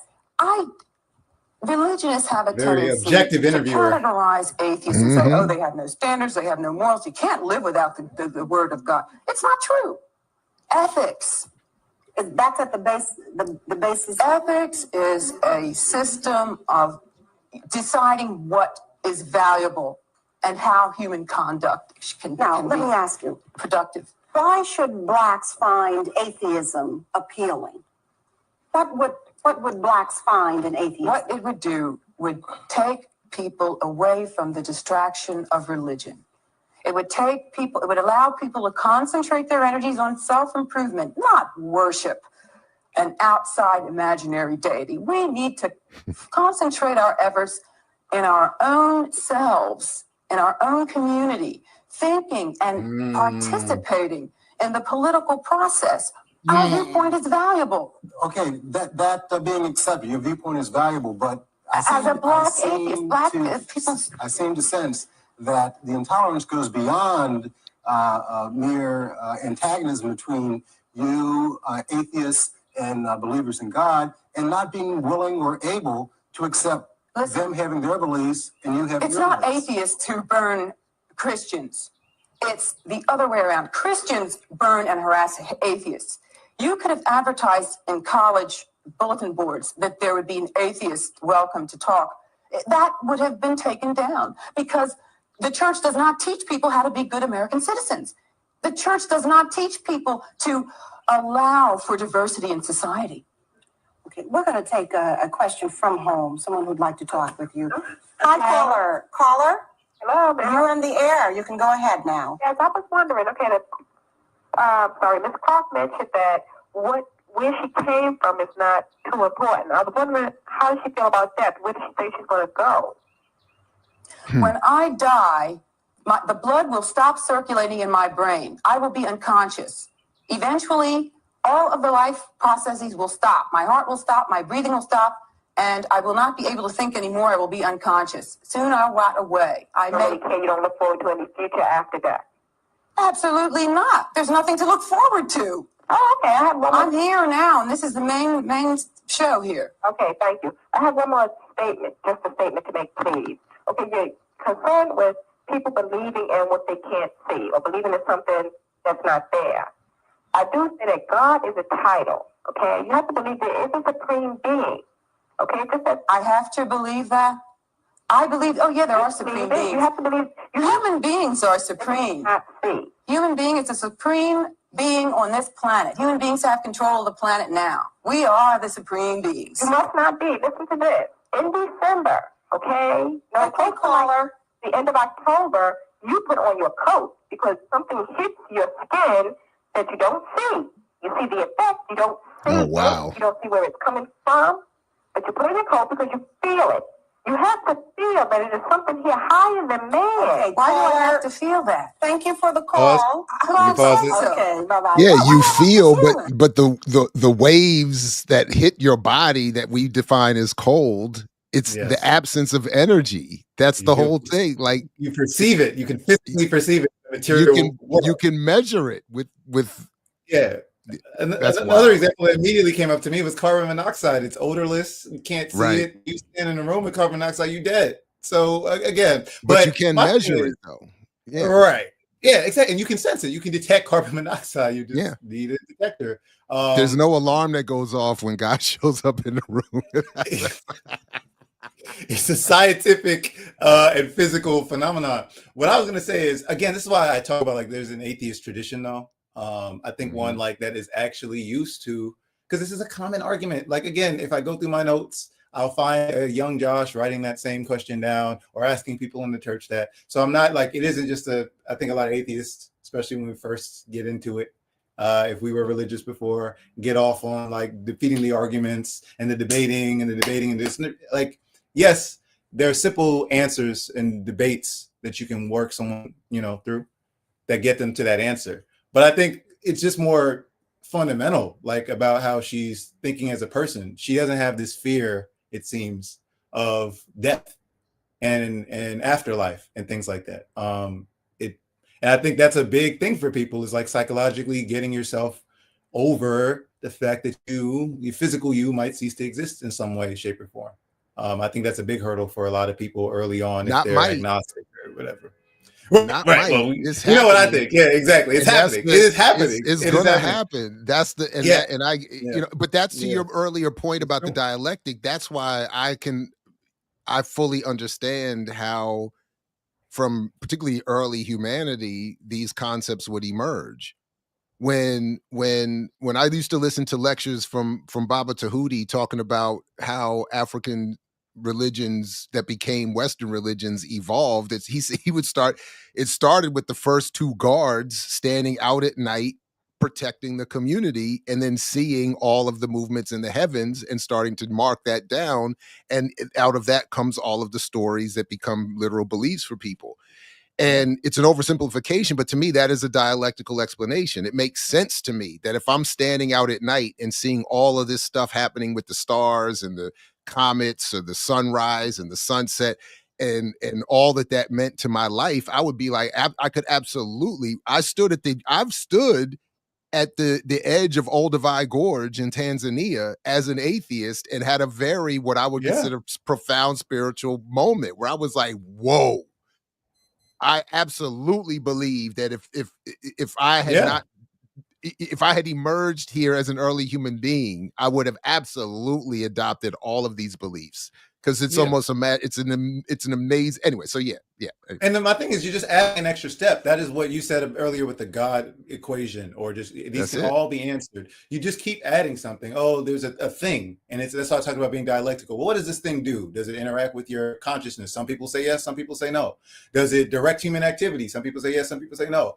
Speaker 6: Religionists have a
Speaker 2: Very
Speaker 6: tendency
Speaker 2: objective
Speaker 6: to
Speaker 2: interviewer.
Speaker 6: categorize atheists and say, oh, they have no standards, they have no morals, you can't live without the word of God. It's not true. Ethics.
Speaker 4: That's at the base. The basis.
Speaker 6: Ethics is a system of deciding what is valuable and how human conduct can
Speaker 4: Now,
Speaker 6: be
Speaker 4: let me ask you,
Speaker 6: productive.
Speaker 4: why should blacks find atheism appealing? What would blacks find in atheism?
Speaker 6: What it would do would take people away from the distraction of religion. It would allow people to concentrate their energies on self-improvement, not worship an outside imaginary deity. We need to concentrate our efforts in our own selves, in our own community, thinking and participating in the political process. Our viewpoint is valuable.
Speaker 5: Okay, that being accepted, your viewpoint is valuable, but
Speaker 6: As a black atheist,
Speaker 5: I seem to sense that the intolerance goes beyond mere antagonism between you, atheists, and believers in God, and not being willing or able to accept them having their beliefs and you having your
Speaker 6: not
Speaker 5: beliefs.
Speaker 6: atheists who burn Christians. It's the other way around. Christians burn and harass atheists. You could have advertised in college bulletin boards that there would be an atheist welcome to talk. That would have been taken down because the church does not teach people how to be good American citizens. The church does not teach people to allow for diversity in society.
Speaker 4: Okay, we're going to take a question from home. Someone who'd like to talk with you. Hi, caller. Caller?
Speaker 8: Hello, ma'am.
Speaker 4: You're in the air. You can go ahead now.
Speaker 8: Yes, I was wondering, okay, Ms. Clark mentioned that where she came from is not too important. I was wondering, how does she feel about that? Where does she think she's going to go?
Speaker 6: When I die, the blood will stop circulating in my brain. I will be unconscious. Eventually, all of the life processes will stop. My heart will stop, my breathing will stop, and I will not be able to think anymore. I will be unconscious. Soon I'll rot away.
Speaker 8: You don't look forward to any future after that?
Speaker 6: Absolutely not. There's nothing to look forward to.
Speaker 8: Oh, okay.
Speaker 6: I'm here now, and this is the main show here.
Speaker 8: Okay, thank you. I have one more statement, just a statement to make, please. Okay, you're concerned with people believing in what they can't see or believing in something that's not there. I do say that God is a title, okay? You have to believe there is a supreme being, okay? Just as
Speaker 6: I have to believe that. I believe, there are supreme beings.
Speaker 8: You have to believe.
Speaker 6: Human beings are supreme.
Speaker 8: Not see.
Speaker 6: Human being is a supreme being on this planet. Human beings have control of the planet now. We are the supreme beings.
Speaker 8: You must not be. Listen to this. In December, okay?
Speaker 6: Okay, caller.
Speaker 8: The end of October, you put on your coat because something hits your skin that you don't see. You see the effect, you don't see
Speaker 1: Oh, wow.
Speaker 8: it, you don't see where it's coming from, but you put on your coat because you feel it. You have to feel that it is something here higher than man.
Speaker 6: Okay, why do I have to feel that? Thank you for the call. Okay, bye-bye.
Speaker 1: Yeah, you
Speaker 6: Why do I
Speaker 1: feel,
Speaker 6: have to feel
Speaker 1: but the waves that hit your body that we define as cold, it's the absence of energy. That's the whole thing. Like,
Speaker 2: you perceive it, you can physically perceive it. Material
Speaker 1: you can measure it with
Speaker 2: Another example that immediately came up to me was carbon monoxide. It's odorless. You can't see
Speaker 1: Right.
Speaker 2: it. You stand in a room with carbon monoxide, you dead. So again,
Speaker 1: but you can measure it though. Yeah.
Speaker 2: Right. Yeah, exactly. And you can sense it. You can detect carbon monoxide. You just need a detector.
Speaker 1: There's no alarm that goes off when God shows up in the room.
Speaker 2: It's a scientific and physical phenomenon. What I was going to say is, again, this is why I talk about like there's an atheist tradition though. I think one like that is actually used to, because this is a common argument. Like, again, if I go through my notes, I'll find a young Josh writing that same question down or asking people in the church that. So I'm not like, it isn't just I think a lot of atheists, especially when we first get into it, if we were religious before, get off on like defeating the arguments and the debating and this, like, yes, there are simple answers and debates that you can work someone, through that get them to that answer. But I think it's just more fundamental, like about how she's thinking as a person. She doesn't have this fear, it seems, of death and afterlife and things like that. And I think that's a big thing for people, is like psychologically getting yourself over the fact that your physical you might cease to exist in some way, shape, or form. I think that's a big hurdle for a lot of people early on, if they're agnostic or whatever.
Speaker 1: Not
Speaker 2: right.
Speaker 1: Well,
Speaker 2: you know what I think? Yeah, exactly. It's happening. It is happening.
Speaker 1: It's going to happen. That's the but that's to your earlier point about the dialectic. That's why I fully understand how, from particularly early humanity, these concepts would emerge. When I used to listen to lectures from Baba Tahuti talking about how African religions that became Western religions evolved, he would start. It started with the first two guards standing out at night protecting the community, and then seeing all of the movements in the heavens and starting to mark that down, and out of that comes all of the stories that become literal beliefs for people. And it's an oversimplification, but to me, that is a dialectical explanation. It makes sense to me that if I'm standing out at night and seeing all of this stuff happening with the stars and the comets or the sunrise and the sunset and all that meant to my life, I would be like, I could absolutely, I've stood at the edge of Olduvai Gorge in Tanzania as an atheist and had a very, what I would consider profound spiritual moment where I was like, whoa. I absolutely believe that if I had if I had emerged here as an early human being, I would have absolutely adopted all of these beliefs, because it's almost it's an amazing anyway. So yeah.
Speaker 2: And then my thing is, you just add an extra step. That is what you said earlier with the God equation, or just these can all be answered. You just keep adding something. Oh, there's a thing, and that's why I talked about being dialectical. Well, what does this thing do? Does it interact with your consciousness? Some people say yes, some people say no. Does it direct human activity? Some people say yes, some people say no.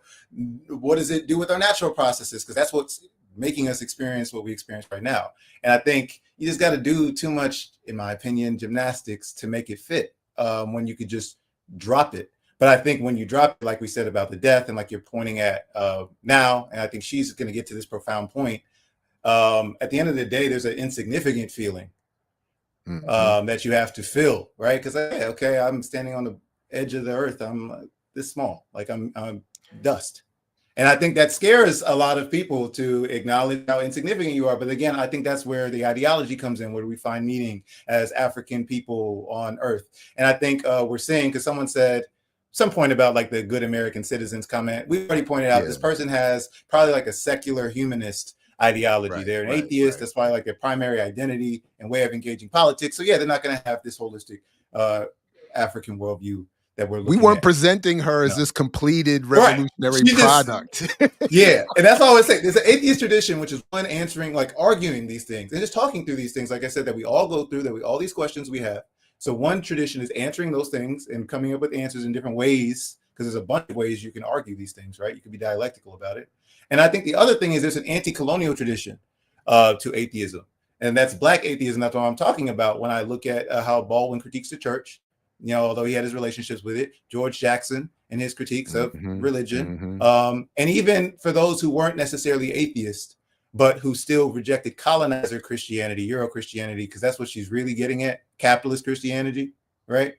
Speaker 2: What does it do with our natural processes? Because that's what's making us experience what we experience right now. And I think you just got to do too much, in my opinion, gymnastics to make it fit, when you could just drop it. But I think when you drop it, like we said about the death, and like you're pointing at now, and I think she's going to get to this profound point, at the end of the day, there's an insignificant feeling that you have to feel, right? Because okay, I'm standing on the edge of the earth. I'm this small, like I'm dust. And I think that scares a lot of people to acknowledge how insignificant you are. But again, I think that's where the ideology comes in, where we find meaning as African people on earth. And I think we're seeing, because someone said some point about like the good American citizens comment, we already pointed out this person has probably like a secular humanist ideology. They're an atheist. That's probably like their primary identity and way of engaging politics. So yeah, they're not going to have this holistic African worldview that we're looking
Speaker 1: We weren't
Speaker 2: at.
Speaker 1: presenting her as this completed revolutionary product.
Speaker 2: Yeah, and that's all I would say. There's an atheist tradition, which is one answering, like arguing these things and just talking through these things, like I said, that we all go through, that we all these questions we have. So one tradition is answering those things and coming up with answers in different ways, because there's a bunch of ways you can argue these things, right? You can be dialectical about it. And I think the other thing is there's an anti-colonial tradition to atheism, and that's Black atheism. That's what I'm talking about when I look at how Baldwin critiques the church. You know, although he had his relationships with it, George Jackson and his critiques of religion. And even for those who weren't necessarily atheists, but who still rejected colonizer Christianity, Euro Christianity, because that's what she's really getting at, capitalist Christianity, right?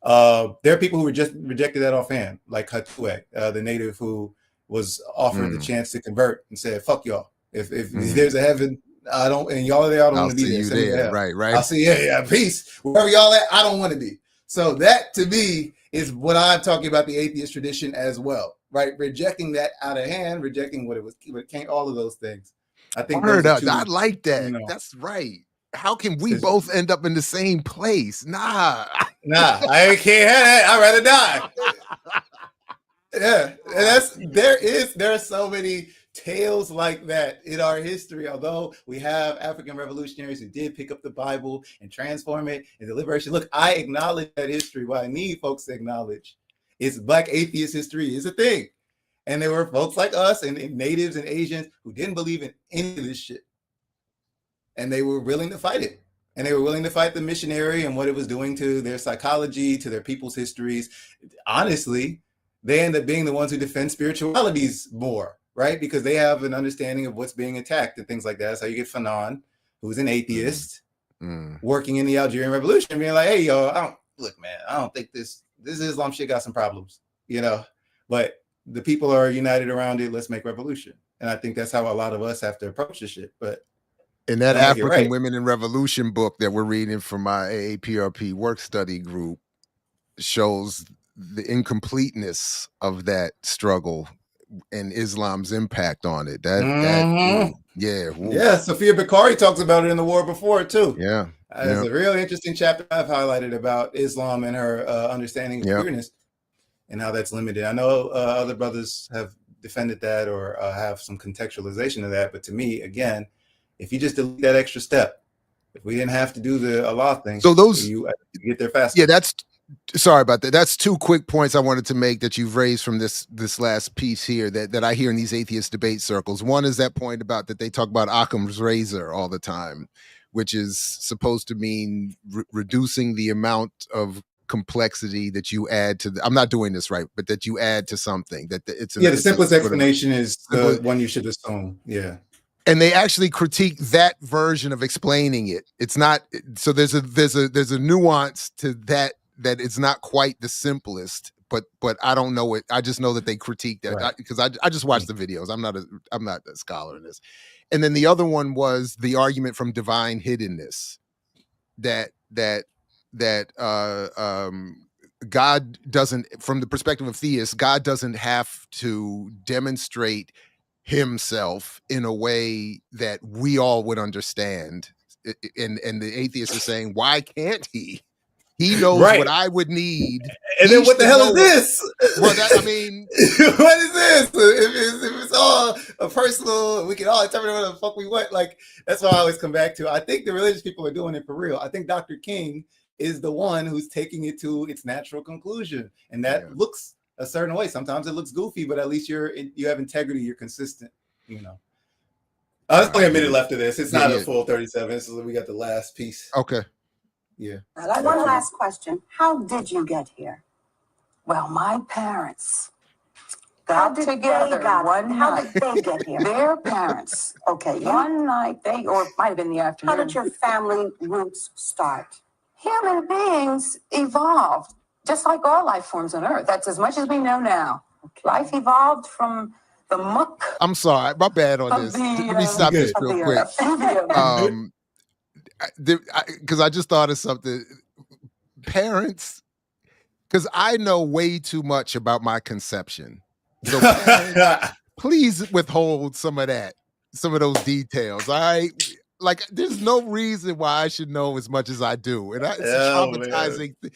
Speaker 2: There are people who rejected that offhand, like Hatue, the native who was offered the chance to convert and said, fuck y'all. If there's a heaven, I don't, and y'all are there, I don't want to be there.
Speaker 1: You there. Right.
Speaker 2: I'll see you, peace. Wherever y'all at, I don't want to be. So that, to me, is what I'm talking about, the atheist tradition as well, right? Rejecting that out of hand, rejecting what it came, all of those things. I think
Speaker 1: I like that. You know, that's right. How can we both end up in the same place? Nah,
Speaker 2: I can't have that. I'd rather die. Yeah, and there are so many tales like that in our history. Although we have African revolutionaries who did pick up the Bible and transform it into liberation. Look, I acknowledge that history. What I need folks to acknowledge is Black atheist history is a thing. And there were folks like us and natives and Asians who didn't believe in any of this shit. And they were willing to fight it. And they were willing to fight the missionary and what it was doing to their psychology, to their people's histories. Honestly, they end up being the ones who defend spiritualities more. Right? Because they have an understanding of what's being attacked and things like that. That's how you get Fanon, who's an atheist, working in the Algerian Revolution, being like, hey, yo, I don't think this Islam shit got some problems, you know, but the people are united around it. Let's make revolution. And I think that's how a lot of us have to approach this shit. But
Speaker 1: in that African Women in Revolution book that we're reading from my AAPRP work study group shows the incompleteness of that struggle and Islam's impact on it.
Speaker 2: Sophia Bakari talks about it in The War Before too.
Speaker 1: It's
Speaker 2: a really interesting chapter I've highlighted about Islam and her understanding of queerness and how that's limited. I know other brothers have defended that or have some contextualization of that, but to me, again, if you just delete that extra step, if we didn't have to do the Allah thing,
Speaker 1: so those
Speaker 2: you get there faster.
Speaker 1: Sorry about that. That's 2 quick points I wanted to make that you've raised from this last piece here that I hear in these atheist debate circles. One is that point about that they talk about Occam's razor all the time, which is supposed to mean reducing the amount of complexity that you add to I'm not doing this right, but that you add to something that
Speaker 2: the simplest explanation is the one you should assume. Yeah.
Speaker 1: And they actually critique that version of explaining it. It's not, so there's a nuance to that it's not quite the simplest, but I don't know it. I just know that they critique that because I just watch the videos. I'm not a scholar in this. And then the other one was the argument from divine hiddenness that God doesn't, from the perspective of theists, God doesn't have to demonstrate himself in a way that we all would understand. And the atheists are saying, why can't he? He knows what I would need.
Speaker 2: And then what the hell is this?
Speaker 1: Well, I mean,
Speaker 2: what is this? If it's all a personal, we can all interpret whatever the fuck we want. Like, that's what I always come back to. I think the religious people are doing it for real. I think Dr. King is the one who's taking it to its natural conclusion. And that looks a certain way. Sometimes it looks goofy, but at least you have integrity. You're consistent, you know. There's only a minute left of this. It's not a full 37. So we got the last piece.
Speaker 1: Okay.
Speaker 2: Yeah.
Speaker 4: One last question. How did you get here?
Speaker 6: Well, my parents got together one
Speaker 4: How
Speaker 6: night.
Speaker 4: did they get here?
Speaker 6: Their parents.
Speaker 4: Okay,
Speaker 6: One night, or it might have been in the afternoon.
Speaker 4: how did your family roots start?
Speaker 6: Human beings evolved, just like all life forms on Earth. That's as much as we know now. Life evolved from the muck.
Speaker 1: I'm sorry, my bad on this. Let me stop this real quick. Because I just thought of something. Parents, because I know way too much about my conception. So parents, please withhold some of that, some of those details. All right. Like, there's no reason why I should know as much as I do. And it's a traumatizing thing.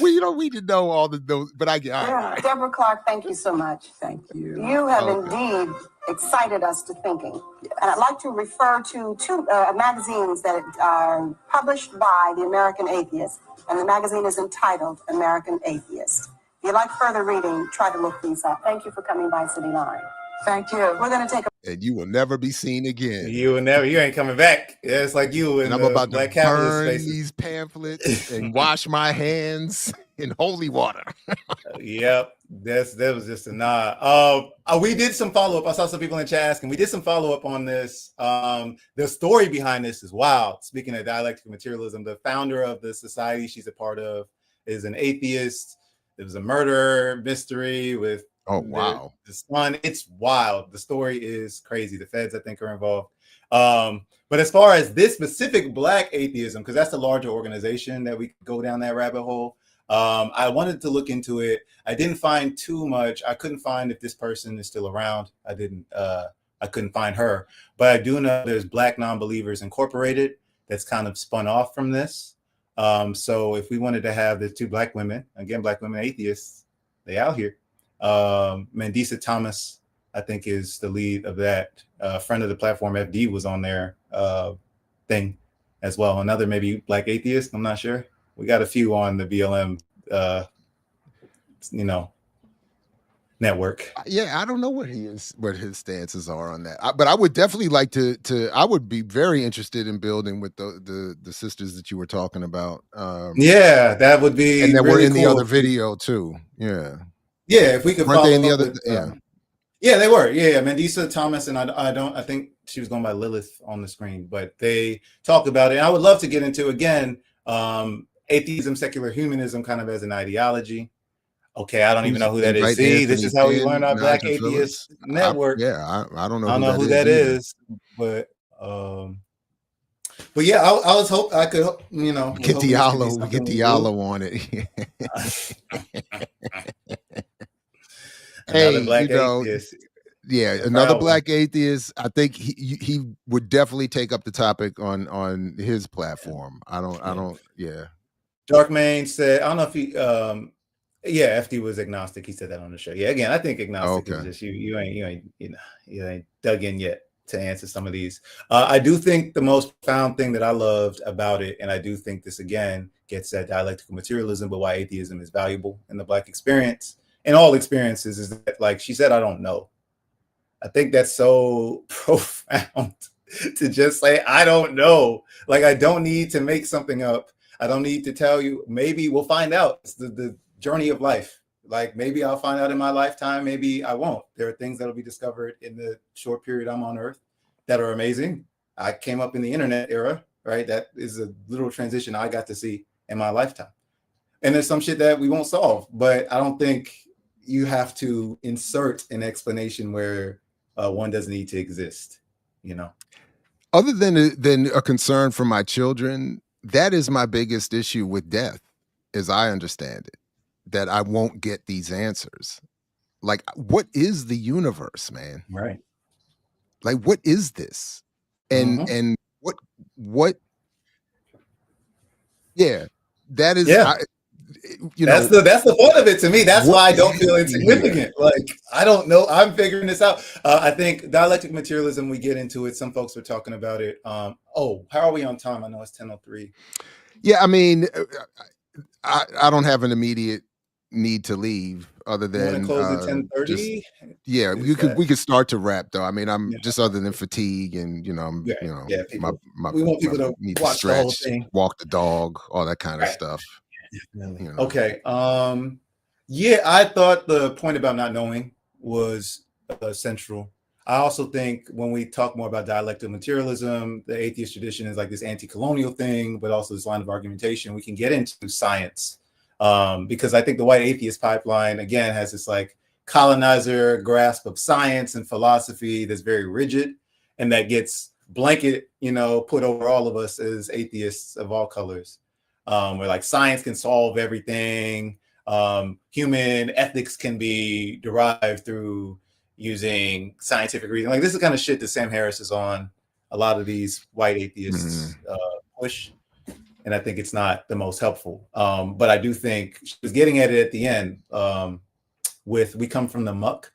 Speaker 1: We don't need to know all those, but I get all right.
Speaker 4: Deborah Clark, thank you so much.
Speaker 6: Thank you.
Speaker 4: You have indeed excited us to thinking. Yes. And I'd like to refer to two magazines that are published by the American Atheist. And the magazine is entitled American Atheist. If you like further reading, try to look these up. Thank you for coming by City Line.
Speaker 6: Thank you.
Speaker 4: We're going to take a...
Speaker 1: And you will never be seen again.
Speaker 2: You will never. You ain't coming back. Yeah, it's like you and
Speaker 1: I'm about to burn
Speaker 2: spaces.
Speaker 1: These pamphlets and wash my hands in holy water.
Speaker 2: Yep, that was just a nod. We did some follow up. I saw some people in chat asking. We did some follow up on this. The story behind this is wild. Speaking of dialectical materialism, the founder of the society she's a part of is an atheist. There was a murder mystery with the son. It's wild. The story is crazy. The feds, I think, are involved. But as far as this specific Black atheism, because that's a larger organization that we could go down that rabbit hole. I wanted to look into it. I didn't find too much. I couldn't find if this person is still around. I couldn't find her, but I do know there's Black Non-Believers Incorporated that's kind of spun off from this. So if we wanted to have the two Black women, again, Black women atheists, they out here. Mandisa Thomas, I think, is the lead of that. Friend of the platform, FD, was on their thing as well. Another maybe Black atheist, I'm not sure. We got a few on the BLM, network.
Speaker 1: Yeah, I don't know what his stances are on that. But I would definitely like to. I would be very interested in building with the sisters that you were talking about.
Speaker 2: Yeah, that would be.
Speaker 1: And then
Speaker 2: really
Speaker 1: we're in
Speaker 2: cool.
Speaker 1: the other video too. Yeah.
Speaker 2: Yeah, if we could.
Speaker 1: Weren't
Speaker 2: follow
Speaker 1: they in the
Speaker 2: up
Speaker 1: other?
Speaker 2: with, yeah, they were. Yeah, Mandisa Thomas and I think she was going by Lilith on the screen, but they talked about it. And I would love to get into again. Atheism, secular humanism, kind of as an ideology. Okay, I don't even know who that is. See, this is how we learn our Black Atheist Network.
Speaker 1: I don't know.
Speaker 2: I don't know who that is, but yeah, I was hope I could,
Speaker 1: get Diallo on it.
Speaker 2: Another Black atheist.
Speaker 1: Yeah, another Black atheist. I think he would definitely take up the topic on his platform. I don't.
Speaker 2: Darkmain said, I don't know if he, FD was agnostic. He said that on the show. Yeah, again, I think agnostic is just you ain't dug in yet to answer some of these. I do think the most profound thing that I loved about it, and I do think this again gets at dialectical materialism, but why atheism is valuable in the Black experience and all experiences, is that, like she said, I don't know. I think that's so profound to just say, I don't know. Like, I don't need to make something up. I don't need to tell you. Maybe we'll find out. It's the journey of life. Like, maybe I'll find out in my lifetime. Maybe I won't. There are things that will be discovered in the short period I'm on Earth that are amazing. I came up in the internet era, right? That is a literal transition I got to see in my lifetime. And there's some shit that we won't solve, but I don't think you have to insert an explanation where one doesn't need to exist,
Speaker 1: Other than a concern for my children, that is my biggest issue with death, as I understand it, that I won't get these answers. Like, what is the universe, man?
Speaker 2: Right.
Speaker 1: Like, what is this? And what? Yeah, that is.
Speaker 2: Yeah. That's the point of it to me. That's why I don't feel insignificant. Like, I don't know. I'm figuring this out. I think dialectic materialism, we get into it. Some folks are talking about it. How are we on time? I know it's 10:03.
Speaker 1: Yeah, I mean, I don't have an immediate need to leave other than
Speaker 2: close at 10:30.
Speaker 1: Yeah, we could start to wrap though. I mean, I'm just other than fatigue and we want people to need
Speaker 2: watch
Speaker 1: to stretch,
Speaker 2: the whole thing,
Speaker 1: walk the dog, all that kind of stuff.
Speaker 2: Okay. I thought the point about not knowing was central. I also think when we talk more about dialectical materialism, the atheist tradition is like this anti-colonial thing, but also this line of argumentation. We can get into science because I think the white atheist pipeline, again, has this like colonizer grasp of science and philosophy that's very rigid and that gets blanket, put over all of us as atheists of all colors, where like science can solve everything. Human ethics can be derived through using scientific reason. Like this is the kind of shit that Sam Harris is on a lot of these white atheists push. And I think it's not the most helpful. But I do think she was getting at it at the end with we come from the muck.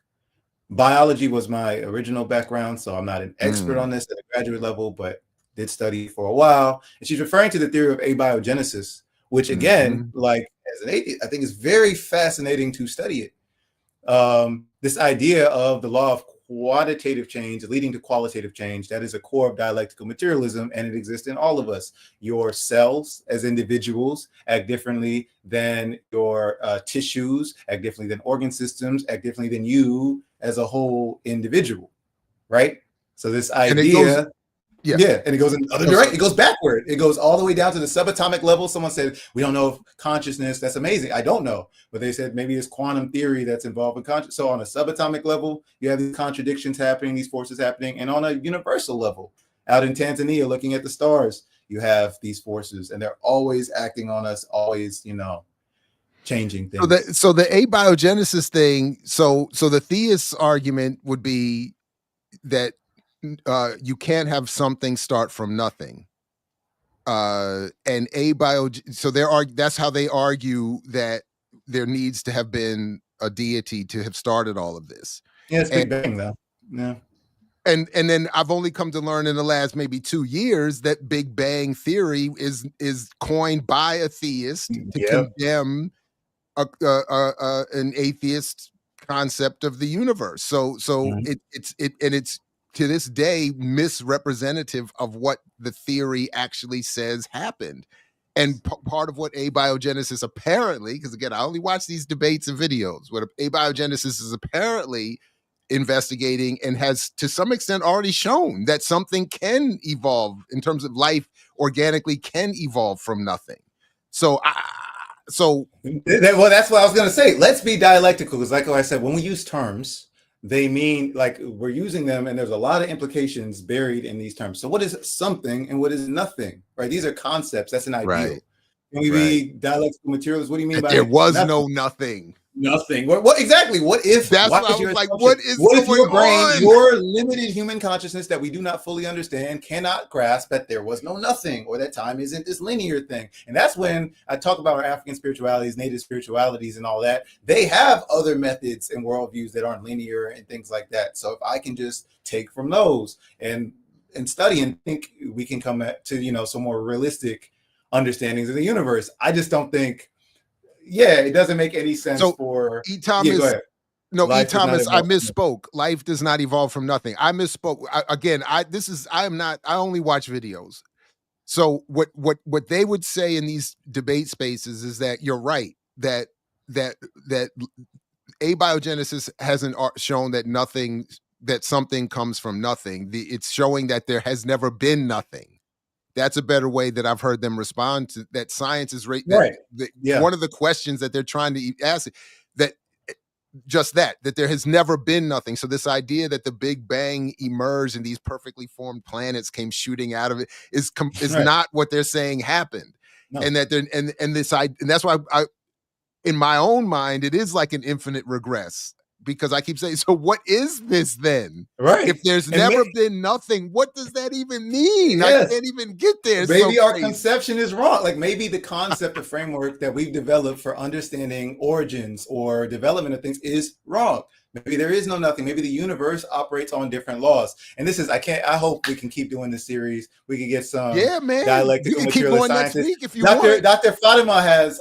Speaker 2: Biology was my original background, so I'm not an expert on this at a graduate level, but did study for a while. And she's referring to the theory of abiogenesis, which again, like as an atheist, I think is very fascinating to study it. This idea of the law of quantitative change leading to qualitative change, that is a core of dialectical materialism, and it exists in all of us. Your cells as individuals act differently than your tissues, act differently than organ systems, act differently than you as a whole individual, right? So this idea... and it goes in the other direction. It goes backward. It goes all the way down to the subatomic level. Someone said, we don't know if consciousness, that's amazing. I don't know. But they said maybe it's quantum theory that's involved in consciousness. So on a subatomic level, you have these contradictions happening, these forces happening. And on a universal level, out in Tanzania, looking at the stars, you have these forces and they're always acting on us, always, changing things.
Speaker 1: So the abiogenesis thing, so the theist's argument would be that you can't have something start from nothing. And that's how they argue that there needs to have been a deity to have started all of this.
Speaker 2: Yeah, it's Big Bang though. Yeah.
Speaker 1: And then I've only come to learn in the last maybe 2 years that Big Bang theory is coined by a theist to condemn an atheist concept of the universe. So it's to this day misrepresentative of what the theory actually says happened. And part of what abiogenesis apparently, because again, I only watch these debates and videos, what abiogenesis is apparently investigating and has to some extent already shown that something can evolve in terms of life organically can evolve from nothing. Well,
Speaker 2: that's what I was going to say. Let's be dialectical, because like I said, when we use terms, they mean like we're using them and there's a lot of implications buried in these terms. So what is something and what is nothing, right? These are concepts. That's an ideal.
Speaker 1: Right.
Speaker 2: When we read dialectical materials, what do you mean by
Speaker 1: there was no nothing?
Speaker 2: Nothing. What exactly? What if?
Speaker 1: That's what I was like. What if
Speaker 2: your brain, your limited human consciousness that we do not fully understand, cannot grasp that there was no nothing, or that time isn't this linear thing? And that's when I talk about our African spiritualities, native spiritualities, and all that. They have other methods and worldviews that aren't linear and things like that. So if I can just take from those and study and think, we can come to some more realistic understandings of the universe. I just don't think. Yeah, it doesn't make any sense for
Speaker 1: E. Thomas.
Speaker 2: Go ahead.
Speaker 1: No, E. Thomas, I misspoke. Life does not evolve from nothing. I misspoke. I only watch videos. So what they would say in these debate spaces is that you're right, that abiogenesis hasn't shown that something comes from nothing. It's showing that there has never been nothing. That's a better way that I've heard them respond to that. Science is right. One of the questions that they're trying to ask that there has never been nothing. So this idea that the Big Bang emerged and these perfectly formed planets came shooting out of it is not what they're saying happened. No. And that and that's why in my own mind, it is like an infinite regress. Because I keep saying, so what is this then?
Speaker 2: Right.
Speaker 1: If there's never been nothing, what does that even mean?
Speaker 2: Yes.
Speaker 1: I can't even get there.
Speaker 2: Maybe our conception is wrong. Like maybe the concept of framework that we've developed for understanding origins or development of things is wrong. Maybe there is no nothing. Maybe the universe operates on different laws. And this is, I hope we can keep doing this series. We can get some dialectical materialist scientists. Next week if you want. Dr. Fatima has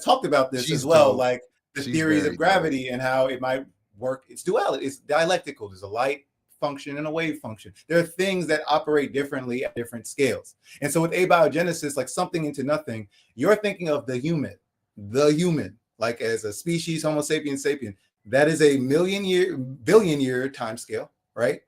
Speaker 2: talked about this as well. Dope. Like, the theories of gravity and how it might work. It's duality. It's dialectical. There's a light function and a wave function. There are things that operate differently at different scales. And so with abiogenesis, like something into nothing, you're thinking of the human, like as a species, Homo sapiens sapien. That is a billion year time scale, right?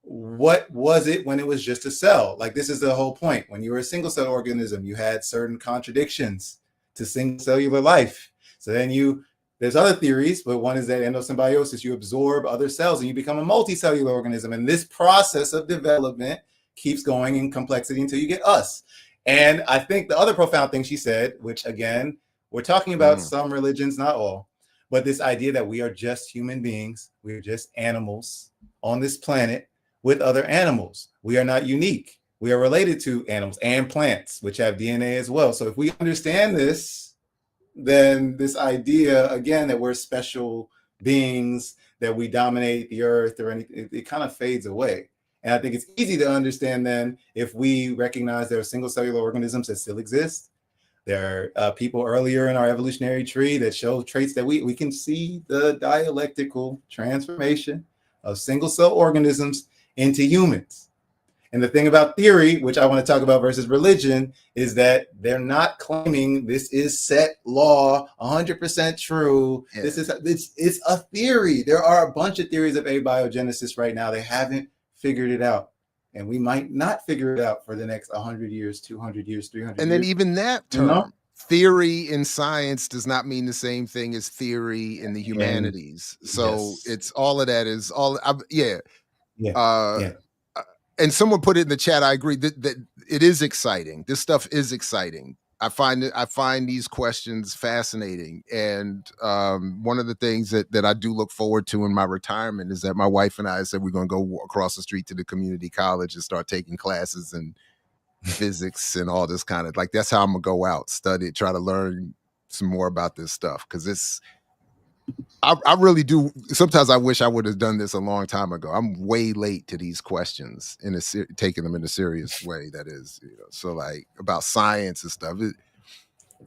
Speaker 2: What was it when it was just a cell? Like, this is the whole point. When you were a single cell organism, you had certain contradictions to single cellular life. So then there's other theories, but one is that endosymbiosis, you absorb other cells and you become a multicellular organism. And this process of development keeps going in complexity until you get us. And I think the other profound thing she said, which again, we're talking about some religions, not all, but this idea that we are just human beings, we're just animals on this planet with other animals. We are not unique. We are related to animals and plants, which have DNA as well. So if we understand this, then this idea, again, that we're special beings, that we dominate the earth or anything, it kind of fades away. And I think it's easy to understand then if we recognize there are single cellular organisms that still exist. There are people earlier in our evolutionary tree that show traits that we can see the dialectical transformation of single cell organisms into humans. And the thing about theory, which I want to talk about versus religion, is that they're not claiming this is set law, 100% true. Yeah. It's a theory. There are a bunch of theories of abiogenesis right now. They haven't figured it out. And we might not figure it out for the next 100 years, 200 years, 300 years.
Speaker 1: And then even that term, theory in science does not mean the same thing as theory in the humanities. So it's all of that is all, and someone put it in the chat. I agree that it is exciting. This stuff is exciting. I find these questions fascinating. And one of the things that I do look forward to in my retirement is that my wife and I said we're going to go across the street to the community college and start taking classes in physics and all this kind of, like, that's how I'm gonna go out, study, try to learn some more about this stuff. Because it's, I really do. Sometimes I wish I would have done this a long time ago. I'm way late to these questions taking them in a serious way. That is, so like about science and stuff.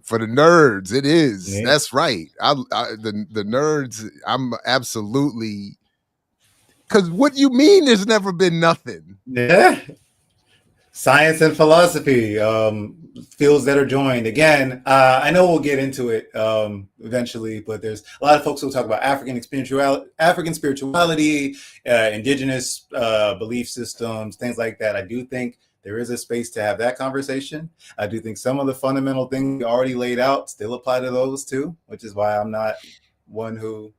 Speaker 1: For the nerds, it is. Yeah. That's right. The nerds. I'm absolutely. Because what you mean? There's never been nothing.
Speaker 2: Yeah. Science and philosophy, fields that are joined. Again, I know we'll get into it eventually, but there's a lot of folks who talk about African spirituality, indigenous belief systems, things like that. I do think there is a space to have that conversation. I do think some of the fundamental things we already laid out still apply to those too, which is why I'm not one who,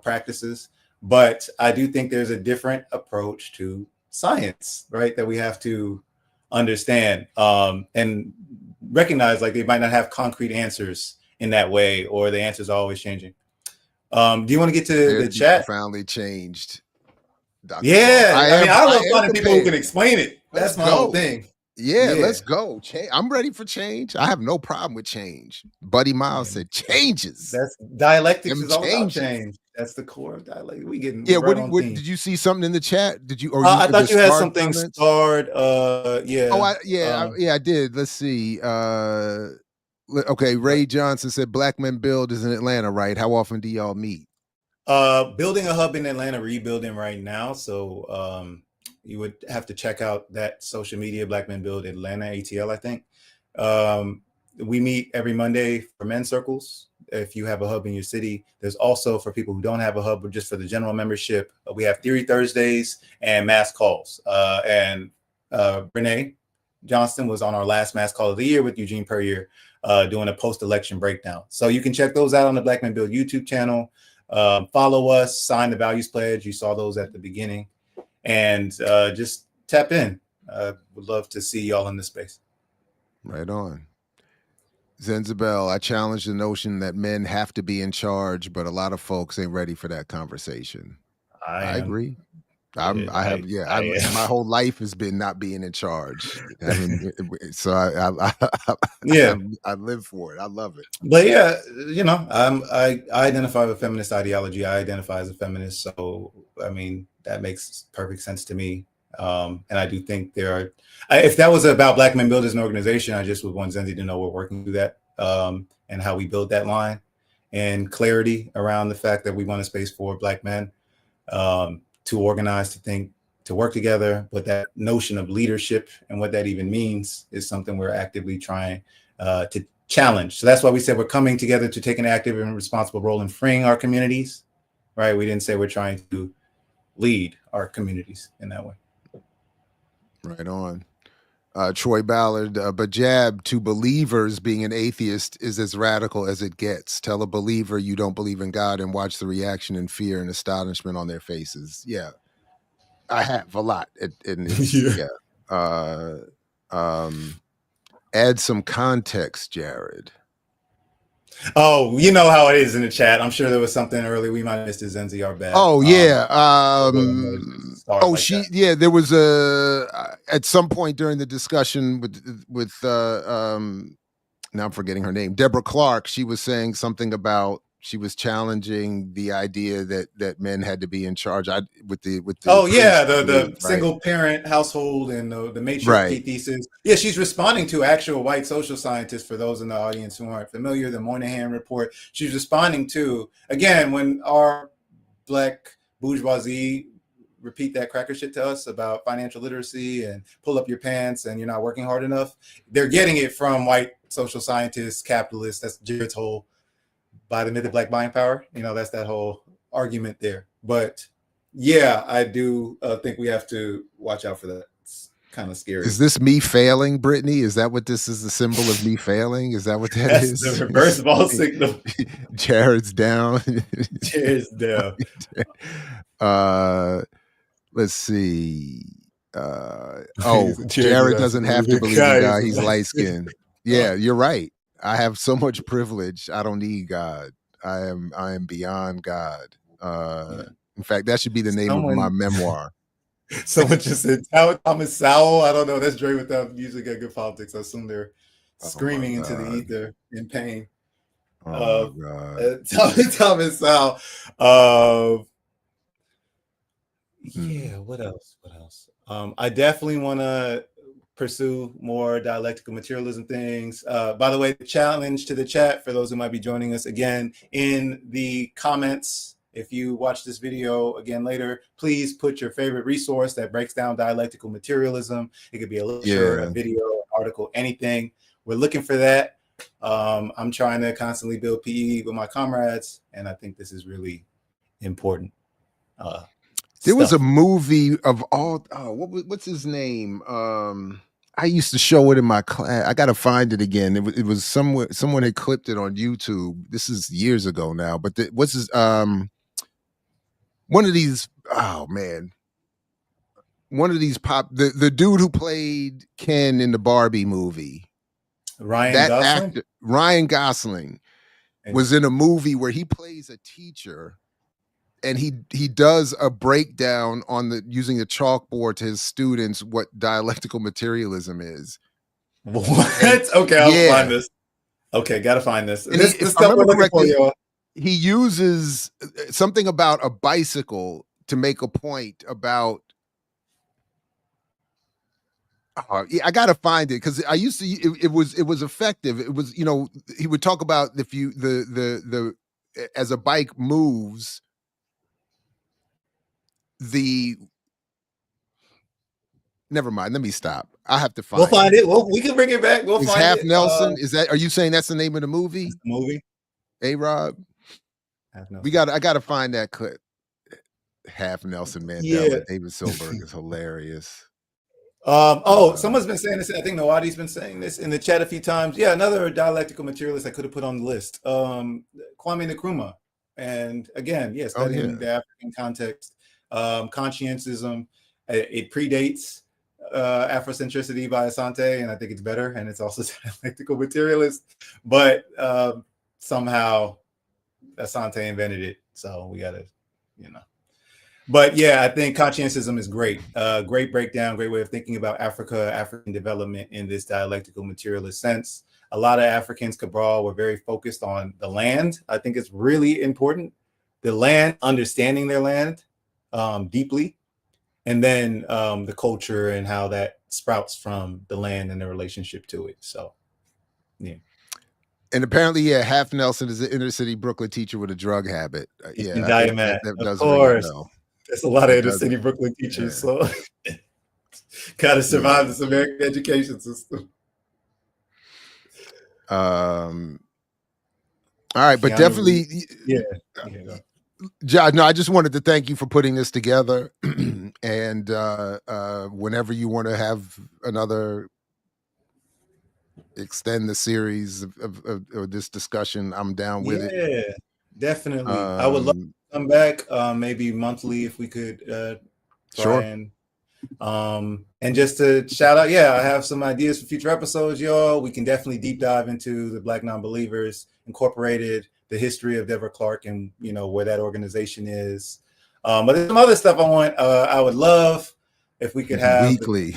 Speaker 2: practices. But I do think there's a different approach to science, right, that we have to understand and recognize, like, they might not have concrete answers in that way, or the answers are always changing. Do you want to get to the chat?
Speaker 1: Profoundly changed. Dr.
Speaker 2: Yeah, I love finding people who can explain it. That's my whole thing.
Speaker 1: Yeah, let's go. I'm ready for change. I have no problem with change. Buddy Miles said changes.
Speaker 2: That's dialectics is all about change. That's the core of dialect. We getting
Speaker 1: did you see something in the chat? Did you? Or
Speaker 2: I thought you had something starred. Yeah.
Speaker 1: Oh, I did. Let's see. Okay, Ray Johnson said Black Men Build is in Atlanta, right? How often do y'all meet?
Speaker 2: Building a hub in Atlanta, rebuilding right now. So you would have to check out that social media, Black Men Build Atlanta, ATL, I think. We meet every Monday for men's circles. If you have a hub in your city, there's also, for people who don't have a hub, or just for the general membership, we have Theory Thursdays and mass calls. And Renee Johnston was on our last mass call of the year with Eugene Puryear, doing a post-election breakdown. So you can check those out on the Black Men Build YouTube channel. Follow us, sign the Values Pledge. You saw those at the beginning. And just tap in. Would love to see y'all in this space.
Speaker 1: Right on. Zenzabel, I challenge the notion that men have to be in charge, but a lot of folks ain't ready for that conversation. I agree. My whole life has been not being in charge. So I live for it. I love it.
Speaker 2: But yeah, I identify with feminist ideology. I identify as a feminist. So, that makes perfect sense to me. And I do think if that was about Black Men Build as an organization, I just would want Zenzi to know we're working through that and how we build that line and clarity around the fact that we want a space for Black men to organize, to think, to work together. But that notion of leadership and what that even means is something we're actively trying to challenge. So that's why we said we're coming together to take an active and responsible role in freeing our communities right? We didn't say we're trying to lead our communities in that way.
Speaker 1: Right on. Troy Ballard, but Jab, to believers, being an atheist is as radical as it gets. Tell a believer you don't believe in God and watch the reaction and fear and astonishment on their faces. Yeah, I have a lot. Add some context, Jared.
Speaker 2: Oh, you know how it is in the chat. I'm sure there was something early. We might have missed his NZR bad.
Speaker 1: Oh yeah.
Speaker 2: Like
Speaker 1: there was at some point during the discussion with now I'm forgetting her name, Deborah Clark. She was saying something about she was challenging the idea that men had to be in charge.
Speaker 2: The single parent household and the matriarchy thesis. Yeah, she's responding to actual white social scientists. For those in the audience who aren't familiar, the Moynihan report. She's responding to, again, when our Black bourgeoisie repeat that cracker shit to us about financial literacy and pull up your pants and you're not working hard enough. They're getting it from white social scientists, capitalists. That's Jared's whole buy the myth of black buying power. That's that whole argument there. But yeah, I do think we have to watch out for that. It's kind of scary.
Speaker 1: Is this me failing, Brittany? Is that what this is, the symbol of me failing? Is that what that is?
Speaker 2: The reverse ball signal.
Speaker 1: Jared's down.
Speaker 2: Jared's down.
Speaker 1: Let's see. Jared doesn't have to believe in God. He's light skinned. Yeah, you're right. I have so much privilege. I don't need God. I am beyond God. In fact, that should be the name of my memoir.
Speaker 2: Someone just said Thomas Sowell. I don't know. That's Dre without usually got good politics. I assume they're screaming into the ether in pain.
Speaker 1: God.
Speaker 2: Thomas Sowell. Yeah. What else? I definitely want to pursue more dialectical materialism things. By the way, the challenge to the chat for those who might be joining us again in the comments. If you watch this video again later, please put your favorite resource that breaks down dialectical materialism. It could be a lecture, a video, an article, anything. We're looking for that. I'm trying to constantly build PE with my comrades, and I think this is really important.
Speaker 1: There was a movie of what's his name? I used to show it in my class. I got to find it again. It was somewhere. Someone had clipped it on YouTube. This is years ago now. But what's his? One of these. Oh man. One of these the dude who played Ken in the Barbie movie. Ryan Gosling was in a movie where he plays a teacher. And he does a breakdown on using a chalkboard to his students what dialectical materialism is.
Speaker 2: What? Okay, I'll find this. Okay, gotta find this. This stuff we're looking for, y'all.
Speaker 1: He uses something about a bicycle to make a point about. I gotta find it because I used to. It was effective. It was he would talk about if you the as a bike moves. Never mind. Let me stop. I have to find.
Speaker 2: We'll find it. We can bring it back. We'll find
Speaker 1: Half
Speaker 2: it.
Speaker 1: Nelson. Are you saying that's the name of the movie?
Speaker 2: The movie.
Speaker 1: A-Rob. I gotta find that clip. Half Nelson Mandela. Yeah. David Silberg is hilarious.
Speaker 2: Someone's been saying this. I think Nawadi's been saying this in the chat a few times. Yeah, another dialectical materialist I could have put on the list. Kwame Nkrumah. And again, studying the African context, conscientism, it predates Afrocentricity by Asante, and I think it's better, and it's also dialectical materialist, but somehow Asante invented it, so we gotta, But yeah, I think conscientism is great. Great breakdown, great way of thinking about African development in this dialectical materialist sense. A lot of Africans, Cabral, were very focused on the land. I think it's really important. The land, understanding their land deeply, and then the culture and how that sprouts from the land and the relationship to it. So, yeah.
Speaker 1: And apparently, Half Nelson is an inner city Brooklyn teacher with a drug habit.
Speaker 2: Of course. There's a lot of inner city Brooklyn teachers, so gotta survive this American education system.
Speaker 1: All right, but definitely, Josh, no, I just wanted to thank you for putting this together. And whenever you want to have another, extend the series of this discussion, I'm down with it.
Speaker 2: Yeah, definitely. I would love to come back, maybe monthly if we could try. Sure. And just to shout out, I have some ideas for future episodes, y'all. We can definitely deep dive into the Black Non-Believers, incorporated the history of Deborah Clark and where that organization is. But there's some other stuff I would love if we could have
Speaker 1: weekly.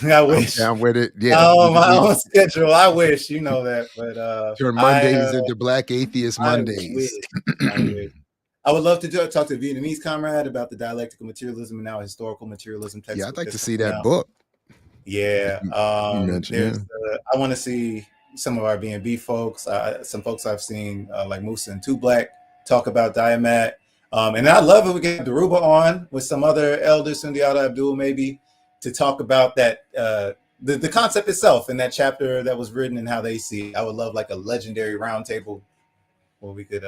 Speaker 2: I wish.
Speaker 1: I'm down with it. Yeah.
Speaker 2: My own schedule. I wish, that. But
Speaker 1: turn Mondays into Black Atheist Mondays.
Speaker 2: I would love to talk to a Vietnamese comrade about the dialectical materialism and now historical materialism text.
Speaker 1: Yeah, I'd like to see that book.
Speaker 2: Yeah. I want to see some of our B&B folks, some folks I've seen like Musa and Two Black talk about Diamat. And I love it. We get Daruba on with some other elders, Sundiata Abdul, maybe, to talk about that, the concept itself in that chapter that was written and how they see it. I would love like a legendary roundtable where we could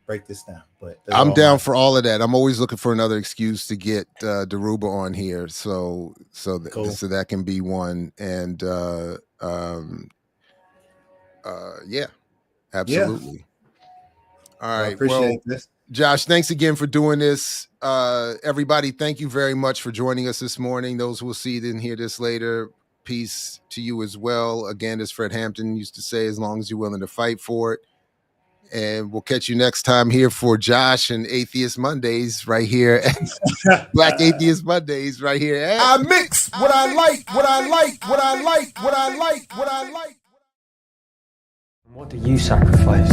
Speaker 2: break this down. But
Speaker 1: I'm down for all of that. I'm always looking for another excuse to get Daruba on here, so that can be one. And yeah, absolutely. All right. I
Speaker 2: appreciate this.
Speaker 1: Josh, thanks again for doing this. Everybody, thank you very much for joining us this morning. Those who will see it and hear this later, peace to you as well. Again, as Fred Hampton used to say, as long as you're willing to fight for it. And we'll catch you next time here for Josh and Atheist Mondays right here. Black Atheist Mondays right here.
Speaker 9: I mix what I like, what I like, what I like, what I like, what I like.
Speaker 10: What do you sacrifice?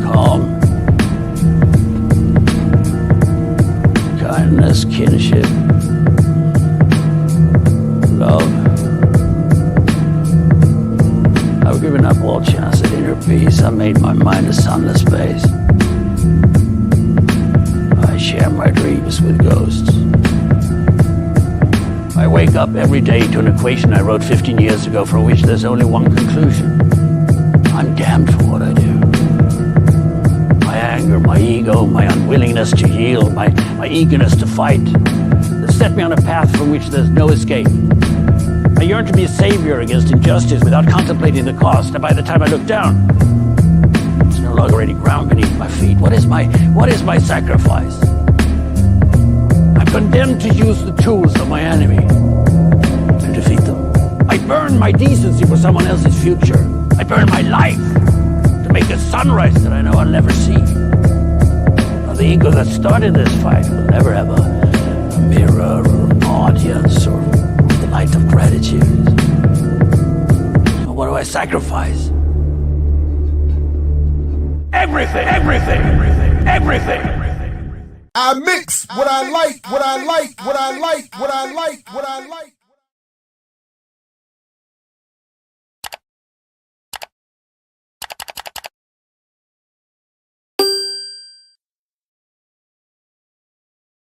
Speaker 10: Calm, kindness, kinship, love. I've given up all chance at inner peace. I made my mind a sunless space. I share my dreams with ghosts. I wake up every day to an equation I wrote 15 years ago for which there's only one conclusion. I'm damned for what I do. My anger, my ego, my unwillingness to yield, my eagerness to fight, that set me on a path from which there's no escape. I yearn to be a savior against injustice without contemplating the cost, and by the time I look down, there's no longer any ground beneath my feet. What is my sacrifice? I'm condemned to use the tools of my enemy to defeat them. I burn my decency for someone else's future. I burn my life to make a sunrise that I know I'll never see. Now, the ego that started this fight will never have a mirror or an audience or the light of gratitude. So what do I sacrifice? Everything, everything, everything, everything.
Speaker 9: I mix what I like, what I like, what I like, what I like, what I like.